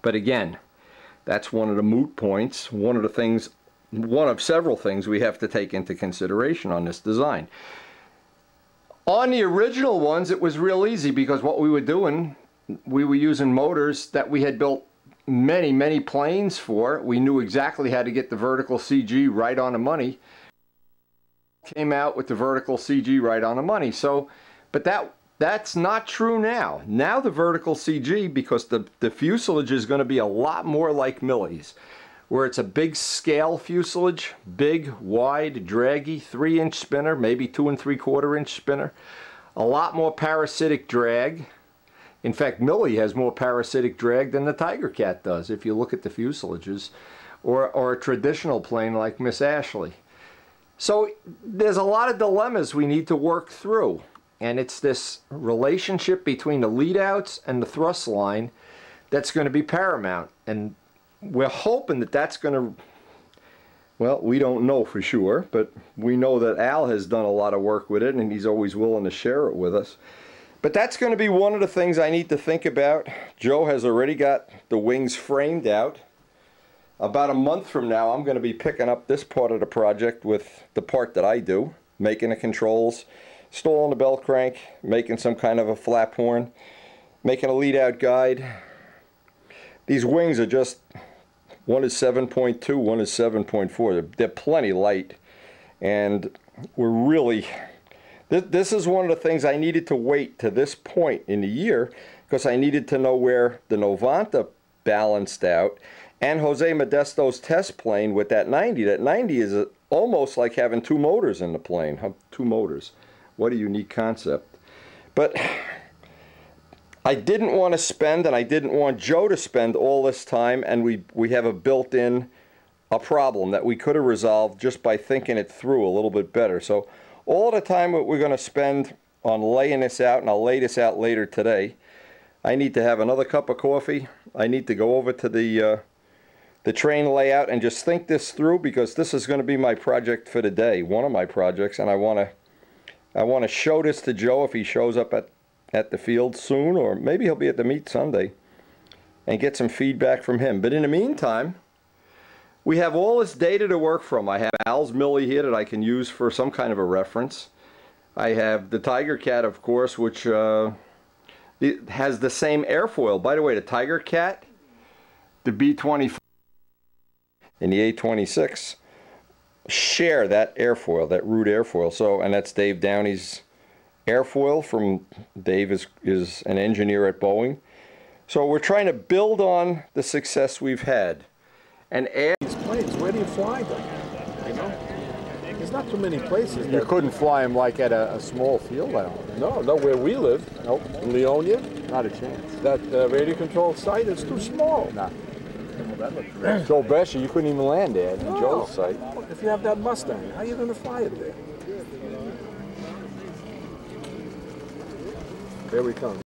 But again, that's one of the moot points, one of several things we have to take into consideration on this design. On the original ones, it was real easy because what we were doing, we were using motors that we had built many planes for. We knew exactly how to get the vertical CG right on the money. Came out with the vertical CG right on the money. So, but that's not true now. Now the vertical CG, because the fuselage is going to be a lot more like Millie's, where it's a big scale fuselage, big, wide, draggy, 3-inch spinner, maybe 2 3/4-inch spinner, a lot more parasitic drag. In fact, Millie has more parasitic drag than the Tiger Cat does, if you look at the fuselages, or a traditional plane like Miss Ashley. So there's a lot of dilemmas we need to work through, and it's this relationship between the lead outs and the thrust line that's going to be paramount. And we're hoping that that's going to, well, we don't know for sure, but we know that Al has done a lot of work with it, and he's always willing to share it with us. But that's going to be one of the things I need to think about. Joe has already got the wings framed out. About a month from now, I'm going to be picking up this part of the project with the part that I do, making the controls, installing the belt crank, making some kind of a flap horn, making a lead out guide. These wings are just, one is 7.2, one is 7.4. They're plenty light, and we're really, this is one of the things I needed to wait to this point in the year, because I needed to know where the Novanta balanced out, and Jose Modesto's test plane with that 90. That 90 is almost like having 2 motors in the plane. 2 motors. What a unique concept. But I didn't want to spend, and I didn't want Joe to spend all this time, and we have a built-in problem that we could have resolved just by thinking it through a little bit better. So all the time that we're going to spend on laying this out, and I'll lay this out later today, I need to have another cup of coffee. I need to go over to the train layout and just think this through, because this is going to be my project for the day, one of my projects, and I want to show this to Joe if he shows up at the field soon, or maybe he'll be at the meet Sunday, and get some feedback from him. But in the meantime, we have all this data to work from. I have Al's Millie here that I can use for some kind of a reference. I have the Tiger Cat, of course, which it has the same airfoil. By the way, the Tiger Cat, the B-24, and the A-26 share that airfoil, that root airfoil. So, and that's Dave Downey's airfoil. From Dave is an engineer at Boeing. So we're trying to build on the success we've had and add these planes. Where do you fly them? You know, there's not too many places. You couldn't fly them like at a small field, I don't think. No, where we live. Nope. In Leonia. Not a chance. That radio control site is too small. Nah. Joe Bescher, you couldn't even land there in Joe's site. If you have that Mustang, how are you going to fly it there? Here we come.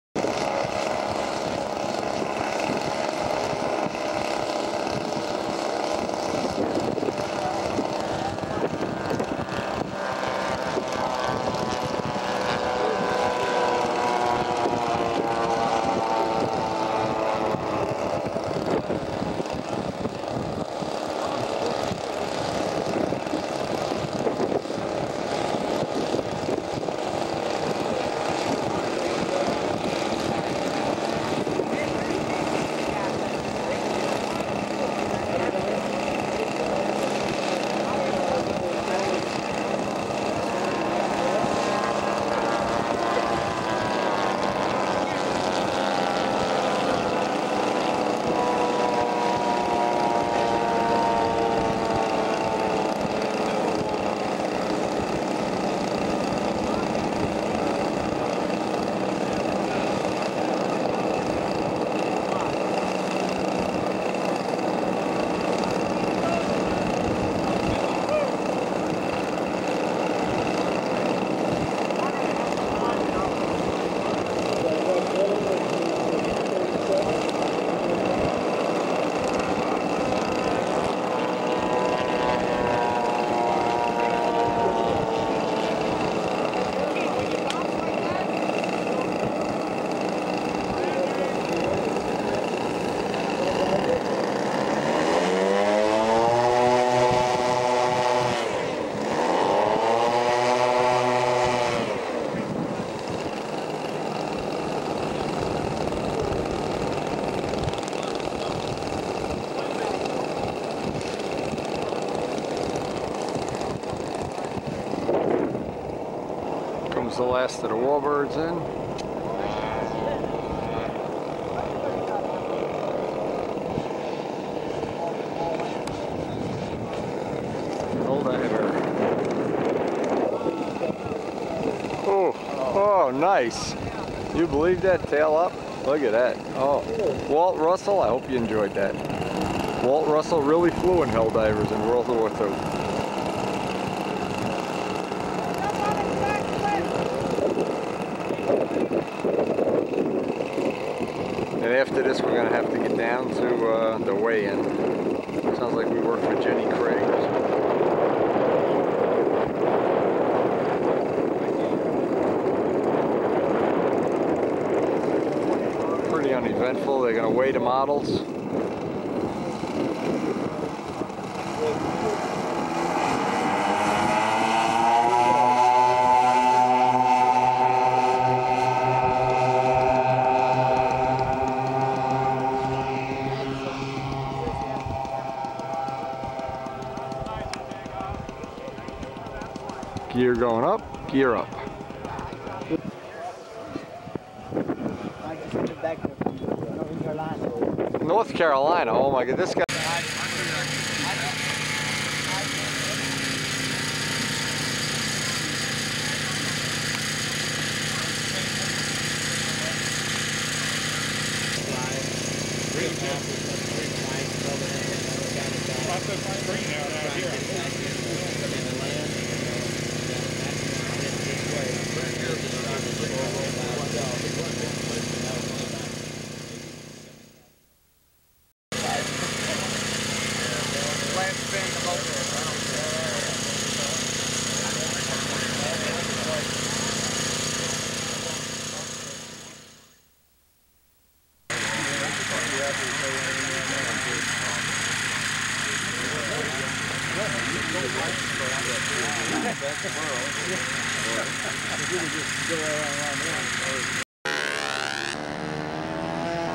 the last of the warbirds in. Oh, nice. You believe that? Tail up? Look at that. Oh, Walt Russell, I hope you enjoyed that. Walt Russell really flew in Helldivers in World War II. And after this, we're going to have to get down to the weigh-in. Sounds like we work for Jenny Craig. Pretty uneventful. They're going to weigh the models. Gear going up, gear up. North Carolina, oh my god, this guy.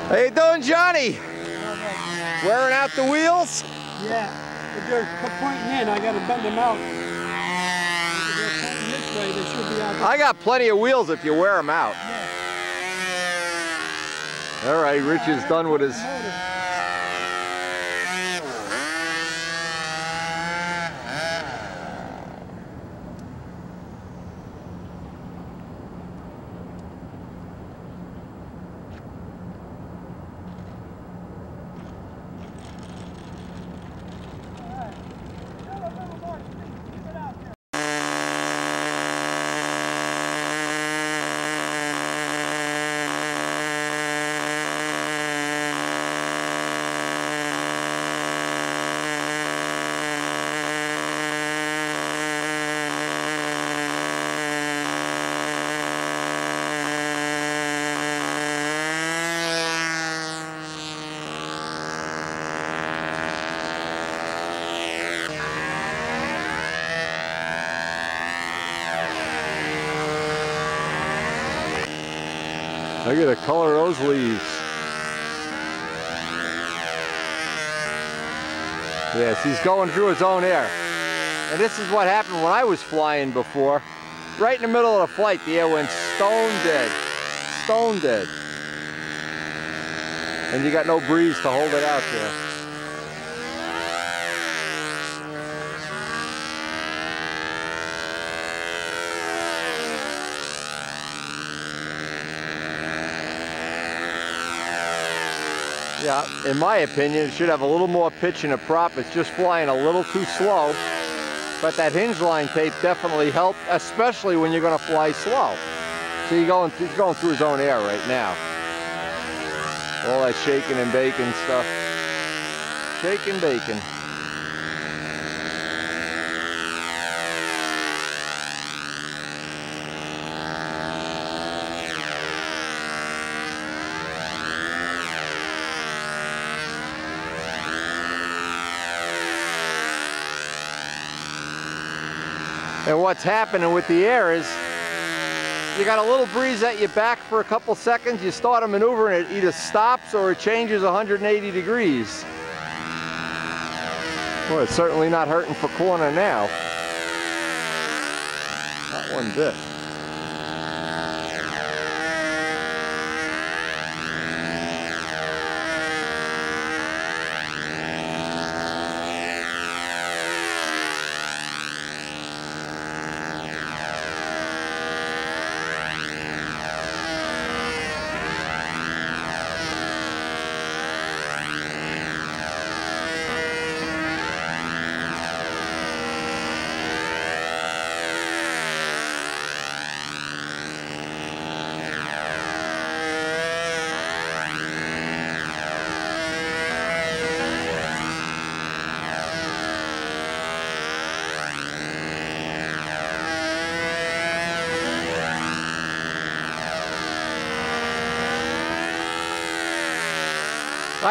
How you doing, Johnny? Wearing out the wheels? Yeah, if they're pointing in, I got to bend them out. If they're pointing this way, they should be out. I got plenty of wheels if you wear them out. Yeah. All right, Rich is done with his... Look at the color of those leaves. Yes, he's going through his own air. And this is what happened when I was flying before. Right in the middle of the flight, the air went stone dead. Stone dead. And you got no breeze to hold it out there. Yeah, in my opinion, it should have a little more pitch in the prop. It's just flying a little too slow. But that hinge line tape definitely helped, especially when you're going to fly slow. So he's going through his own air right now. All that shaking and baking stuff. Shaking, baking. And what's happening with the air is you got a little breeze at your back for a couple seconds, you start a maneuver and it either stops or it changes 180 degrees. Well, it's certainly not hurting for corner now. Not one bit.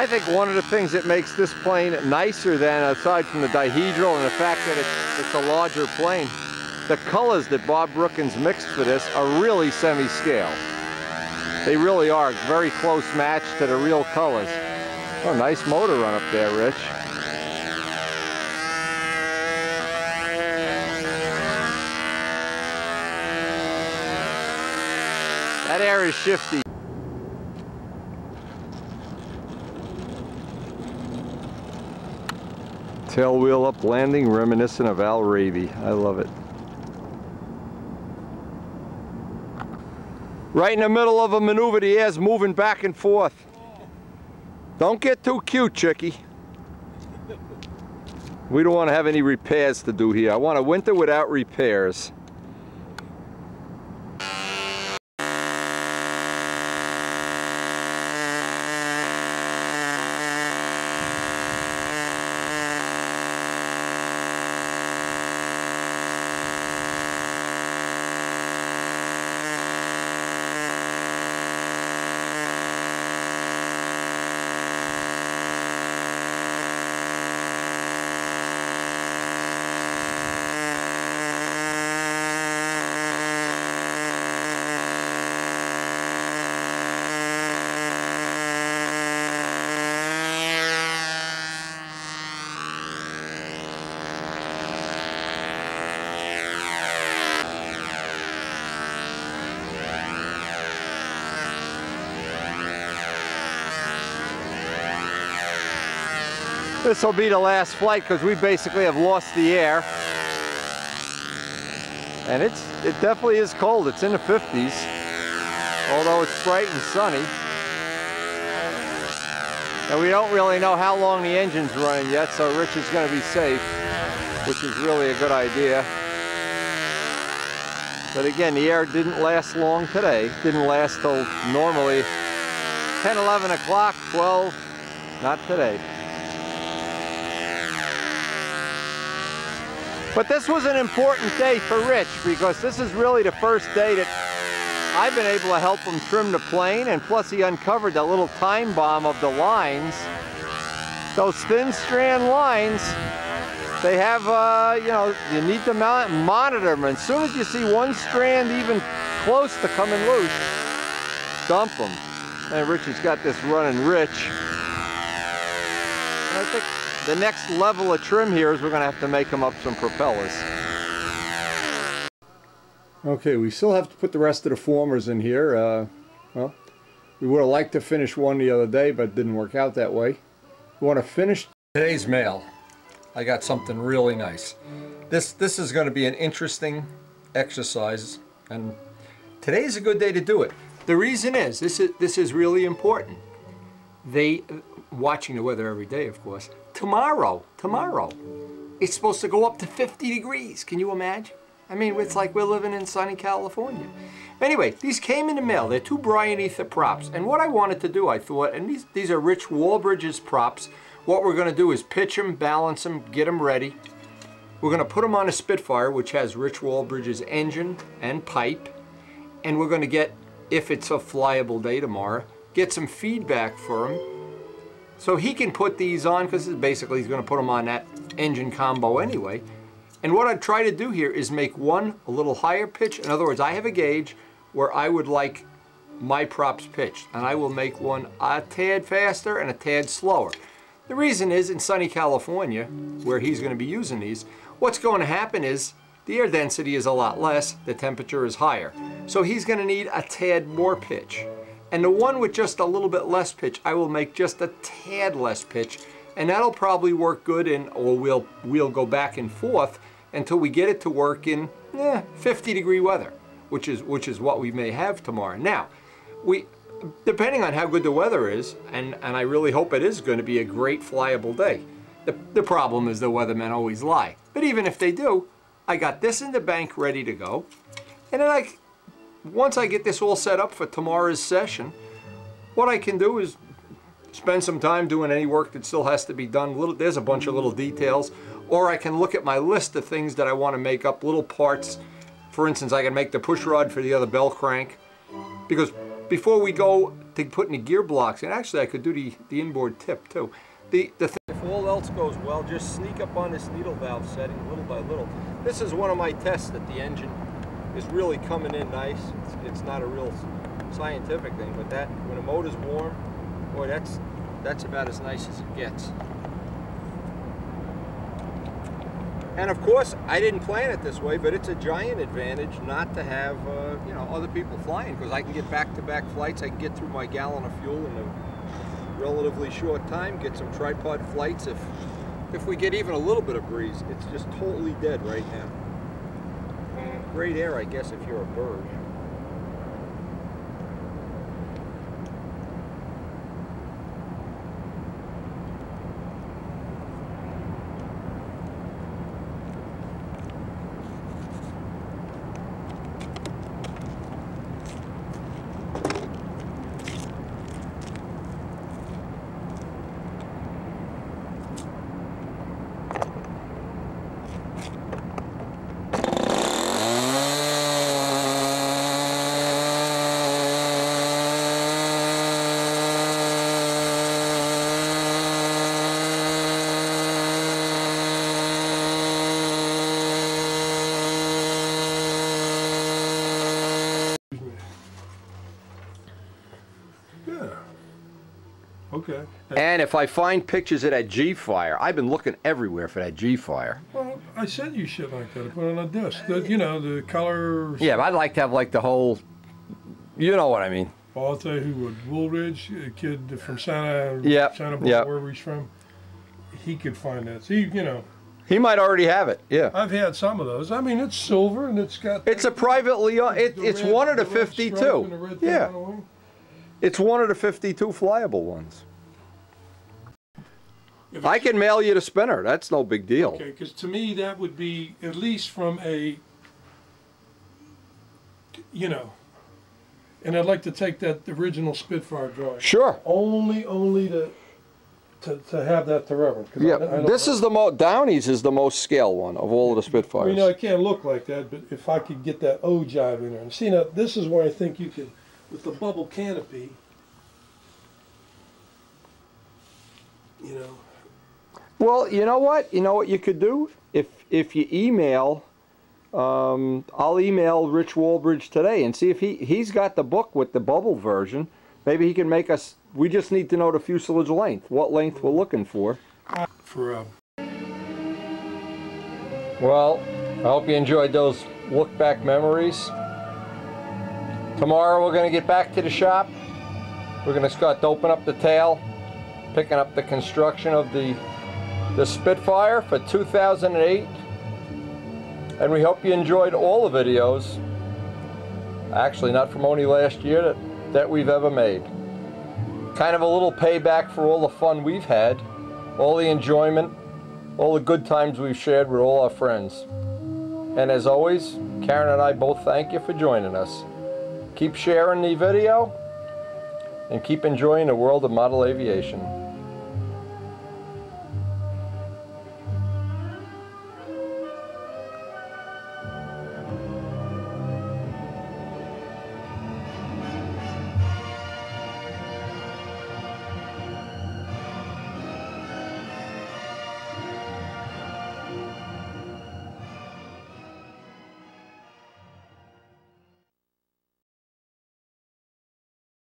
I think one of the things that makes this plane nicer than, aside from the dihedral and the fact that it's a larger plane, the colors that Bob Brookins mixed for this are really semi-scale. They really are very close match to the real colors. Oh, nice motor run up there, Rich. That air is shifty. Tail wheel up landing reminiscent of Al Raby. I love it. Right in the middle of a maneuver, the air's moving back and forth. Don't get too cute, Chickie. We don't want to have any repairs to do here. I want a winter without repairs. This will be the last flight because we basically have lost the air. And it definitely is cold. It's in the 50s, although it's bright and sunny. And we don't really know how long the engine's running yet, so Rich is going to be safe, which is really a good idea. But again, the air didn't last long today. Didn't last till normally 10, 11 o'clock, 12, not today. But this was an important day for Rich because this is really the first day that I've been able to help him trim the plane, and plus he uncovered that little time bomb of the lines. Those thin strand lines, they have, you know, you need to monitor them. And as soon as you see one strand even close to coming loose, dump them. And Rich has got this running rich. And I think the next level of trim here is we're going to have to make them up some propellers. Okay, we still have to put the rest of the formers in here. Well, we would have liked to finish one the other day, but it didn't work out that way. We want to finish today's mail. I got something really nice. This is going to be an interesting exercise, and today's a good day to do it. The reason is, this is really important. Watching the weather every day, of course. Tomorrow, it's supposed to go up to 50 degrees. Can you imagine? I mean, it's like we're living in sunny California. Anyway, these came in the mail. They're two Brian Ether props. And what I wanted to do, I thought, and these are Rich Walbridge's props. What we're going to do is pitch them, balance them, get them ready. We're going to put them on a Spitfire, which has Rich Walbridge's engine and pipe. And we're going to get, if it's a flyable day tomorrow, get some feedback for him. So he can put these on, because basically he's going to put them on that engine combo anyway. And what I'd try to do here is make one a little higher pitch. In other words, I have a gauge where I would like my props pitched. And I will make one a tad faster and a tad slower. The reason is, in sunny California, where he's going to be using these, what's going to happen is the air density is a lot less, the temperature is higher. So he's going to need a tad more pitch. And the one with just a little bit less pitch, I will make just a tad less pitch, and that'll probably work good in, or we'll go back and forth until we get it to work in 50-degree weather, which is what we may have tomorrow. Now, depending on how good the weather is, and I really hope it is going to be a great flyable day. The problem is the weathermen always lie. But even if they do, I got this in the bank ready to go, and then once I get this all set up for tomorrow's session, what I can do is spend some time doing any work that still has to be done. There's a bunch of little details. Or I can look at my list of things that I want to make up, little parts. For instance, I can make the push rod for the other bell crank. Because before we go to put in the gear blocks, and actually I could do the inboard tip too. If all else goes well, just sneak up on this needle valve setting little by little. This is one of my tests that the engine is really coming in nice. It's not a real scientific thing, but that when a motor's warm, boy, that's about as nice as it gets. And of course, I didn't plan it this way, but it's a giant advantage not to have you know, other people flying, because I can get back-to-back flights. I can get through my gallon of fuel in a relatively short time, get some tripod flights. If we get even a little bit of breeze, it's just totally dead right now. Great air, I guess, if you're a bird. Okay. And if I find pictures of that G-Fire, I've been looking everywhere for that G-Fire. Well, I sent you shit like that. I put it on a disc. You know, the color. Yeah, but I'd like to have like the whole, you know what I mean. Well, I'll tell you who would. Woolridge, a kid from Santa Barbara, wherever he's from, he could find that. See, you know. He might already have it, yeah. I've had some of those. I mean, it's silver and it's got. It's a privately owned. It's one of the 52. Yeah. It's one of the 52 flyable ones. I can mail you the spinner. That's no big deal. Okay, because to me that would be at least from a, you know, and I'd like to take that original Spitfire drawing. Sure. Only to have that to reference. Yeah, this is the most, Downey's is the most scale one of all of the Spitfires. You know, it can't look like that, but if I could get that O-jive in there. And see, now, this is where I think you could, with the bubble canopy, you know. Well, you know what? You know what you could do? If you email, I'll email Rich Walbridge today and see if he's got the book with the bubble version. Maybe he can make us, we just need to know the fuselage length, what length we're looking for. Well, I hope you enjoyed those look-back memories. Tomorrow we're going to get back to the shop. We're going to start to open up the tail, picking up the construction of the Spitfire for 2008. And we hope you enjoyed all the videos, actually not from only last year, that we've ever made. Kind of a little payback for all the fun we've had, all the enjoyment, all the good times we've shared with all our friends. And as always, Karen and I both thank you for joining us. Keep sharing the video and keep enjoying the world of model aviation.